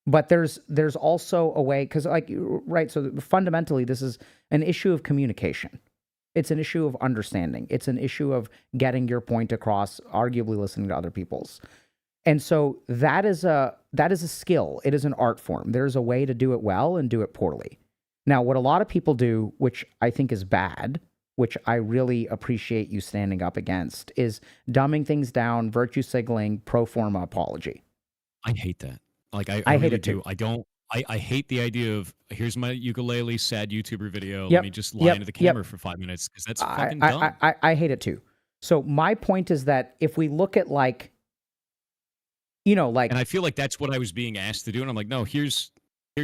But there's also a way, because like, right, so fundamentally, this is an issue of communication. It's an issue of understanding. It's an issue of getting your point across, arguably listening to other people's. And so that is a skill. It is an art form. There's a way to do it well and do it poorly. Now, what a lot of people do, which I think is bad, which I really appreciate you standing up against, is dumbing things down, virtue signaling, pro forma apology. I hate that. Like I hate really it too. I hate the idea of here's my ukulele sad YouTuber video. Let me just lie into the camera for 5 minutes because that's fucking dumb. I hate it too. So my point is that if we look at like You know, And like I feel like that's what I was being asked to do, and I'm like, no, here's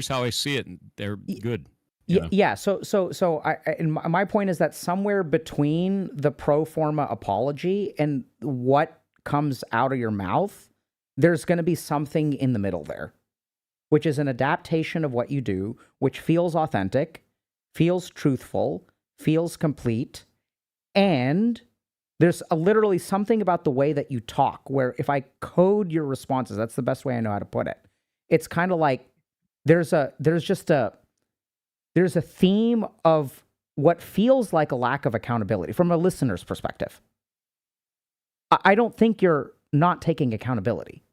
how I see it, and they're good. You know? yeah. So and my point is that somewhere between the pro forma apology and what comes out of your mouth, there's going to be something in the middle there, which is an adaptation of what you do, which feels authentic, feels truthful, feels complete, and there's literally something about the way that you talk where if I code your responses, that's the best way I know how to put it. It's kind of like there's a theme of what feels like a lack of accountability from a listener's perspective. I don't think you're not taking accountability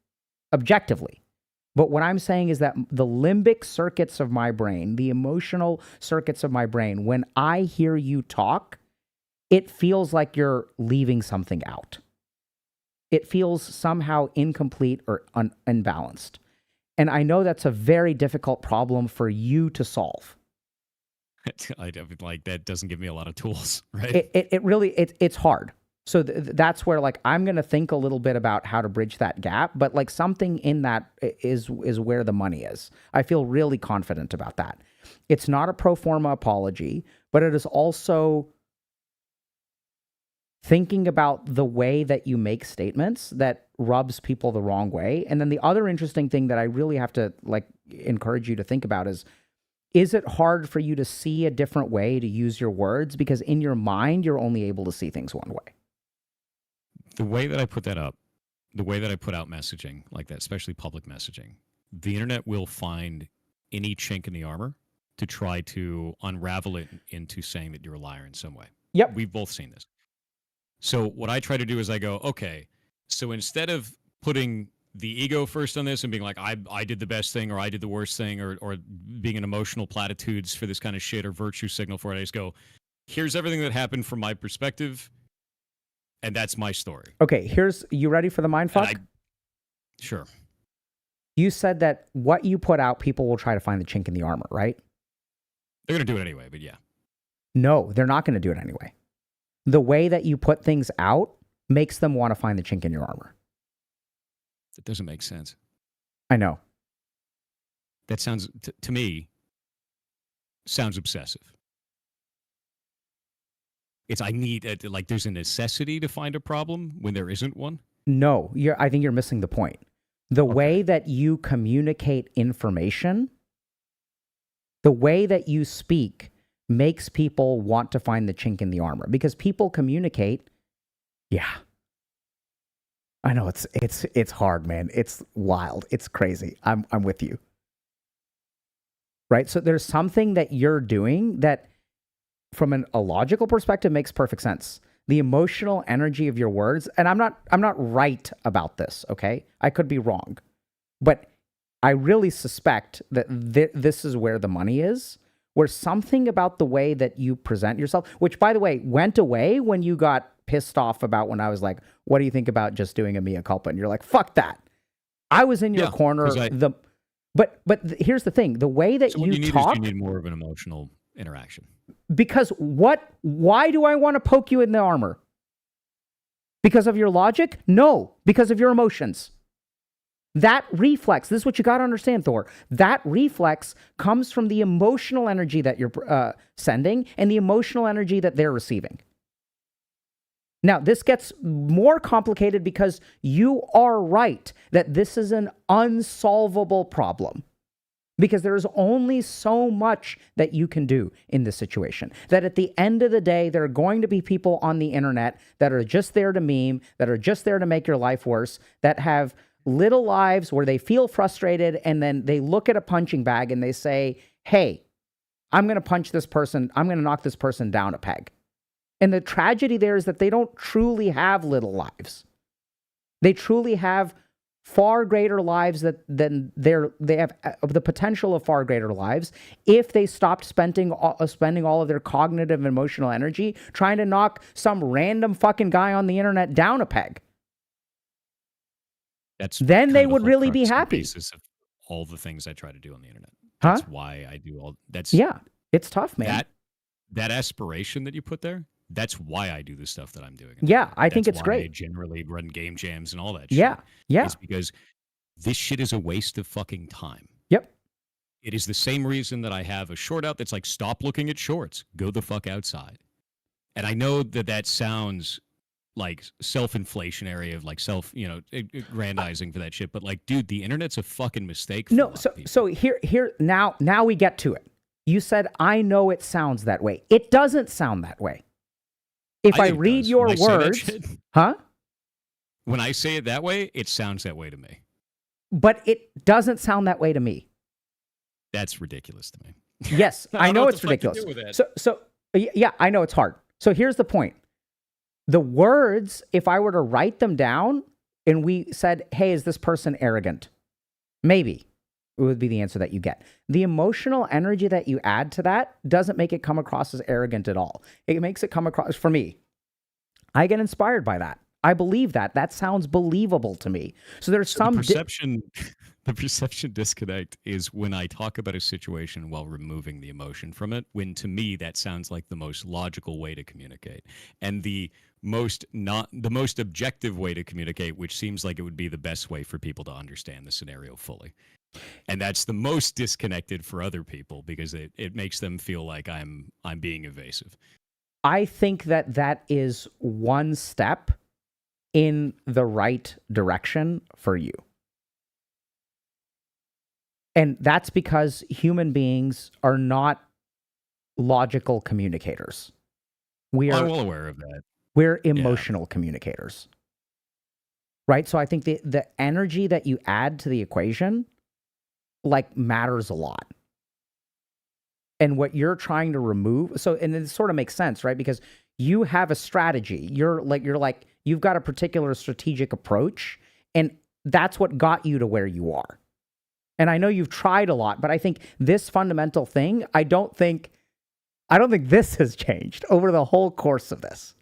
objectively. But what I'm saying is that the limbic circuits of my brain, the emotional circuits of my brain, when I hear you talk, it feels like you're leaving something out. It feels somehow incomplete or unbalanced. And I know that's a very difficult problem for you to solve. Like that doesn't give me a lot of tools, right? It really, it's hard. So that's where like I'm going to think a little bit about how to bridge that gap, but like something in that is where the money is. I feel really confident about that. It's not a pro forma apology, but it is also thinking about the way that you make statements that rubs people the wrong way. And then the other interesting thing that I really have to like encourage you to think about is it hard for you to see a different way to use your words? Because in your mind, you're only able to see things one way. The way that I put that up, the way that I put out messaging like that, especially public messaging, the internet will find any chink in the armor to try to unravel it into saying that you're a liar in some way. Yep. We've both seen this. So what I try to do is I go, okay, so instead of putting the ego first on this and being like, I did the best thing or I did the worst thing or being an emotional platitudes for this kind of shit or virtue signal for it, I just go, here's everything that happened from my perspective, and that's my story. Okay, you ready for the mindfuck? Sure. You said that what you put out, people will try to find the chink in the armor, right? They're going to do it anyway, but yeah. No, they're not going to do it anyway. The way that you put things out makes them want to find the chink in your armor. That doesn't make sense. I know. That sounds, to me, sounds obsessive. I need, like, there's a necessity to find a problem when there isn't one? No, I think you're missing the point. The way that you communicate information, the way that you speak makes people want to find the chink in the armor because people communicate. Yeah. I know it's hard, man. It's wild. It's crazy. I'm with you. Right? So there's something that you're doing that from a logical perspective makes perfect sense. The emotional energy of your words, and I'm not right about this, okay? I could be wrong. But I really suspect that this is where the money is, where something about the way that you present yourself, which by the way, went away when you got pissed off about when I was like, what do you think about just doing a mea culpa? And you're like, fuck that. I was in your corner. But here's the thing, the way that you talk. You need more of an emotional interaction. Because why do I want to poke you in the armor? Because of your logic? No, because of your emotions. That reflex, this is what you got to understand, Thor. That reflex comes from the emotional energy that you're sending and the emotional energy that they're receiving. Now, this gets more complicated because you are right that this is an unsolvable problem. Because there is only so much that you can do in this situation. That at the end of the day, there are going to be people on the internet that are just there to meme, that are just there to make your life worse, that have little lives where they feel frustrated and then they look at a punching bag and they say, hey, I'm going to punch this person. I'm going to knock this person down a peg. And the tragedy there is that they don't truly have little lives. They truly have far greater lives than they have the potential of far greater lives if they stopped spending all of their cognitive and emotional energy trying to knock some random fucking guy on the internet down a peg. Then they would really be happy. Basis of all the things I try to do on the internet. Huh? That's why I do all. That's it's tough, man. That aspiration that you put there. That's why I do the stuff that I'm doing. Yeah, I think it's great. I generally run game jams and all that. Yeah, shit. It's because this shit is a waste of fucking time. Yep. It is the same reason that I have a short out that's like, stop looking at shorts, go the fuck outside. And I know that that sounds like self-inflationary of like aggrandizing for that shit, but like, dude, the internet's a fucking mistake for a No, lot of people. so here now we get to it. You said, I know it sounds that way. It doesn't sound that way. If I read your words, huh? When I say it that way, it sounds that way to me. But it doesn't sound that way to me. That's ridiculous to me. Yes, I know it's ridiculous. So yeah, I know it's hard. So here's the point. The words, if I were to write them down and we said, hey, is this person arrogant? Maybe it would be the answer that you get. The emotional energy that you add to that doesn't make it come across as arrogant at all. It makes it come across, for me, I get inspired by that. I believe that. That sounds believable to me. So there's some perception. The perception disconnect is when I talk about a situation while removing the emotion from it, when to me that sounds like the most logical way to communicate. And the most objective way to communicate, which seems like it would be the best way for people to understand the scenario fully. And that's the most disconnected for other people because it makes them feel like I'm being evasive. I think that is one step in the right direction for you. And that's because human beings are not logical communicators. I'm well aware of that. We're emotional communicators. Right? So I think the energy that you add to the equation like matters a lot. And what you're trying to remove, and it sort of makes sense, right? Because you have a strategy. You've got a particular strategic approach, and that's what got you to where you are. And I know you've tried a lot, but I think this fundamental thing, I don't think this has changed over the whole course of this.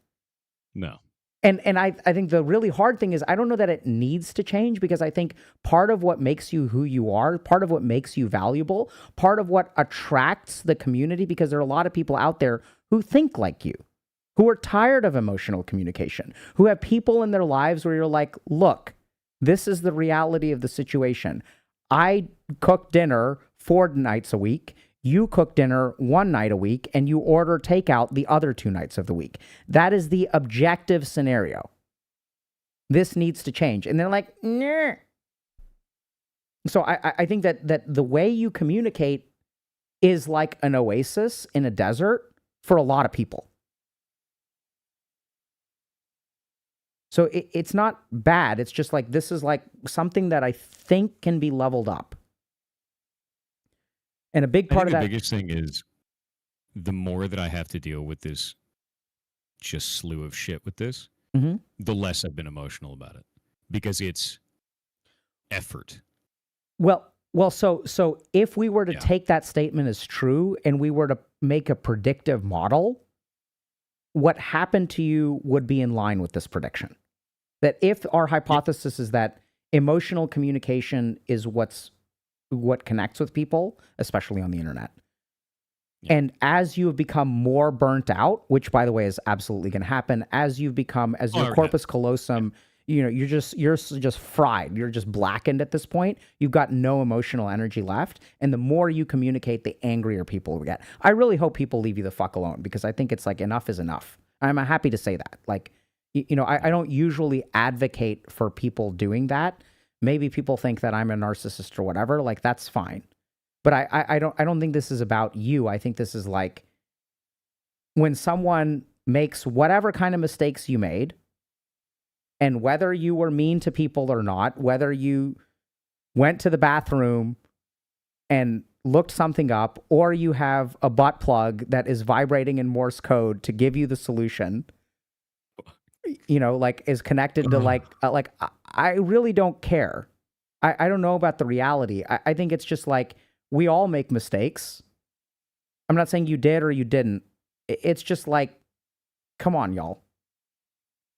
No. And I think the really hard thing is I don't know that it needs to change because I think part of what makes you who you are, part of what makes you valuable, part of what attracts the community, because there are a lot of people out there who think like you, who are tired of emotional communication, who have people in their lives where you're like, look, this is the reality of the situation. I cook dinner 4 nights a week. You cook dinner 1 night a week, and you order takeout the other 2 nights of the week. That is the objective scenario. This needs to change. And they're like, nah. So I think that the way you communicate is like an oasis in a desert for a lot of people. So it's not bad. It's just like, this is like something that I think can be leveled up. And a big part of that. The biggest thing is the more that I have to deal with this just slew of shit with this, the less I've been emotional about it because it's effort. Well, so if we were to take that statement as true and we were to make a predictive model, what happened to you would be in line with this prediction. That if our hypothesis is that emotional communication is what connects with people, especially on the internet. Yeah. And as you have become more burnt out, which by the way is absolutely going to happen, as your corpus callosum, you're just fried. You're just blackened at this point. You've got no emotional energy left. And the more you communicate, the angrier people will get. I really hope people leave you the fuck alone because I think it's like enough is enough. I'm happy to say that. Like, I don't usually advocate for people doing that. Maybe people think that I'm a narcissist or whatever. Like, that's fine. But I don't think this is about you. I think this is like when someone makes whatever kind of mistakes you made, and whether you were mean to people or not, whether you went to the bathroom and looked something up, or you have a butt plug that is vibrating in Morse code to give you the solution, like is connected to I really don't care. I don't know about the reality. I think it's just like we all make mistakes. I'm not saying you did or you didn't. It's just like, come on, y'all.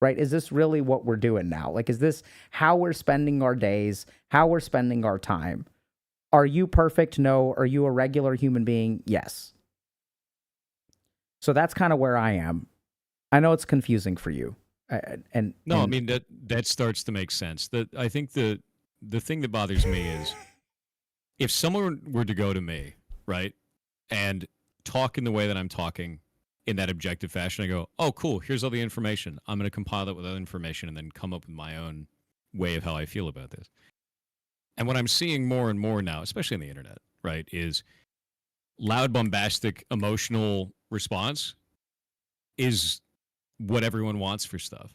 Right? Is this really what we're doing now? Like, is this how we're spending our days, how we're spending our time? Are you perfect? No. Are you a regular human being? Yes. So that's kind of where I am. I know it's confusing for you. I mean, that starts to make sense. I think the the thing that bothers me is if someone were to go to me, right, and talk in the way that I'm talking in that objective fashion, I go, oh, cool, here's all the information. I'm going to compile that with other information and then come up with my own way of how I feel about this. And what I'm seeing more and more now, especially on the internet, right, is loud, bombastic, emotional response is what everyone wants for stuff.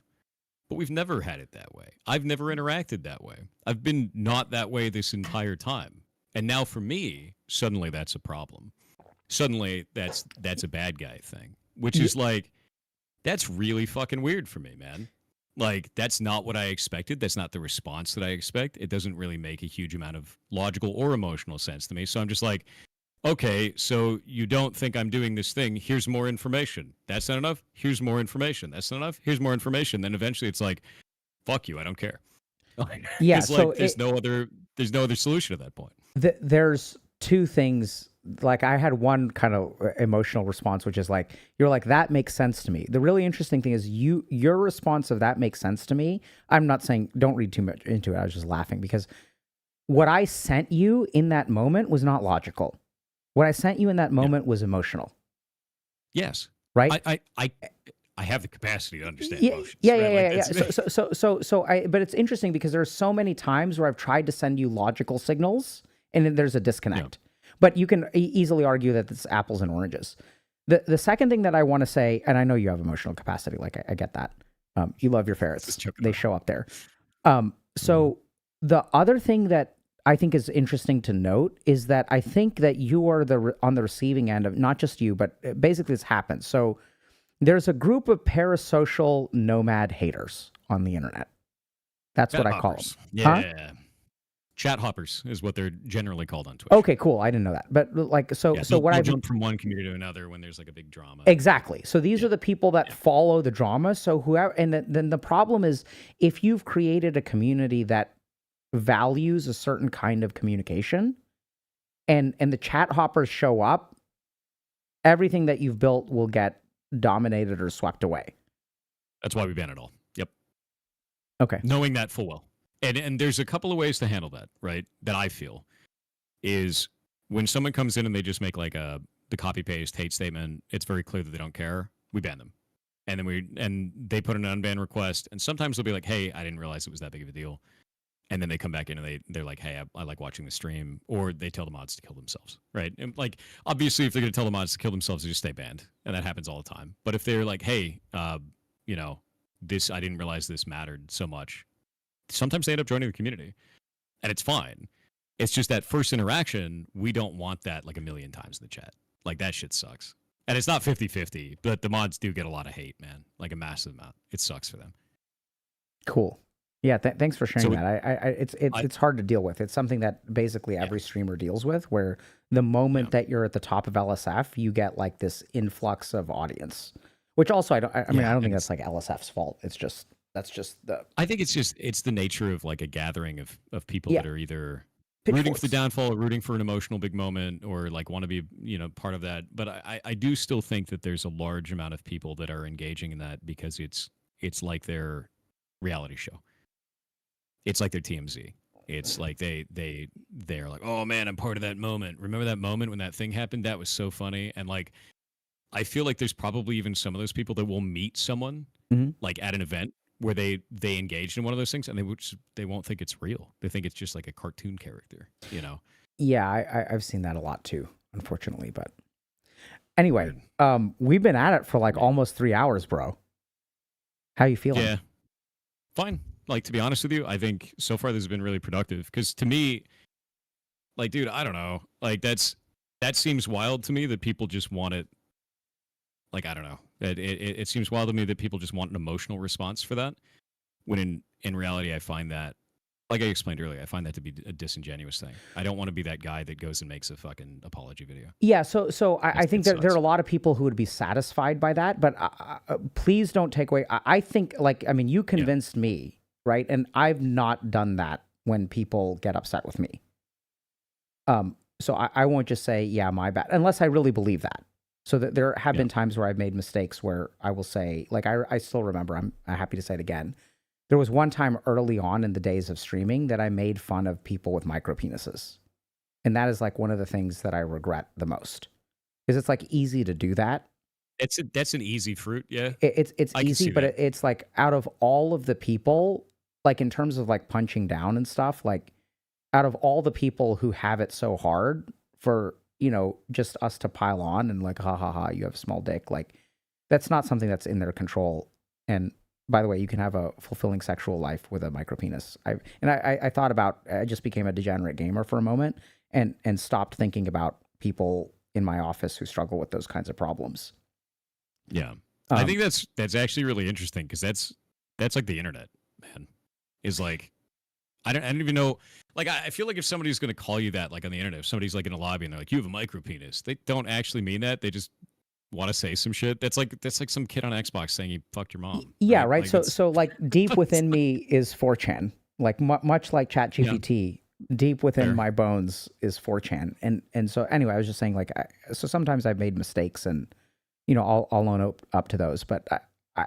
But we've never had it that way. I've never interacted that way. I've been not that way this entire time. And now for me, suddenly that's a problem. Suddenly that's a bad guy thing, which is like, that's really fucking weird for me, man. Like, that's not what I expected. That's not the response that I expect. It doesn't really make a huge amount of logical or emotional sense to me. So I'm just like, okay, so you don't think I'm doing this thing. Here's more information. That's not enough. Here's more information. That's not enough. Here's more information. Then eventually it's like, fuck you. I don't care. Yeah. It's So like, there's no other solution at that point. There's two things. Like, I had one kind of emotional response, which is like, you're like, that makes sense to me. The really interesting thing is your response of that makes sense to me. I'm not saying don't read too much into it. I was just laughing because what I sent you in that moment was not logical. What I sent you in that moment was emotional. Yes. Right? I have the capacity to understand emotions. Yeah. But it's interesting because there are so many times where I've tried to send you logical signals and then there's a disconnect. Yeah. But you can easily argue that it's apples and oranges. The second thing that I want to say, and I know you have emotional capacity, like I get that. You love your ferrets. They show up there. So the other thing that I think is interesting to note is that I think that you are on the receiving end of, not just you, but basically this happens. So there's a group of parasocial nomad haters on the internet. That's what I call them. Yeah. Huh? Chat hoppers is what they're generally called on Twitch. Okay, cool. I didn't know that. But like, so what I jump from one community to another when there's like a big drama. Exactly. So these are the people that follow the drama. So whoever, and then the problem is if you've created a community that values a certain kind of communication and the chat hoppers show up, everything that you've built will get dominated or swept away. That's why we ban it all. Yep. Okay. Knowing that full well. And there's a couple of ways to handle that, right? That I feel is when someone comes in and they just make like the copy paste hate statement, it's very clear that they don't care. We ban them. And then they put an unban request, and sometimes they'll be like, hey, I didn't realize it was that big of a deal. And then they come back in and they're like, hey, I like watching the stream, or they tell the mods to kill themselves, right? And like, obviously, if they're going to tell the mods to kill themselves, they just stay banned, and that happens all the time. But if they're like, hey, this, I didn't realize this mattered so much, sometimes they end up joining the community, and it's fine. It's just that first interaction, we don't want that like a million times in the chat. Like, that shit sucks. And it's not 50-50, but the mods do get a lot of hate, man, like a massive amount. It sucks for them. Cool. Yeah, thanks for sharing that. It's hard to deal with. It's something that basically every streamer deals with, where the moment that you're at the top of LSF, you get like this influx of audience, which also I don't think that's like LSF's fault. That's just the. I think it's the nature of like a gathering of people that are either rooting for the downfall or rooting for an emotional big moment or like want to be, part of that. But I do still think that there's a large amount of people that are engaging in that because it's like their reality show. It's like their TMZ. It's like they're like, oh man, I'm part of that moment. Remember that moment when that thing happened? That was so funny. And like, I feel like there's probably even some of those people that will meet someone like at an event where they engaged in one of those things, and they won't think it's real. They think it's just like a cartoon character, Yeah, I've seen that a lot too, unfortunately. But anyway, we've been at it for like almost 3 hours, bro. How you feeling? Yeah, fine. Like, to be honest with you, I think so far this has been really productive. Because to me, like, dude, I don't know. Like, that seems wild to me that people just want it. Like, I don't know. It seems wild to me that people just want an emotional response for that. When in reality, I find that, like I explained earlier, I find that to be a disingenuous thing. I don't want to be that guy that goes and makes a fucking apology video. Yeah, so I think that there are a lot of people who would be satisfied by that, but please don't take away. I think, you convinced me. Right. And I've not done that when people get upset with me. So I won't just say, yeah, my bad, unless I really believe that. So that there have been times where I've made mistakes where I will say, like, I still remember, I'm happy to say it again. There was one time early on in the days of streaming that I made fun of people with micro penises. And that is like one of the things that I regret the most. Because it's like easy to do that. That's an easy fruit, yeah. It's I can easy, see but that. it's like out of all of the people, like in terms of like punching down and stuff, like out of all the people who have it so hard for, just us to pile on and like, ha ha ha, you have a small dick. Like that's not something that's in their control. And by the way, you can have a fulfilling sexual life with a micro penis. I thought about, I just became a degenerate gamer for a moment and stopped thinking about people in my office who struggle with those kinds of problems. Yeah. I think that's actually really interesting because that's like the internet, man. Is like I don't even know. Like I feel like if somebody's going to call you that, like on the internet, if somebody's like in a lobby and they're like, "You have a micro penis," they don't actually mean that. They just want to say some shit. That's like some kid on Xbox saying you fucked your mom. Yeah, right. Like, So like deep within me is 4chan. Like much like ChatGPT, deep within Fair. my bones is 4chan. And so anyway, I was just saying like so sometimes I've made mistakes and I'll own up to those, but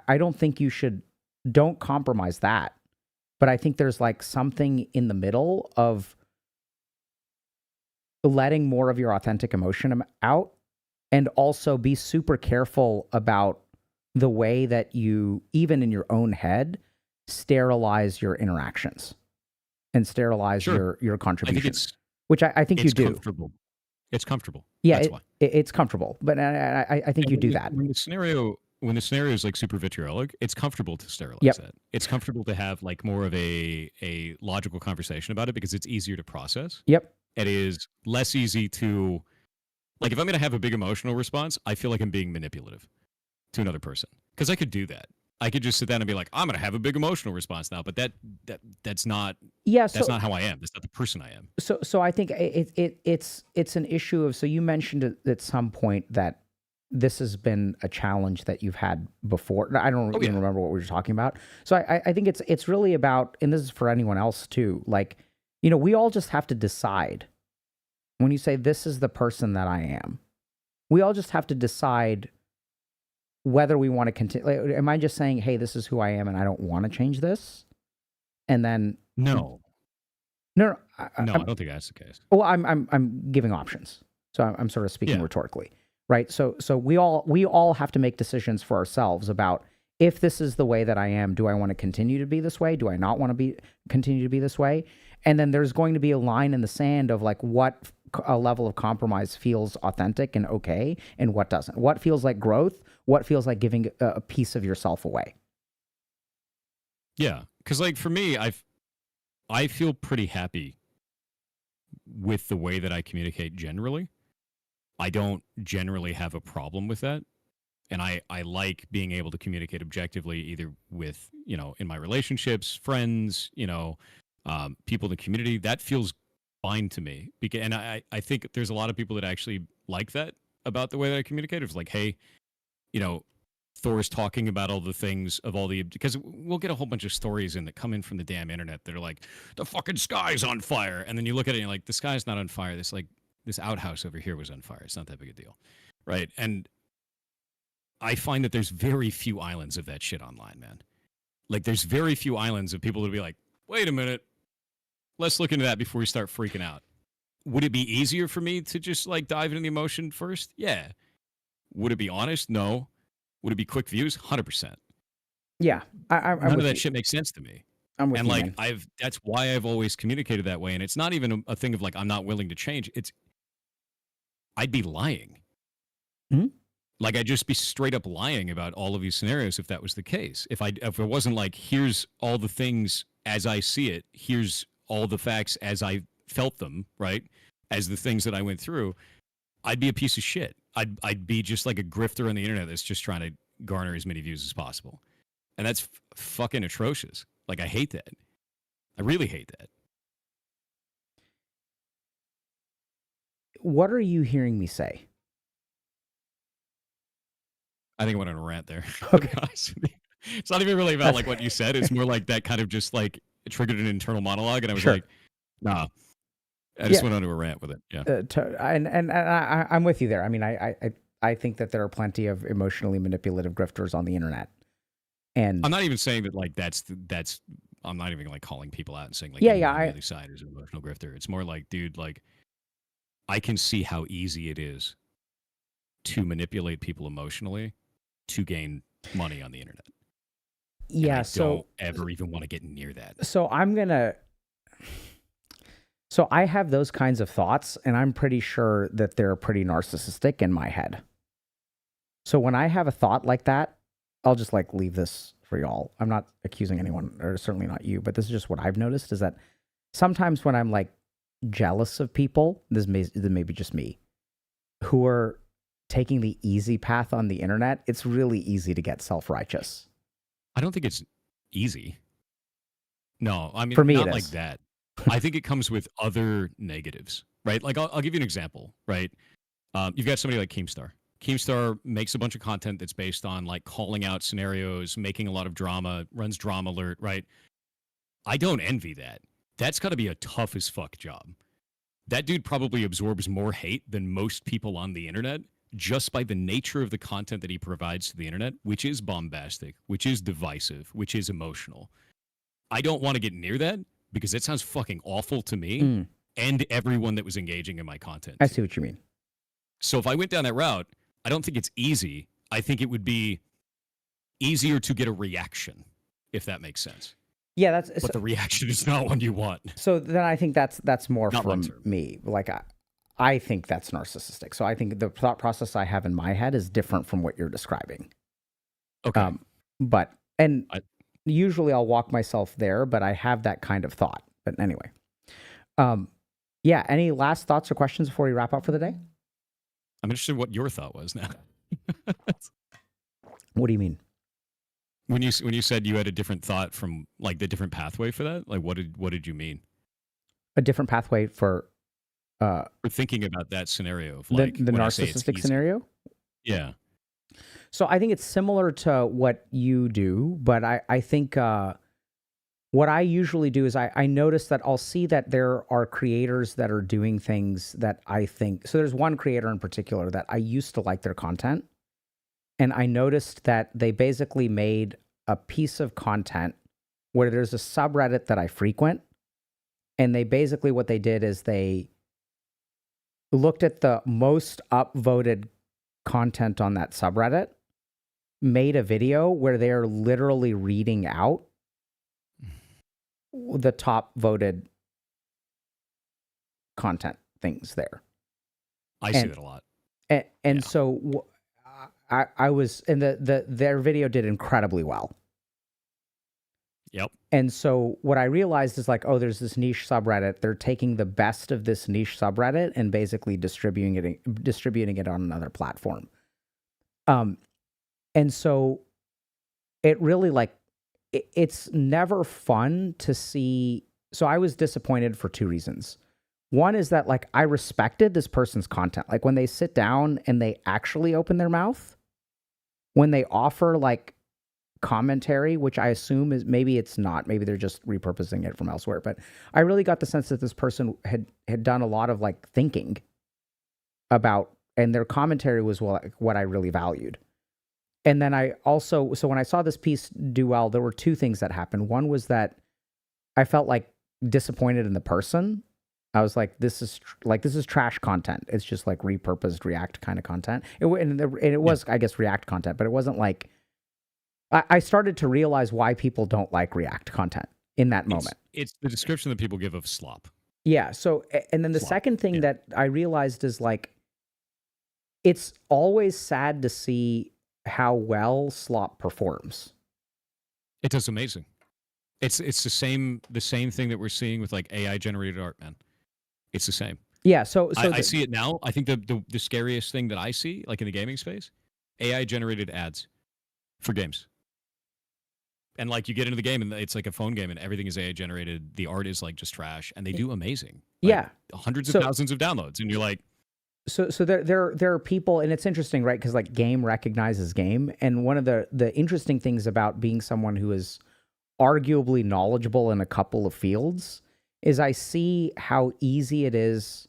I don't think don't compromise that. But I think there's like something in the middle of letting more of your authentic emotion out and also be super careful about the way that you, even in your own head, sterilize your interactions and sterilize your contributions, which I think you do. Comfortable. It's comfortable. Yeah, that's why. It's comfortable. But I think you do that. When the scenario is like super vitriolic, it's comfortable to sterilize that. It's comfortable to have like more of a logical conversation about it because it's easier to process. Yep. It is less easy to, like, if I'm going to have a big emotional response, I feel like I'm being manipulative to another person because I could do that. I could just sit down and be like, I'm going to have a big emotional response now, but that's not. Yeah, that's not how I am. That's not the person I am. So I think it's an issue of. So you mentioned at some point that this has been a challenge that you've had before. I don't even remember what we were talking about. So I think it's really about, and this is for anyone else too. Like, we all just have to decide. When you say this is the person that I am, we all just have to decide whether we want to continue. Like, am I just saying, hey, this is who I am and I don't want to change this? And then no, I don't think that's the case. Well, I'm giving options, so I'm sort of speaking rhetorically, right? So we all have to make decisions for ourselves about if this is the way that I am. Do I want to continue to be this way? Do I not want to continue to be this way? And then there's going to be a line in the sand of like what a level of compromise feels authentic and okay, and what doesn't. What feels like growth? What feels like giving a piece of yourself away? Yeah, because like for me, I feel pretty happy with the way that I communicate generally. I don't generally have a problem with that. And I like being able to communicate objectively, either with, in my relationships, friends, people in the community. That feels fine to me. And I think there's a lot of people that actually like that about the way that I communicate. It's like, hey, Thor's talking about all the things of all the, because we'll get a whole bunch of stories in that come in from the damn internet that are like, the fucking sky's on fire. And then you look at it and you're like, the sky's not on fire. This outhouse over here was on fire. It's not that big a deal. Right. And I find that there's very few islands of that shit online, man. Like there's very few islands of people that be like, wait a minute, let's look into that before we start freaking out. Would it be easier for me to just like dive into the emotion first? Yeah. Would it be honest? No. Would it be quick views? 100%. Yeah, none of that shit makes sense to me. I'm with and you, like man. that's why I've always communicated that way. And it's not even a thing of like I'm not willing to change. I'd be lying. Mm-hmm. Like I'd just be straight up lying about all of these scenarios if that was the case. If it wasn't like here's all the things as I see it, here's all the facts as I felt them, right? As the things that I went through, I'd be a piece of shit. I'd be just like a grifter on the internet that's just trying to garner as many views as possible. And that's fucking atrocious. Like, I hate that. I really hate that. What are you hearing me say? I think I went on a rant there. Okay. It's not even really about like what you said. It's more like that kind of just like it triggered an internal monologue. And I was like, nah. I just went on to a rant with it. Yeah. And I'm with you there. I mean, I think that there are plenty of emotionally manipulative grifters on the internet. And I'm not even saying that like that's I'm not even like calling people out and saying like yeah, anyone on the other side is an emotional grifter. It's more like, dude, like I can see how easy it is to manipulate people emotionally to gain money on the internet. And yeah. I don't ever even want to get near that. So so I have those kinds of thoughts, and I'm pretty sure that they're pretty narcissistic in my head. So when I have a thought like that, I'll just like leave this for y'all. I'm not accusing anyone, or certainly not you, but this is just what I've noticed is that sometimes when I'm like jealous of people, this may be just me, who are taking the easy path on the internet, it's really easy to get self-righteous. I don't think it's easy. No, I mean, For me, not it like is. that. I think it comes with other negatives, right? Like, I'll give you an example, right? You've got somebody like Keemstar. Keemstar makes a bunch of content that's based on like calling out scenarios, making a lot of drama, runs Drama Alert, right? I don't envy that. That's got to be a tough as fuck job. That dude probably absorbs more hate than most people on the internet just by the nature of the content that he provides to the internet, which is bombastic, which is divisive, which is emotional. I don't want to get near that because that sounds fucking awful to me and everyone that was engaging in my content. I see what you mean. So if I went down that route, I don't think it's easy. I think it would be easier to get a reaction, if that makes sense. Yeah, that's But the reaction is not one you want. so. Then I think that's more Not from long-term. me. Like I think that's narcissistic. So I think the thought process I have in my head is different from what you're describing. Okay. But and I- usually I'll walk myself there, but I have that kind of thought. But anyway, yeah. Any last thoughts or questions before we wrap up for the day? I'm interested in what your thought was now. What do you mean? When you said you had a different thought from like the different pathway for that, like what did you mean? A different pathway for For thinking about that scenario of like the when I say it's narcissistic easy. scenario? Yeah. So I think it's similar to what you do, but I think what I usually do is I notice that I'll see that there are creators that are doing things that I think. So there's one creator in particular that I used to like their content. And I noticed that they basically made a piece of content where there's a subreddit that I frequent. And they basically, what they did is they looked at the most upvoted content on that subreddit, made a video where they're literally reading out the top voted content things there. I see that a lot. And so I was, and their video did incredibly well. Yep. And so what I realized is like, oh, there's this niche subreddit. They're taking the best of this niche subreddit and basically distributing it on another platform. And so it really like, it's never fun to see. So I was disappointed for two reasons. One is that like I respected this person's content. Like when they sit down and they actually open their mouth, when they offer like commentary, which I assume is, maybe it's not, maybe they're just repurposing it from elsewhere, but I really got the sense that this person had done a lot of like thinking about, and their commentary was what I really valued. And then I also, so when I saw this piece do well, there were two things that happened. One was that I felt like disappointed in the person. I was like, this is trash content. It's just like repurposed React kind of content. It was, I guess, React content, but it wasn't like, I started to realize why people don't like React content in that moment. It's the description that people give of slop. Yeah. So, and then the second thing that I realized is like, it's always sad to see how well slop performs. It does amazing. It's the same thing that we're seeing with like AI generated art, man. It's the same. Yeah. So I see it now. I think the scariest thing that I see, like in the gaming space, AI generated ads for games. And like you get into the game and it's like a phone game and everything is AI generated. The art is like just trash and they do amazing. Like, yeah. Hundreds of thousands of downloads. And you're like, So there are people, and it's interesting, right? Because like game recognizes game. And one of the interesting things about being someone who is arguably knowledgeable in a couple of fields is I see how easy it is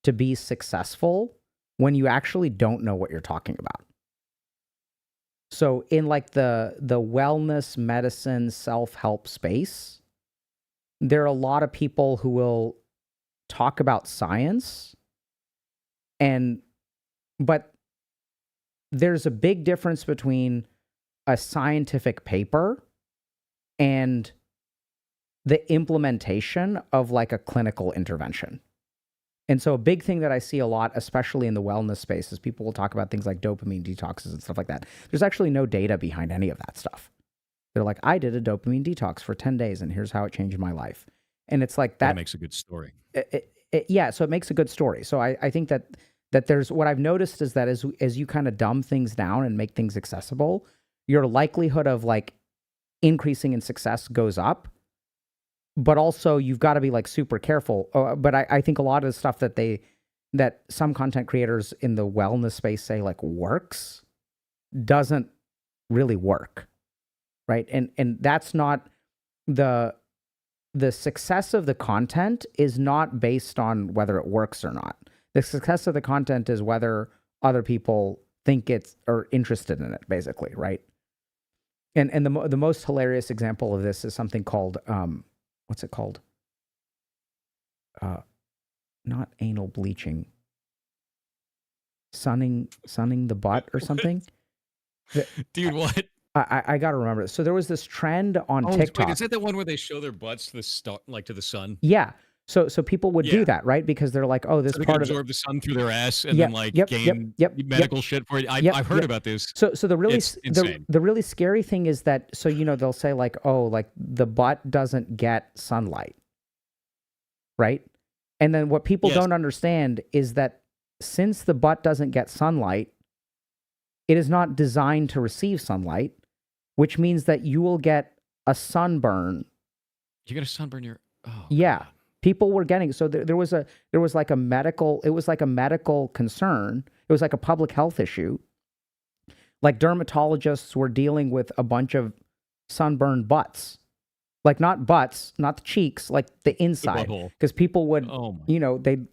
to be successful when you actually don't know what you're talking about. So in like the wellness, medicine, self-help space, there are a lot of people who will talk about science, but there's a big difference between a scientific paper and the implementation of like a clinical intervention. And so a big thing that I see a lot, especially in the wellness space, is people will talk about things like dopamine detoxes and stuff like that. There's actually no data behind any of that stuff. They're like, I did a dopamine detox for 10 days and here's how it changed my life. And it's like that makes a good story. Yeah, so it makes a good story. So I think that there's, what I've noticed is that as you kind of dumb things down and make things accessible, your likelihood of like increasing in success goes up. But also you've got to be like super careful. But I think a lot of the stuff that some content creators in the wellness space say like works doesn't really work, right? And that's not the success of the content is not based on whether it works or not. The success of the content is whether other people think it's or interested in it, basically, right? And the most hilarious example of this is something called what's it called? Not anal bleaching. Sunning the butt or something. Dude, what? I gotta remember this. So there was this trend on TikTok. Wait, is that the one where they show their butts to the to the sun? Yeah. So people would do that, right? Because they're like, oh, this so they part can absorb the sun through their ass and then like gain medical shit for it. I've heard about this. So the really scary thing is that, so they'll say like, oh, like the butt doesn't get sunlight, right? And then what people don't understand is that since the butt doesn't get sunlight, it is not designed to receive sunlight, which means that you will get a sunburn. You get a sunburn your yeah. God. People were getting, so there was like a medical concern. It was like a public health issue. Like dermatologists were dealing with a bunch of sunburned butts, like not butts, not the cheeks, like the inside, because people would, they'd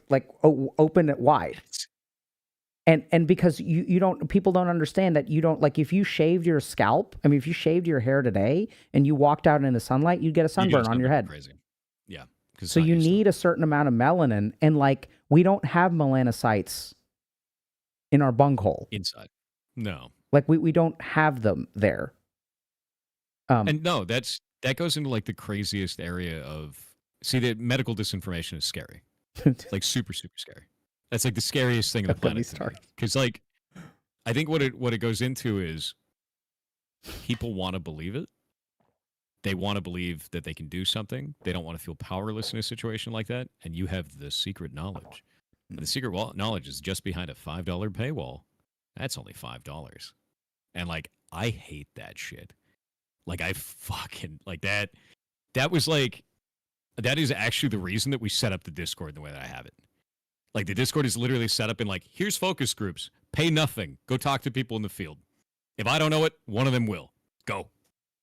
like open it wide. And because people don't understand that you don't, like if you shaved your scalp, I mean, if you shaved your hair today and you walked out in the sunlight, you'd get a sunburn on your head. Crazy. Yeah. So you need a certain amount of melanin, and like we don't have melanocytes in our bunghole. Inside. No. Like we don't have them there. And no, that goes into like the craziest area of, see, that medical disinformation is scary. Like super, super scary. That's like the scariest thing on the planet. Because like, I think what it goes into is people want to believe it. They want to believe that they can do something. They don't want to feel powerless in a situation like that. And you have the secret knowledge. And the secret knowledge is just behind a $5 paywall. That's only $5. And like, I hate that shit. Like I fucking like that. That was like, that is actually the reason that we set up the Discord the way that I have it. Like the Discord is literally set up in like, here's focus groups, pay nothing, go talk to people in the field. If I don't know it, one of them will. Go.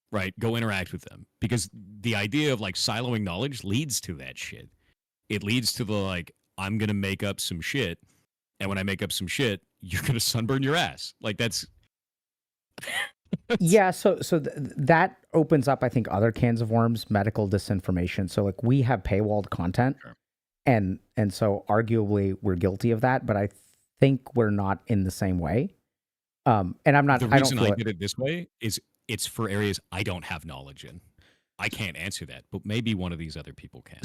Right? Go interact with them. Because the idea of like siloing knowledge leads to that shit. It leads to the like, I'm going to make up some shit. And when I make up some shit, you're going to sunburn your ass. Like that's... Yeah, so that opens up, I think, other cans of worms, medical disinformation. So like we have paywalled content. Sure. And so arguably we're guilty of that, but I think we're not in the same way. And I'm not... The reason I did it this way is it's for areas I don't have knowledge in. I can't answer that, but maybe one of these other people can.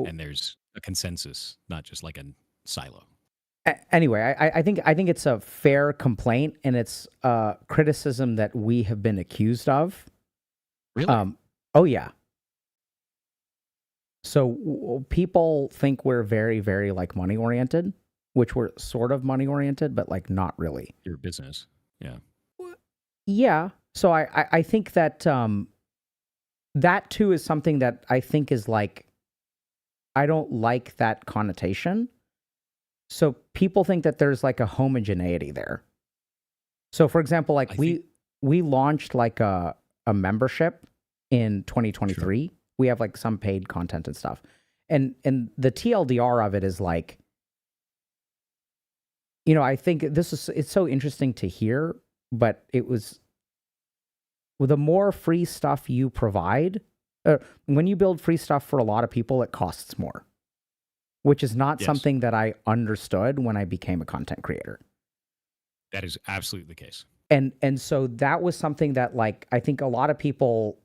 And there's a consensus, not just like a silo. Anyway, I think it's a fair complaint, and it's criticism that we have been accused of. Really? Oh yeah. So people think we're very, very like money oriented, which we're sort of money oriented, but like not really. Your business, yeah. Yeah. So I think that that too is something that I think is like, I don't like that connotation. So people think that there's like a homogeneity there. So for example, like we launched like a membership in 2023. Sure. We have like some paid content and stuff. And the TLDR of it is like, I think it's so interesting to hear, but it was the more free stuff you provide. When you build free stuff for a lot of people, it costs more, which is not something that I understood when I became a content creator. That is absolutely the case. And so that was something that, like, I think a lot of people,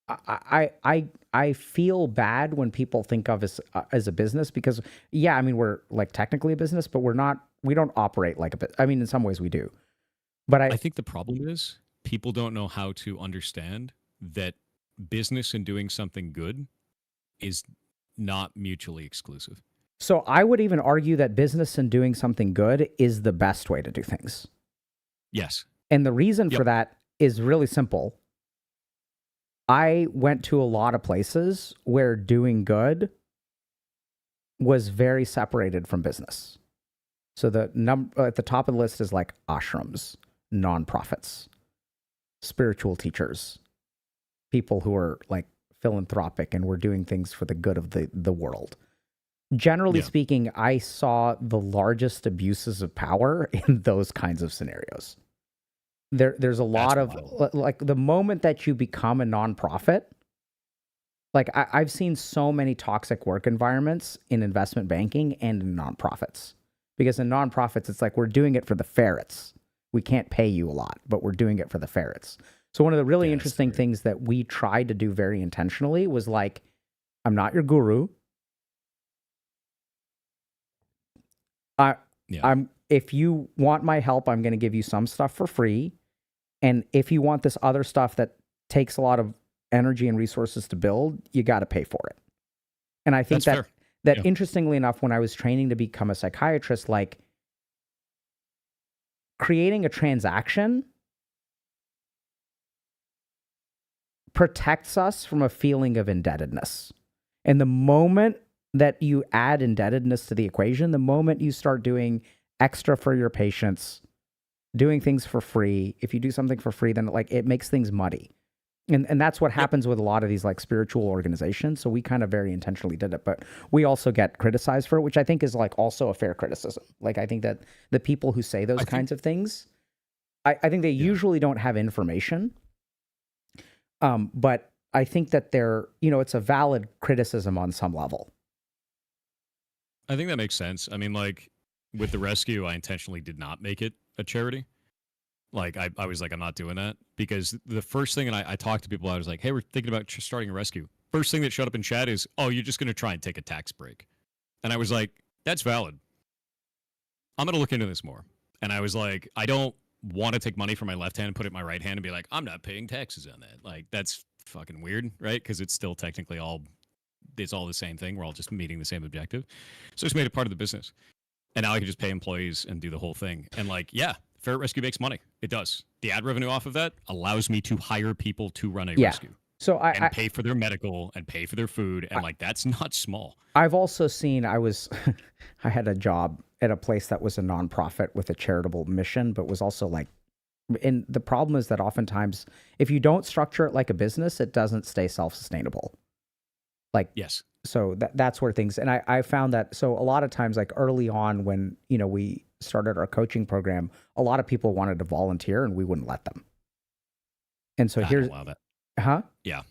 I feel bad when people think of us as a business, because yeah, I mean, we're like technically a business, but we don't operate like a business. I mean, in some ways we do, but I think the problem is people don't know how to understand that business and doing something good is not mutually exclusive. So I would even argue that business and doing something good is the best way to do things. Yes. And the reason for that is really simple. I went to a lot of places where doing good was very separated from business. So the at the top of the list is like ashrams, nonprofits, spiritual teachers, people who are like philanthropic and were doing things for the good of the world. Generally speaking, I saw the largest abuses of power in those kinds of scenarios. There's a lot of, like, the moment that you become a nonprofit, like I've seen so many toxic work environments in investment banking and in nonprofits. Because in nonprofits, it's like, we're doing it for the ferrets. We can't pay you a lot, but we're doing it for the ferrets. So one of the really interesting things that we tried to do very intentionally was like, I'm not your guru. If you want my help, I'm going to give you some stuff for free. And if you want this other stuff that takes a lot of energy and resources to build, you got to pay for it. And I think that interestingly enough, when I was training to become a psychiatrist, like, creating a transaction protects us from a feeling of indebtedness. And the moment that you add indebtedness to the equation, the moment you start doing extra for your patients, doing things for free, if you do something for free, then like it makes things muddy. And that's what happens with a lot of these like spiritual organizations. So we kind of very intentionally did it, but we also get criticized for it, which I think is like also a fair criticism. Like, I think that the people who say those kinds of things, I think they usually don't have information. But I think that they're, it's a valid criticism on some level. I think that makes sense. I mean, like, with the rescue, I intentionally did not make it a charity. Like, I was like, I'm not doing that, because the first thing, and I talked to people, I was like, hey, we're thinking about starting a rescue. First thing that showed up in chat is, oh, you're just going to try and take a tax break. And I was like, that's valid. I'm going to look into this more. And I was like, I don't want to take money from my left hand and put it in my right hand and be like, I'm not paying taxes on that. Like, that's fucking weird, right? Because it's still technically it's all the same thing. We're all just meeting the same objective. So it's made it part of the business. And now I can just pay employees and do the whole thing. And like, yeah, Ferret Rescue makes money. It does. The ad revenue off of that allows me to hire people to run a rescue. So I pay for their medical and pay for their food. And like, that's not small. I've also seen, I had a job at a place that was a nonprofit with a charitable mission, but was also like, and the problem is that oftentimes if you don't structure it like a business, it doesn't stay self-sustainable. Like, yes. So that's where things, and I found that, so a lot of times, like early on when, we started our coaching program, a lot of people wanted to volunteer and we wouldn't let them. And so I don't allow that. Huh? Yeah.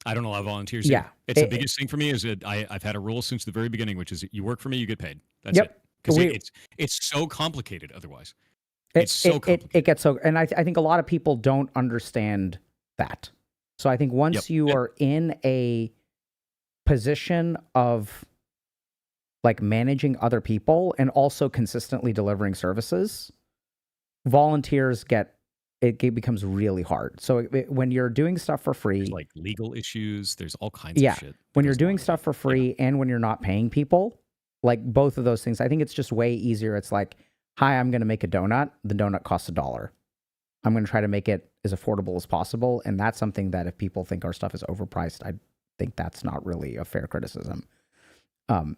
I don't allow volunteers. Yeah. It's the biggest thing for me is that I've had a rule since the very beginning, which is you work for me, you get paid. That's it. Because it's so complicated otherwise. It's so complicated. It gets so, and I think a lot of people don't understand that. So I think once you are in a position of like managing other people and also consistently delivering services, volunteers becomes really hard. So when you're doing stuff for free, there's like legal issues, there's all kinds of shit. When you're doing stuff for free and when you're not paying people, like both of those things, I think it's just way easier. It's like, hi, I'm going to make a donut. The donut costs $1. I'm going to try to make it as affordable as possible. And that's something that if people think our stuff is overpriced, I think that's not really a fair criticism. So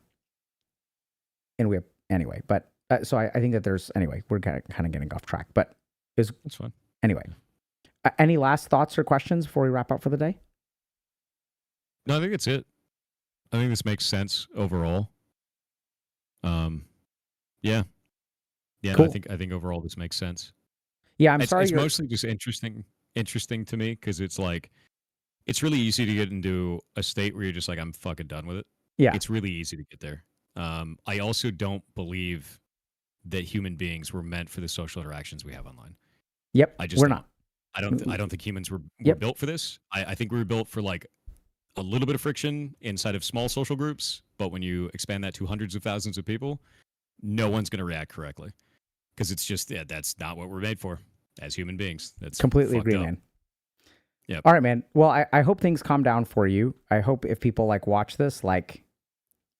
I think that we're kind of getting off track, but that's fine. Anyway, any last thoughts or questions before we wrap up for the day? No, I think that's it. I think this makes sense overall. Yeah. Yeah, no, Cool. I think overall this makes sense. Yeah, I'm sorry It's you're. mostly just interesting to me because it's like it's really easy to get into a state where you're just like, I'm fucking done with it. Yeah. It's really easy to get there. I also don't believe that human beings were meant for the social interactions we have online. Yep. I just We're don't. not. I don't think humans were Yep. built for this. I think we were built for like a little bit of friction inside of small social groups, but when you expand that to hundreds of thousands of people, no one's going to react correctly because it's just that's not what we're made for as human beings. That's Completely fucked agree, up. man. Yep. All right, man. Well, I hope things calm down for you. I hope if people like watch this, like,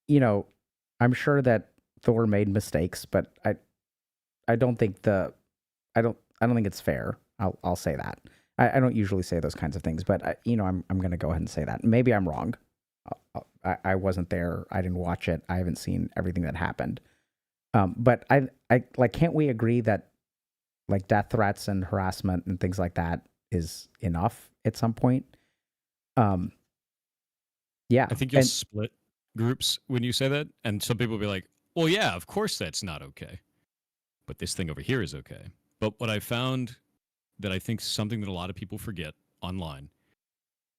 I'm sure that Thor made mistakes, but I don't think I don't think it's fair. I'll say that. I don't usually say those kinds of things, but I'm going to go ahead and say that. Maybe I'm wrong. I wasn't there. I didn't watch it. I haven't seen everything that happened. But I like, can't we agree that like death threats and harassment and things like that is enough at some point? Yeah. I think you'll split groups when you say that, and some people will be like, "Well, yeah, of course that's not okay, but this thing over here is okay." But what I found that I think something that a lot of people forget online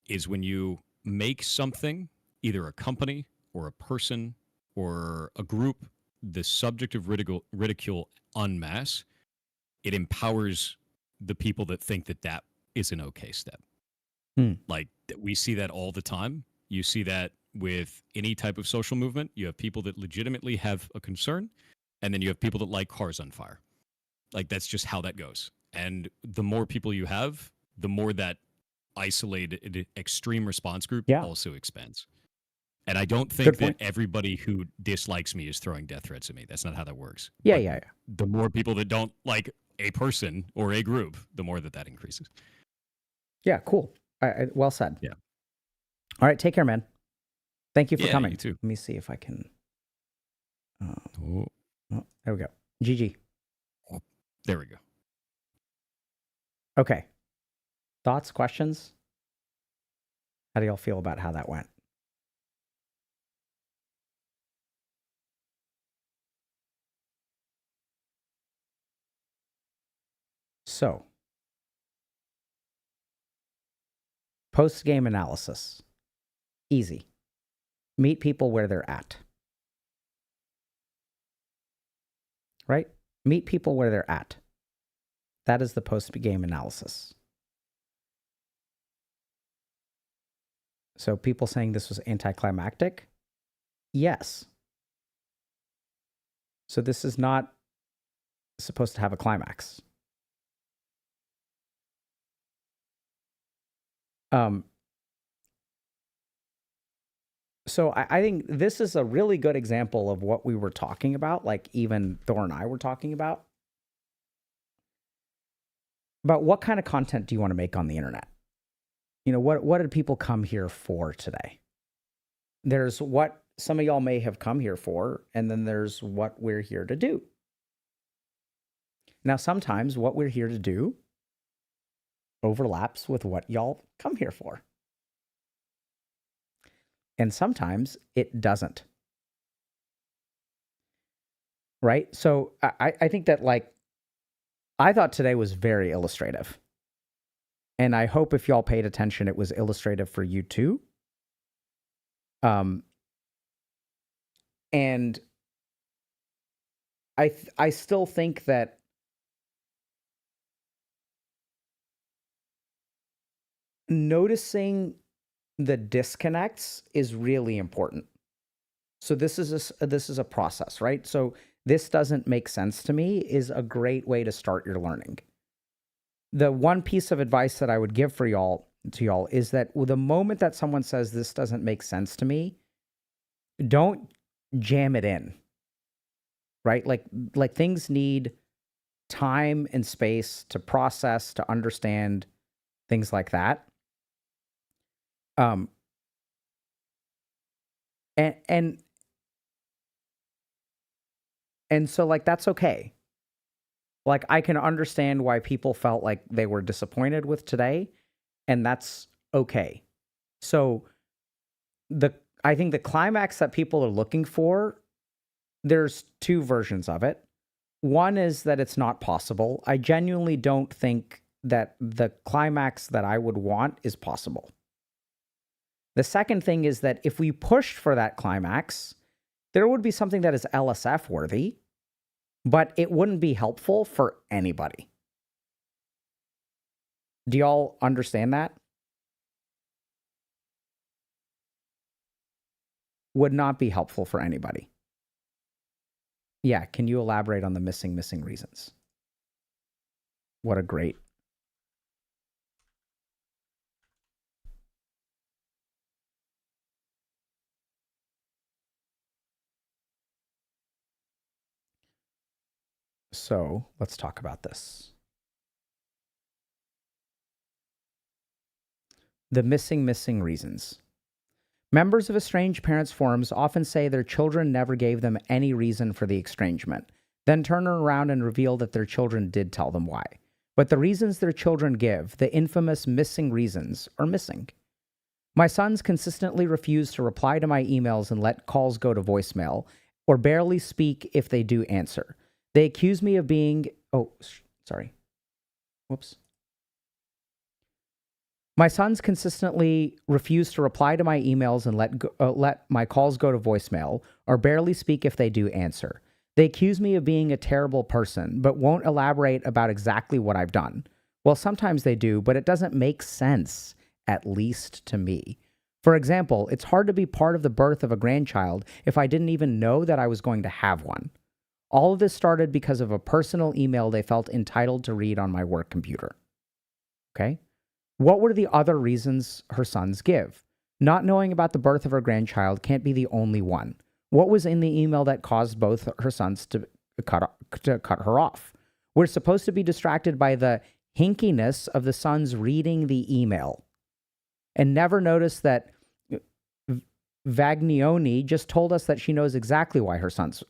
is when you make something, either a company or a person or a group, the subject of ridicule en masse, it empowers the people that think that that is an okay step. Like we see that all the time. You see that with any type of social movement. You have people that legitimately have a concern, and then you have people that light cars on fire. Like that's just how that goes. And the more people you have, the more that isolated extreme response group Yeah. also expands. And I don't Good think that point. everybody who dislikes me is throwing death threats at me. That's not how that works. Yeah, But yeah. the more people that don't like a person or a group, the more that increases. Yeah, cool. Well said. Yeah. All right, take care, man. Thank you for Yeah, coming. you too. Let me see if I can. Oh, Oh, there we go. GG. there we go. Okay. Thoughts, questions? How do y'all feel about how that went? So, post-game analysis. Easy. Meet people where they're at. Right? Meet people where they're at. That is the post-game analysis. So people saying this was anticlimactic? Yes. So this is not supposed to have a climax. So I think this is a really good example of what we were talking about, like even Thor and I were talking about what kind of content do you want to make on the internet? What did people come here for today? There's what some of y'all may have come here for, and then there's what we're here to do. Now, sometimes what we're here to do overlaps with what y'all come here for. And sometimes it doesn't. Right? So I think that, like, I thought today was very illustrative. And I hope if y'all paid attention, it was illustrative for you too. And I still think that noticing the disconnects is really important. So this is a process, right? So this doesn't make sense to me is a great way to start your learning. The one piece of advice that I would give to y'all is that the moment that someone says this doesn't make sense to me, don't jam it in. Right? Like things need time and space to process, to understand, things like that. And so, like, that's okay. Like, I can understand why people felt like they were disappointed with today, and that's okay. So I think the climax that people are looking for, there's two versions of it. One is that it's not possible. I genuinely don't think that the climax that I would want is possible. The second thing is that if we pushed for that climax, there would be something that is LSF worthy, but it wouldn't be helpful for anybody. Do y'all understand that? Would not be helpful for anybody. Yeah, can you elaborate on the missing reasons? What a great... So, let's talk about this. The missing reasons. Members of estranged parents forums often say their children never gave them any reason for the estrangement, then turn around and reveal that their children did tell them why. But the reasons their children give, the infamous missing reasons, are missing. My sons consistently refuse to reply to my emails and let calls go to voicemail, or barely speak if they do answer. They accuse me of being... My sons consistently refuse to reply to my emails and let my calls go to voicemail, or barely speak if they do answer. They accuse me of being a terrible person, but won't elaborate about exactly what I've done. Well, sometimes they do, but it doesn't make sense, at least to me. For example, it's hard to be part of the birth of a grandchild if I didn't even know that I was going to have one. All of this started because of a personal email they felt entitled to read on my work computer. Okay? What were the other reasons her sons give? Not knowing about the birth of her grandchild can't be the only one. What was in the email that caused both her sons to cut her off? We're supposed to be distracted by the hinkiness of the sons reading the email and never notice that Vagnoni just told us that she knows exactly why her sons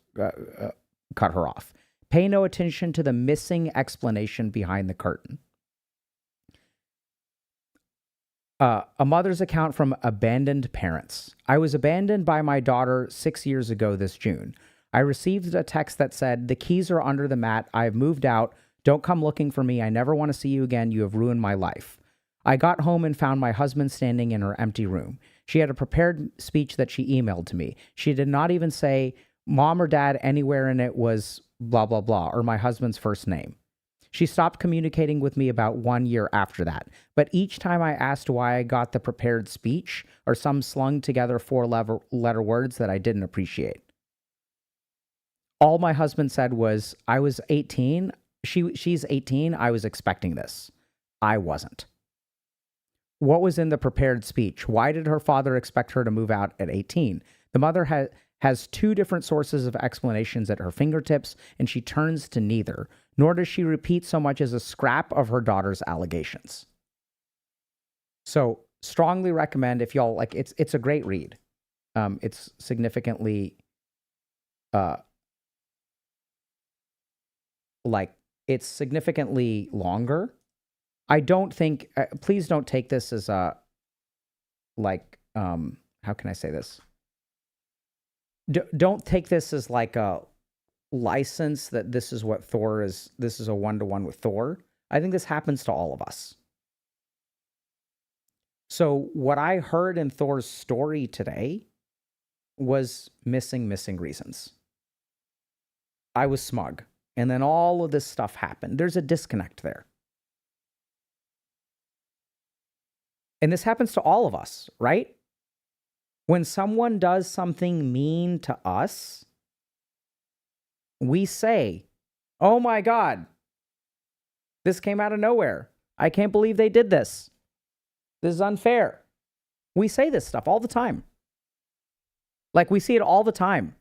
cut her off. Pay no attention to the missing explanation behind the curtain. A mother's account from abandoned parents. I was abandoned by my daughter 6 years ago this June. I received a text that said, "The keys are under the mat. I have moved out. Don't come looking for me. I never want to see you again. You have ruined my life." I got home and found my husband standing in her empty room. She had a prepared speech that she emailed to me. She did not even say mom or dad anywhere in it was blah, blah, blah, or my husband's first name. She stopped communicating with me about 1 year after that. But each time I asked why I got the prepared speech or some slung together four-letter words that I didn't appreciate. All my husband said was, I was 18. She's 18. I was expecting this. I wasn't. What was in the prepared speech? Why did her father expect her to move out at 18? The mother has two different sources of explanations at her fingertips, and she turns to neither, nor does she repeat so much as a scrap of her daughter's allegations. So, strongly recommend if y'all like. It's a great read. It's significantly, it's significantly longer. I don't think. Please don't take this as a how can I say this? Don't take this as like a license that this is what Thor is. This is a one-to-one with Thor. I think this happens to all of us. So what I heard in Thor's story today was missing reasons. I was smug. And then all of this stuff happened. There's a disconnect there. And this happens to all of us, right? When someone does something mean to us, we say, oh my God, this came out of nowhere. I can't believe they did this. This is unfair. We say this stuff all the time. Like we see it all the time.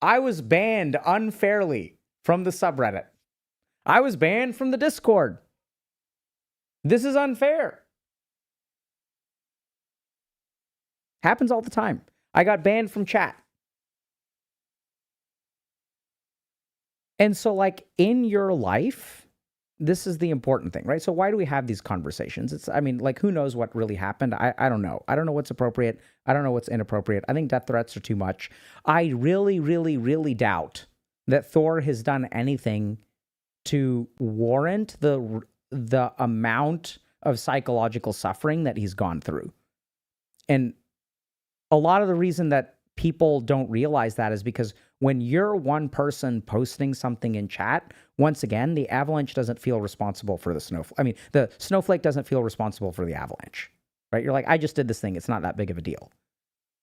I was banned unfairly from the subreddit. I was banned from the Discord. This is unfair. Happens all the time. I got banned from chat. And so like in your life, this is the important thing, right? So why do we have these conversations? Who knows what really happened? I don't know. I don't know what's appropriate. I don't know what's inappropriate. I think death threats are too much. I really, really, really doubt that Thor has done anything to warrant the amount of psychological suffering that he's gone through. And a lot of the reason that people don't realize that is because when you're one person posting something in chat, once again, the avalanche doesn't feel responsible for the snowflake. I mean, the snowflake doesn't feel responsible for the avalanche, right? You're like, I just did this thing. It's not that big of a deal.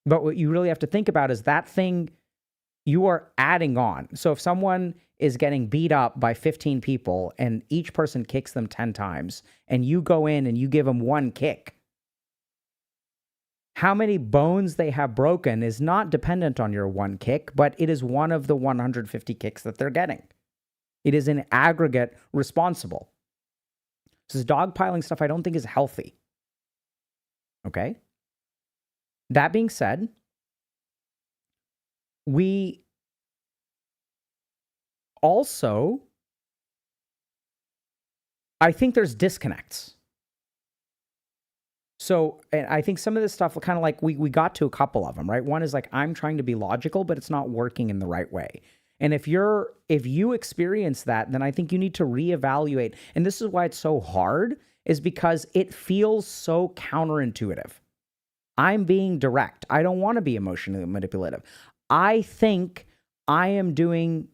But what you really have to think about is that thing you are adding on. So if someone is getting beat up by 15 people and each person kicks them 10 times and you go in and you give them one kick, how many bones they have broken is not dependent on your one kick, but it is one of the 150 kicks that they're getting. It is an aggregate responsible. This dogpiling stuff I don't think is healthy. Okay? That being said, we also, I think there's disconnects. So, and I think some of this stuff, kind of like we got to a couple of them, right? One is like, I'm trying to be logical, but it's not working in the right way. And if you experience that, then I think you need to reevaluate. And this is why it's so hard, is because it feels so counterintuitive. I'm being direct. I don't want to be emotionally manipulative. I think I am doing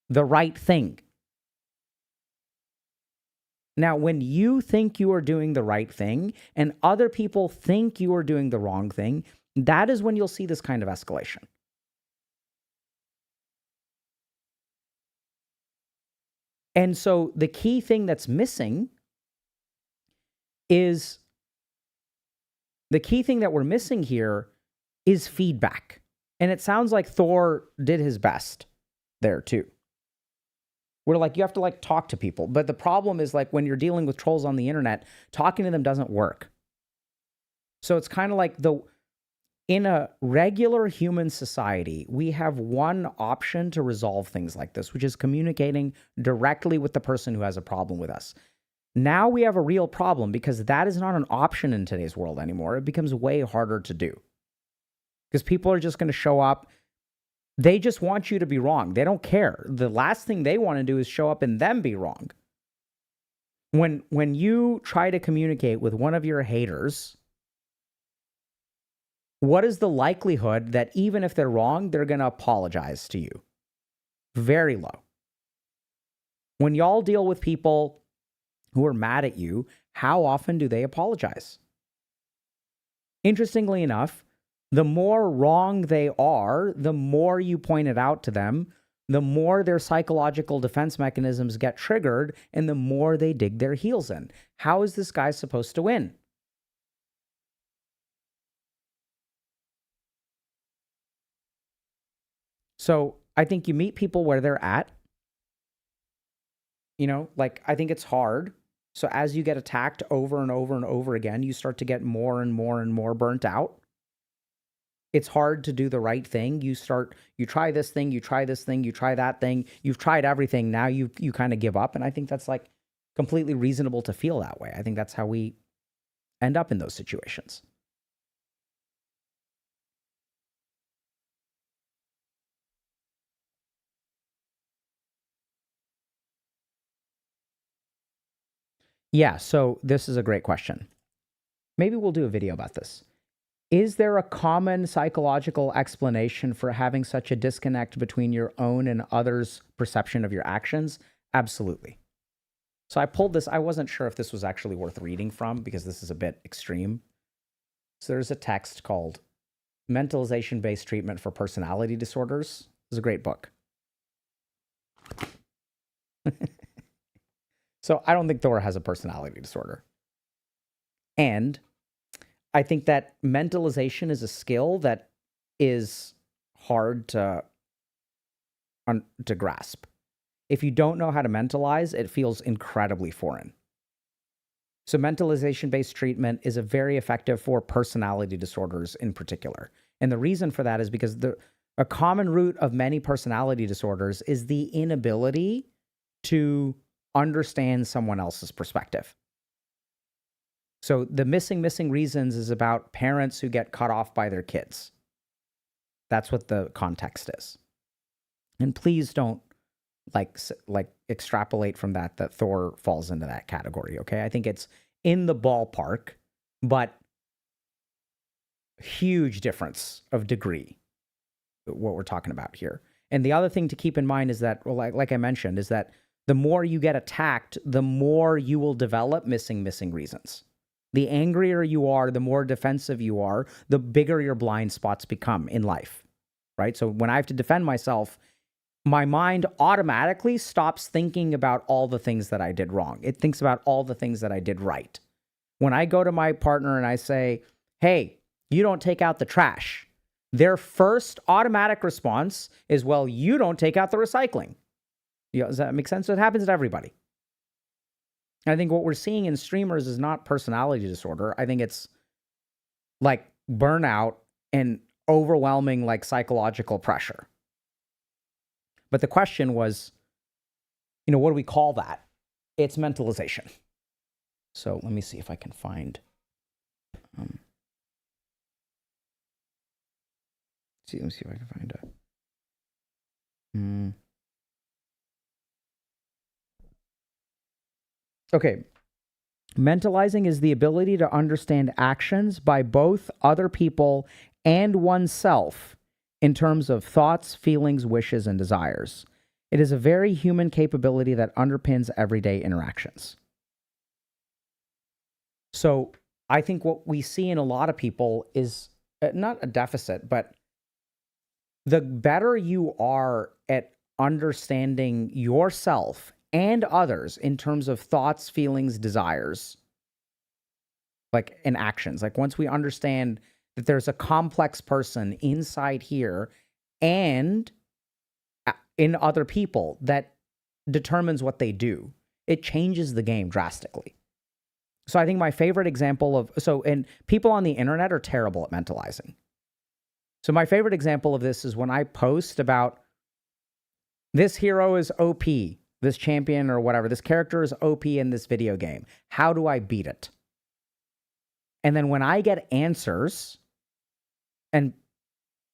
the right thing. Now, when you think you are doing the right thing and other people think you are doing the wrong thing, that is when you'll see this kind of escalation. And so the key thing that's missing is, the key thing that we're missing here is feedback. And it sounds like Thor did his best there too. We're like, you have to like talk to people. But the problem is like when you're dealing with trolls on the internet, talking to them doesn't work. So it's kind of like in a regular human society, we have one option to resolve things like this, which is communicating directly with the person who has a problem with us. Now we have a real problem because that is not an option in today's world anymore. It becomes way harder to do because people are just going to show up. They just want you to be wrong. They don't care. The last thing they want to do is show up and them be wrong. When you try to communicate with one of your haters, what is the likelihood that even if they're wrong, they're going to apologize to you? Very low. When y'all deal with people who are mad at you, how often do they apologize? Interestingly enough, the more wrong they are, the more you point it out to them, the more their psychological defense mechanisms get triggered, and the more they dig their heels in. How is this guy supposed to win? So I think you meet people where they're at. You know, like I think it's hard. So as you get attacked over and over and over again, you start to get more and more and more burnt out. It's hard to do the right thing. You try this thing, you try this thing, you try that thing. You've tried everything. Now you kind of give up. And I think that's like completely reasonable to feel that way. I think that's how we end up in those situations. Yeah, so this is a great question. Maybe we'll do a video about this. Is there a common psychological explanation for having such a disconnect between your own and others' perception of your actions? Absolutely. So I pulled this. I wasn't sure if this was actually worth reading from because this is a bit extreme. So there's a text called Mentalization-Based Treatment for Personality Disorders. It's a great book. So I don't think Thor has a personality disorder. And I think that mentalization is a skill that is hard to grasp. If you don't know how to mentalize, it feels incredibly foreign. So mentalization-based treatment is very effective for personality disorders in particular. And the reason for that is because a common root of many personality disorders is the inability to understand someone else's perspective. So the missing reasons is about parents who get cut off by their kids. That's what the context is. And please don't like extrapolate from that Thor falls into that category. Okay, I think it's in the ballpark, but huge difference of degree what we're talking about here. And the other thing to keep in mind is that, well, like I mentioned, is that the more you get attacked, the more you will develop missing reasons. The angrier you are, the more defensive you are, the bigger your blind spots become in life, right? So when I have to defend myself, my mind automatically stops thinking about all the things that I did wrong. It thinks about all the things that I did right. When I go to my partner and I say, hey, you don't take out the trash, their first automatic response is, well, you don't take out the recycling. Does that make sense? So it happens to everybody. And I think what we're seeing in streamers is not personality disorder. I think it's like burnout and overwhelming like psychological pressure. But the question was, what do we call that? It's mentalization. So let me see if I can find. Let me see if I can find it. Okay. Mentalizing is the ability to understand actions by both other people and oneself in terms of thoughts, feelings, wishes, and desires. It is a very human capability that underpins everyday interactions. So I think what we see in a lot of people is not a deficit, but the better you are at understanding yourself and others in terms of thoughts, feelings, desires, like in actions. Like once we understand that there's a complex person inside here and in other people that determines what they do, it changes the game drastically. So I think my favorite example and people on the internet are terrible at mentalizing. So my favorite example of this is when I post about this hero is OP, this champion or whatever, this character is OP in this video game. How do I beat it? And then when I get answers, and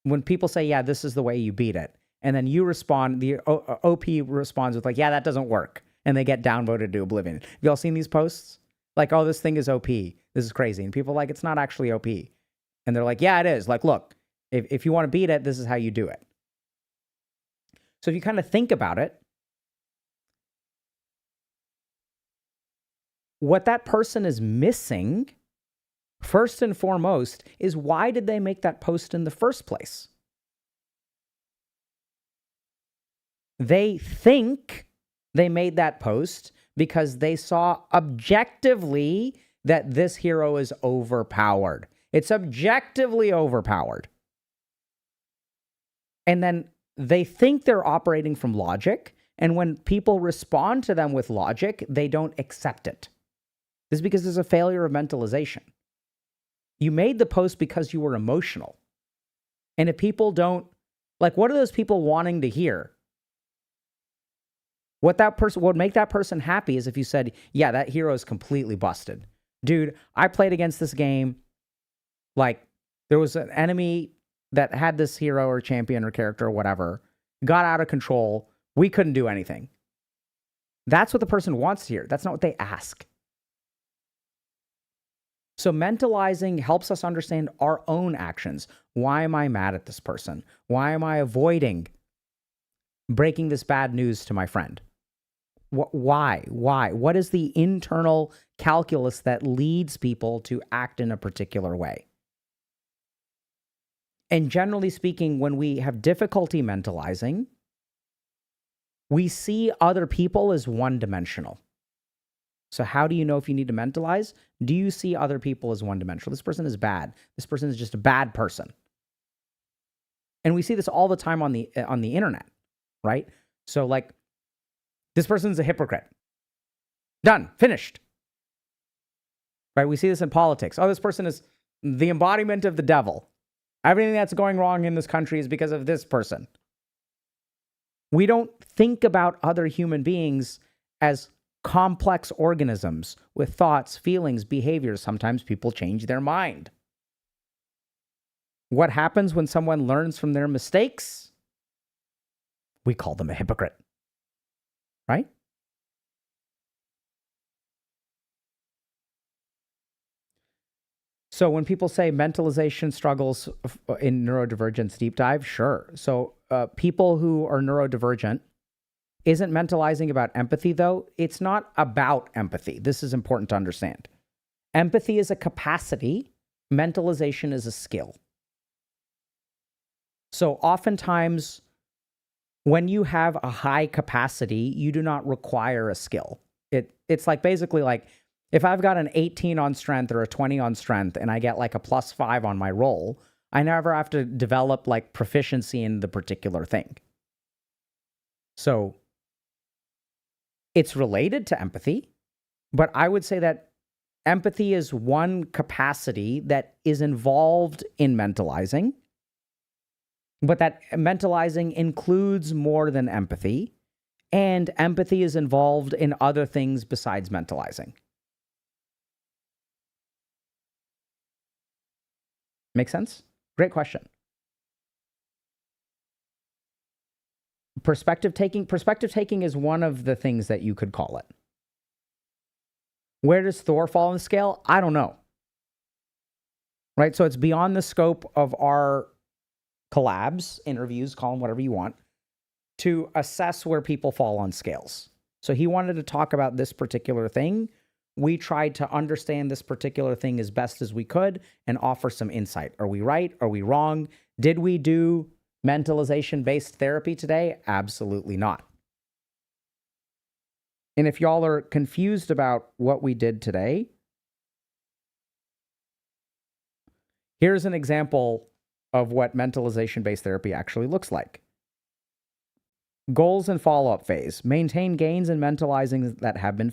when people say, yeah, this is the way you beat it, and then you respond, the OP responds with like, yeah, that doesn't work. And they get downvoted to oblivion. Have you all seen these posts? Like, oh, this thing is OP. This is crazy. And people are like, it's not actually OP. And they're like, yeah, it is. Like, look, if you want to beat it, this is how you do it. So if you kind of think about it, what that person is missing, first and foremost, is why did they make that post in the first place? They think they made that post because they saw objectively that this hero is overpowered. It's objectively overpowered. And then they think they're operating from logic. And when people respond to them with logic, they don't accept it. This is because there's a failure of mentalization. You made the post because you were emotional. And if people don't, like, what are those people wanting to hear? What would make that person happy is if you said, yeah, that hero is completely busted. Dude, I played against this game. Like, there was an enemy that had this hero or champion or character or whatever, got out of control. We couldn't do anything. That's what the person wants to hear. That's not what they ask. So mentalizing helps us understand our own actions. Why am I mad at this person? Why am I avoiding breaking this bad news to my friend? Why? What is the internal calculus that leads people to act in a particular way? And generally speaking, when we have difficulty mentalizing, we see other people as one-dimensional. So how do you know if you need to mentalize? Do you see other people as one-dimensional? This person is bad. This person is just a bad person. And we see this all the time on the internet, right? So like, this person's a hypocrite. Done. Finished. Right? We see this in politics. Oh, this person is the embodiment of the devil. Everything that's going wrong in this country is because of this person. We don't think about other human beings as complex organisms with thoughts, feelings, behaviors. Sometimes people change their mind. What happens when someone learns from their mistakes? We call them a hypocrite. right? So when people say mentalization struggles in neurodivergence deep dive, sure. So people who are neurodivergent, isn't mentalizing about empathy though? It's not about empathy. This is important to understand. Empathy is a capacity. Mentalization is a skill. So oftentimes when you have a high capacity, you do not require a skill. It's like basically like if I've got an 18 on strength or a 20 on strength and I get like a +5 on my roll, I never have to develop like proficiency in the particular thing. So it's related to empathy, but I would say that empathy is one capacity that is involved in mentalizing, but that mentalizing includes more than empathy, and empathy is involved in other things besides mentalizing. Make sense? Great question. Perspective taking is one of the things that you could call it. Where does Thor fall on the scale? I don't know. Right? So it's beyond the scope of our collabs, interviews, call them whatever you want, to assess where people fall on scales. So he wanted to talk about this particular thing. We tried to understand this particular thing as best as we could and offer some insight. Are we right? Are we wrong? Did we do mentalization-based therapy today? Absolutely not. And if y'all are confused about what we did today, here's an example of what mentalization-based therapy actually looks like. Goals and follow-up phase. Maintain gains in mentalizing that have been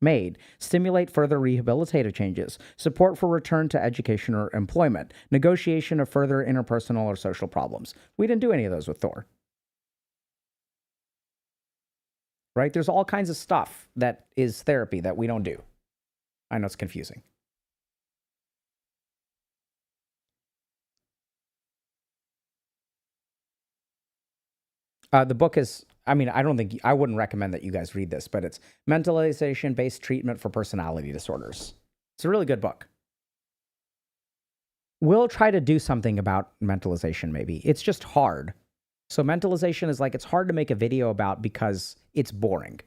made. Stimulate further rehabilitative changes. Support for return to education or employment. Negotiation of further interpersonal or social problems. We didn't do any of those with Thor. Right? There's all kinds of stuff that is therapy that we don't do. I know it's confusing. The book is, I wouldn't recommend that you guys read this, but it's Mentalization-Based Treatment for Personality Disorders. It's a really good book. We'll try to do something about mentalization, maybe. It's just hard. So mentalization is like, it's hard to make a video about because it's boring.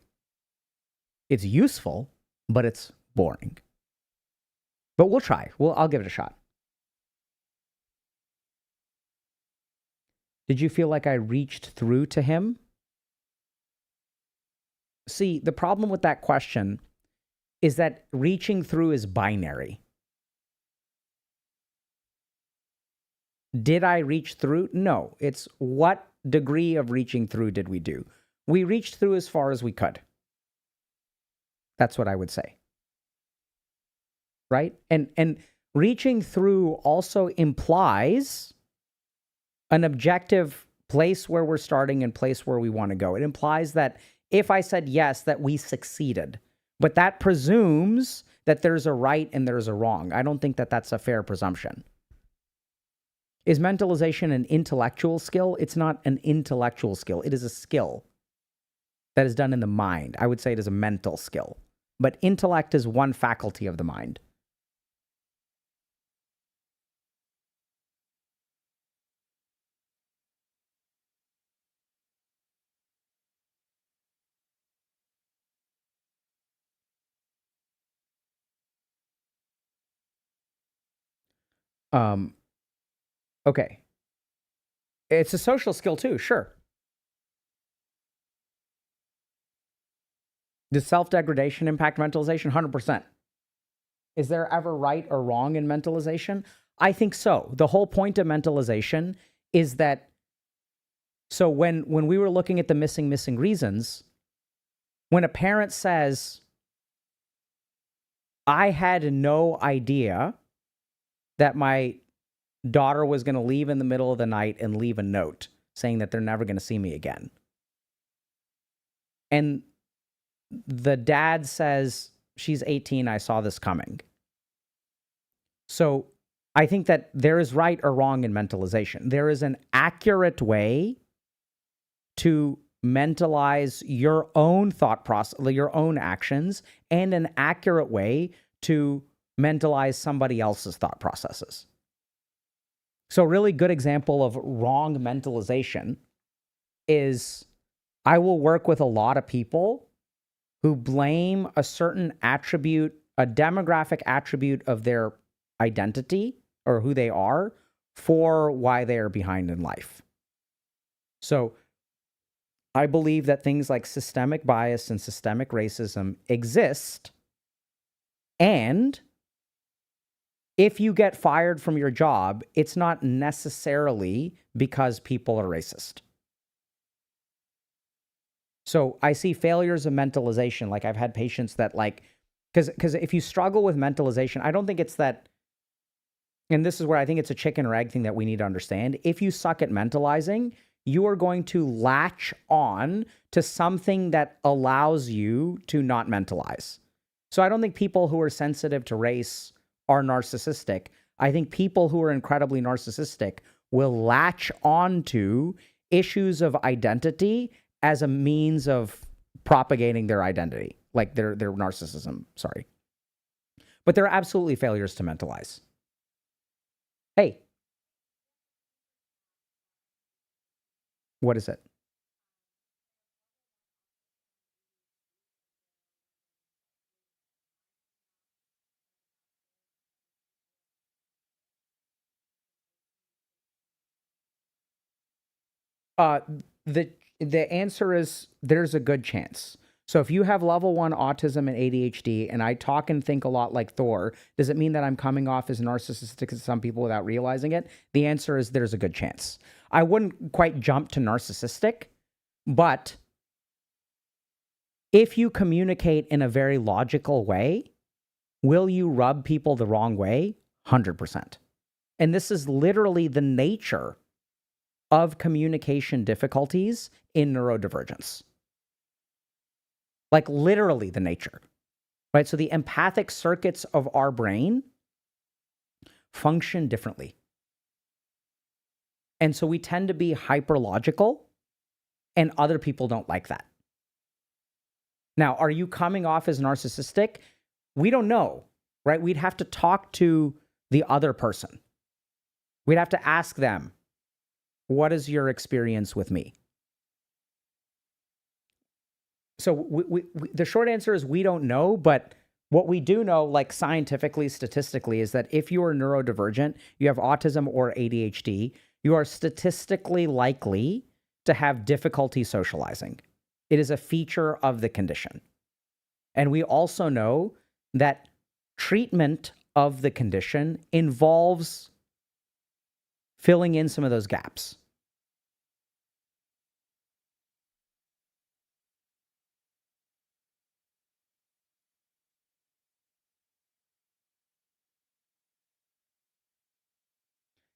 It's useful, but it's boring. But we'll try. I'll give it a shot. Did you feel like I reached through to him? See, the problem with that question is that reaching through is binary. Did I reach through? No. It's what degree of reaching through did we do? We reached through as far as we could. That's what I would say. Right? And reaching through also implies an objective place where we're starting and place where we want to go. It implies that if I said yes, that we succeeded. But that presumes that there's a right and there's a wrong. I don't think that that's a fair presumption. Is mentalization an intellectual skill? It's not an intellectual skill. It is a skill that is done in the mind. I would say it is a mental skill. But intellect is one faculty of the mind. Okay. It's a social skill too, sure. Does self-degradation impact mentalization? 100%. Is there ever right or wrong in mentalization? I think so. The whole point of mentalization is that, so when we were looking at the missing reasons, when a parent says, I had no idea that my daughter was going to leave in the middle of the night and leave a note saying that they're never going to see me again. And the dad says, she's 18, I saw this coming. So I think that there is right or wrong in mentalization. There is an accurate way to mentalize your own thought process, your own actions, and an accurate way to mentalize somebody else's thought processes. So a really good example of wrong mentalization is I will work with a lot of people who blame a certain attribute, a demographic attribute of their identity or who they are for why they are behind in life. So I believe that things like systemic bias and systemic racism exist. And if you get fired from your job, it's not necessarily because people are racist. So I see failures of mentalization. Like I've had patients that because if you struggle with mentalization, I don't think it's that, and this is where I think it's a chicken or egg thing that we need to understand. If you suck at mentalizing, you are going to latch on to something that allows you to not mentalize. So I don't think people who are sensitive to race are narcissistic. I think people who are incredibly narcissistic will latch on to issues of identity as a means of propagating their identity, like their narcissism, sorry. But there are absolutely failures to mentalize. Hey, what is it? The answer is there's a good chance. So if you have level 1 autism and ADHD, and I talk and think a lot like Thor, does it mean that I'm coming off as narcissistic to some people without realizing it? The answer is there's a good chance. I wouldn't quite jump to narcissistic, but if you communicate in a very logical way, will you rub people the wrong way? 100%. And this is literally the nature of communication difficulties in neurodivergence. Like literally the nature, right? So the empathic circuits of our brain function differently. And so we tend to be hyperlogical, and other people don't like that. Now, are you coming off as narcissistic? We don't know, right? We'd have to talk to the other person. We'd have to ask them, what is your experience with me? So the short answer is we don't know, but what we do know, like scientifically, statistically, is that if you are neurodivergent, you have autism or ADHD, you are statistically likely to have difficulty socializing. It is a feature of the condition. And we also know that treatment of the condition involves filling in some of those gaps.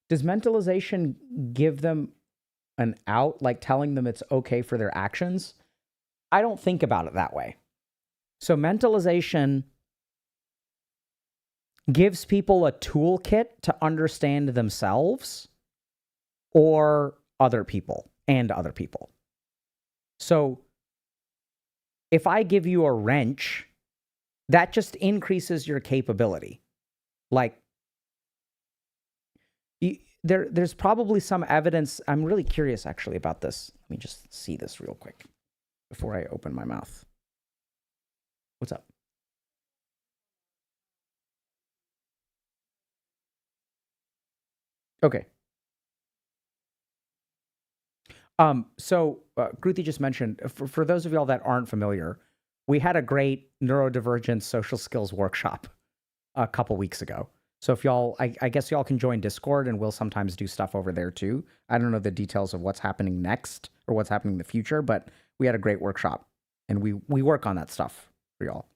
Does mentalization give them an out, like telling them it's okay for their actions? I don't think about it that way. So mentalization gives people a toolkit to understand themselves or other people and other people. So if I give you a wrench, that just increases your capability. Like, there's probably some evidence. I'm really curious actually about this. Let me just see this real quick before I open my mouth. What's up? Okay. So Kruti just mentioned, for those of y'all that aren't familiar, we had a great neurodivergent social skills workshop a couple weeks ago. So if y'all, I guess y'all can join Discord, and we'll sometimes do stuff over there too. I don't know the details of what's happening next or what's happening in the future, but we had a great workshop, and we work on that stuff for y'all.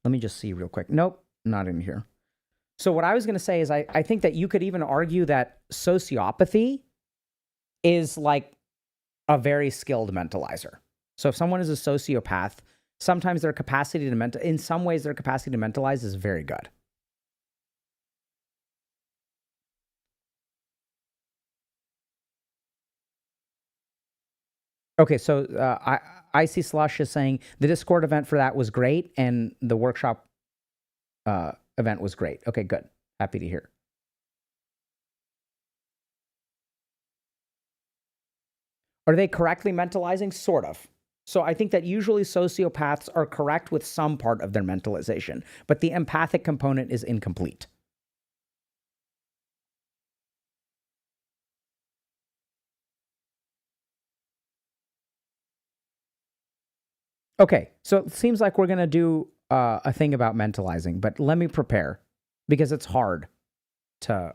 Let me just see real quick. Nope, not in here. So what I was going to say is I think that you could even argue that sociopathy is like a very skilled mentalizer. So if someone is a sociopath, sometimes their capacity to in some ways, their capacity to mentalize is very good. Okay, so Icy Slush is saying the Discord event for that was great, and the workshop event was great. Okay, good. Happy to hear. Are they correctly mentalizing? Sort of. So I think that usually sociopaths are correct with some part of their mentalization, but the empathic component is incomplete. Okay, so it seems like we're going to do a thing about mentalizing, but let me prepare because it's hard to.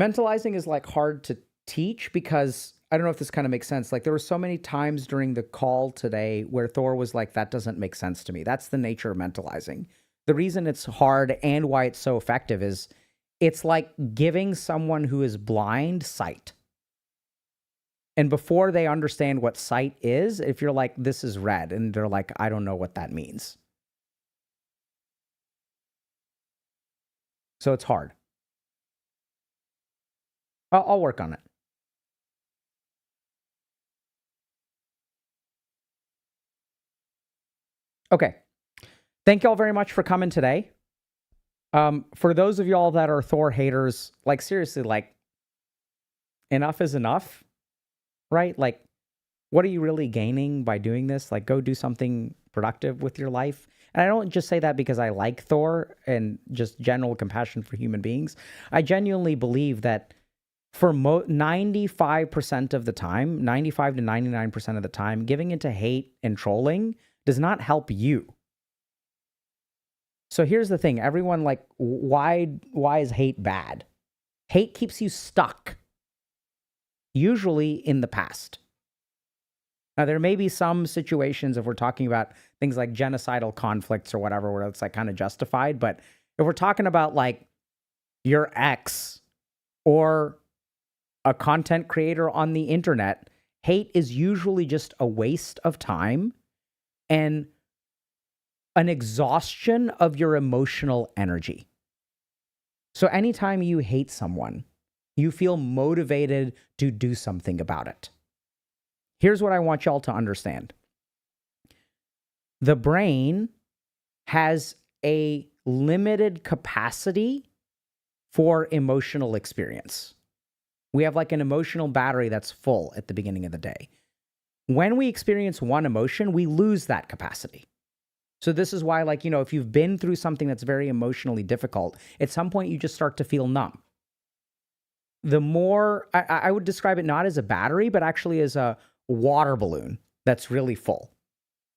Mentalizing is like hard to teach because I don't know if this kind of makes sense. Like there were so many times during the call today where Thor was like, that doesn't make sense to me. That's the nature of mentalizing. The reason it's hard and why it's so effective is it's like giving someone who is blind sight. And before they understand what sight is, if you're like, this is red, and they're like, I don't know what that means. So it's hard. I'll work on it. Okay. Thank y'all very much for coming today. For those of y'all that are Thor haters, like seriously, like enough is enough, right? Like, what are you really gaining by doing this? Like, go do something productive with your life. And I don't just say that because I like Thor and just general compassion for human beings. I genuinely believe that for 95% of the time, 95 to 99% of the time, giving into hate and trolling does not help you. So here's the thing. Everyone like, why is hate bad? Hate keeps you stuck, usually in the past. Now, there may be some situations if we're talking about things like genocidal conflicts or whatever, where it's like kind of justified. But if we're talking about like your ex or a content creator on the internet, hate is usually just a waste of time and an exhaustion of your emotional energy. So anytime you hate someone, you feel motivated to do something about it. Here's what I want y'all to understand. The brain has a limited capacity for emotional experience. We have like an emotional battery that's full at the beginning of the day. When we experience one emotion, we lose that capacity. So this is why, like, if you've been through something that's very emotionally difficult, at some point you just start to feel numb. The more, I would describe it not as a battery, but actually as a water balloon that's really full.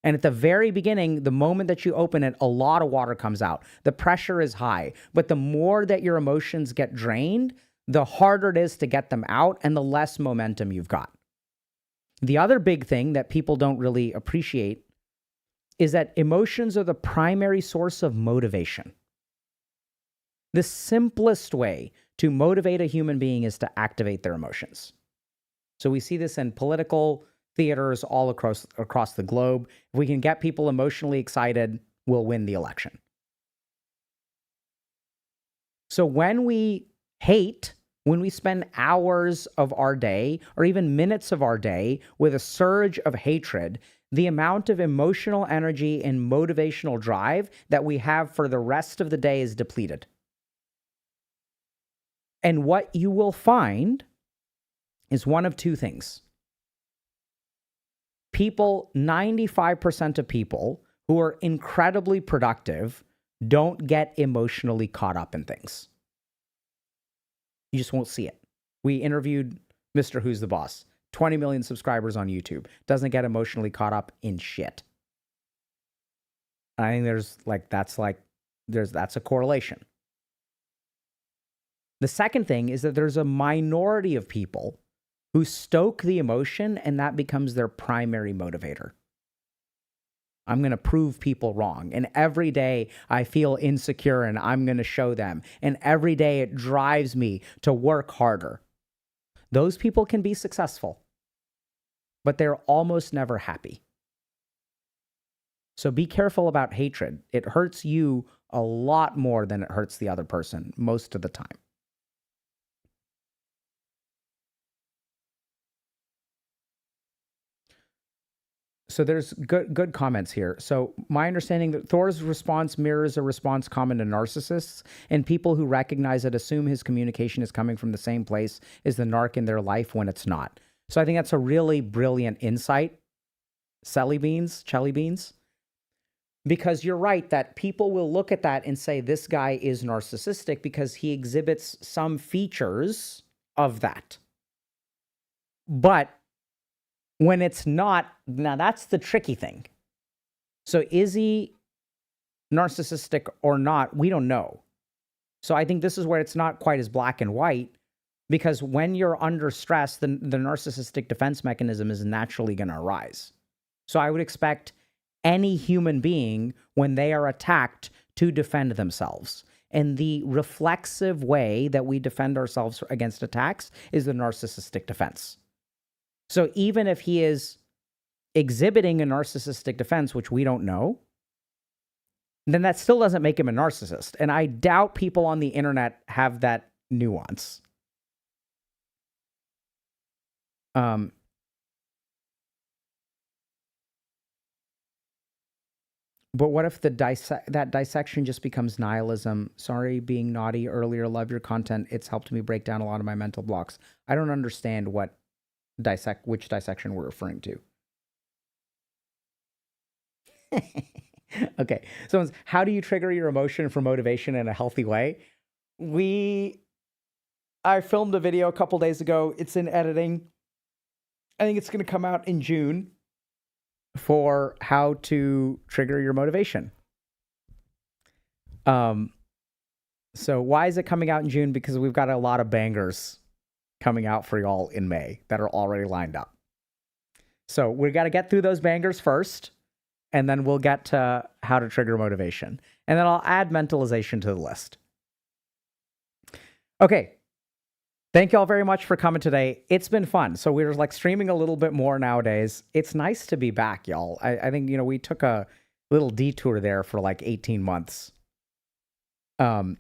And at the very beginning, the moment that you open it, a lot of water comes out. The pressure is high. But the more that your emotions get drained, the harder it is to get them out and the less momentum you've got. The other big thing that people don't really appreciate is that emotions are the primary source of motivation. The simplest way to motivate a human being is to activate their emotions. So we see this in political theaters all across the globe. If we can get people emotionally excited, we'll win the election. So when we hate, when we spend hours of our day or even minutes of our day with a surge of hatred, the amount of emotional energy and motivational drive that we have for the rest of the day is depleted. And what you will find is one of two things. People, 95% of people who are incredibly productive don't get emotionally caught up in things. You just won't see it. We interviewed Mr. Who's the Boss, 20 million subscribers on YouTube, doesn't get emotionally caught up in shit. I think that's a correlation. The second thing is that there's a minority of people who stoke the emotion and that becomes their primary motivator. I'm going to prove people wrong. And every day I feel insecure and I'm going to show them. And every day it drives me to work harder. Those people can be successful, but they're almost never happy. So be careful about hatred. It hurts you a lot more than it hurts the other person most of the time. So there's good comments here. So my understanding that Thor's response mirrors a response common to narcissists, and people who recognize it assume his communication is coming from the same place as the narc in their life when it's not. So I think that's a really brilliant insight, Celly Beans, because you're right that people will look at that and say this guy is narcissistic because he exhibits some features of that. But when it's not, now that's the tricky thing. So is he narcissistic or not? We don't know. So I think this is where it's not quite as black and white, because when you're under stress, the narcissistic defense mechanism is naturally going to arise. So I would expect any human being, when they are attacked, to defend themselves. And the reflexive way that we defend ourselves against attacks is the narcissistic defense. So even if he is exhibiting a narcissistic defense, which we don't know, then that still doesn't make him a narcissist. And I doubt people on the internet have that nuance. But what if that dissection just becomes nihilism? Sorry, being naughty earlier. Love your content. It's helped me break down a lot of my mental blocks. I don't understand which dissection we're referring to. Okay. Someone's, how do you trigger your emotion for motivation in a healthy way? I filmed a video a couple days ago. It's in editing. I think it's going to come out in June for how to trigger your motivation. So why is it coming out in June? Because we've got a lot of bangers coming out for y'all in May that are already lined up. So we got to get through those bangers first, and then we'll get to how to trigger motivation. And then I'll add mentalization to the list. Okay. Thank y'all very much for coming today. It's been fun. So we're like streaming a little bit more nowadays. It's nice to be back, y'all. I think, we took a little detour there for like 18 months. And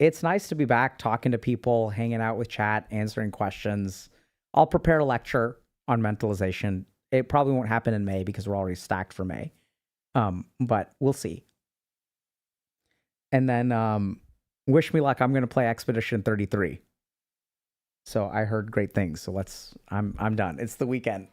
it's nice to be back talking to people, hanging out with chat, answering questions. I'll prepare a lecture on mentalization. It probably won't happen in May because we're already stacked for May. But we'll see. And then wish me luck. I'm going to play Expedition 33. So I heard great things. So I'm done. It's the weekend.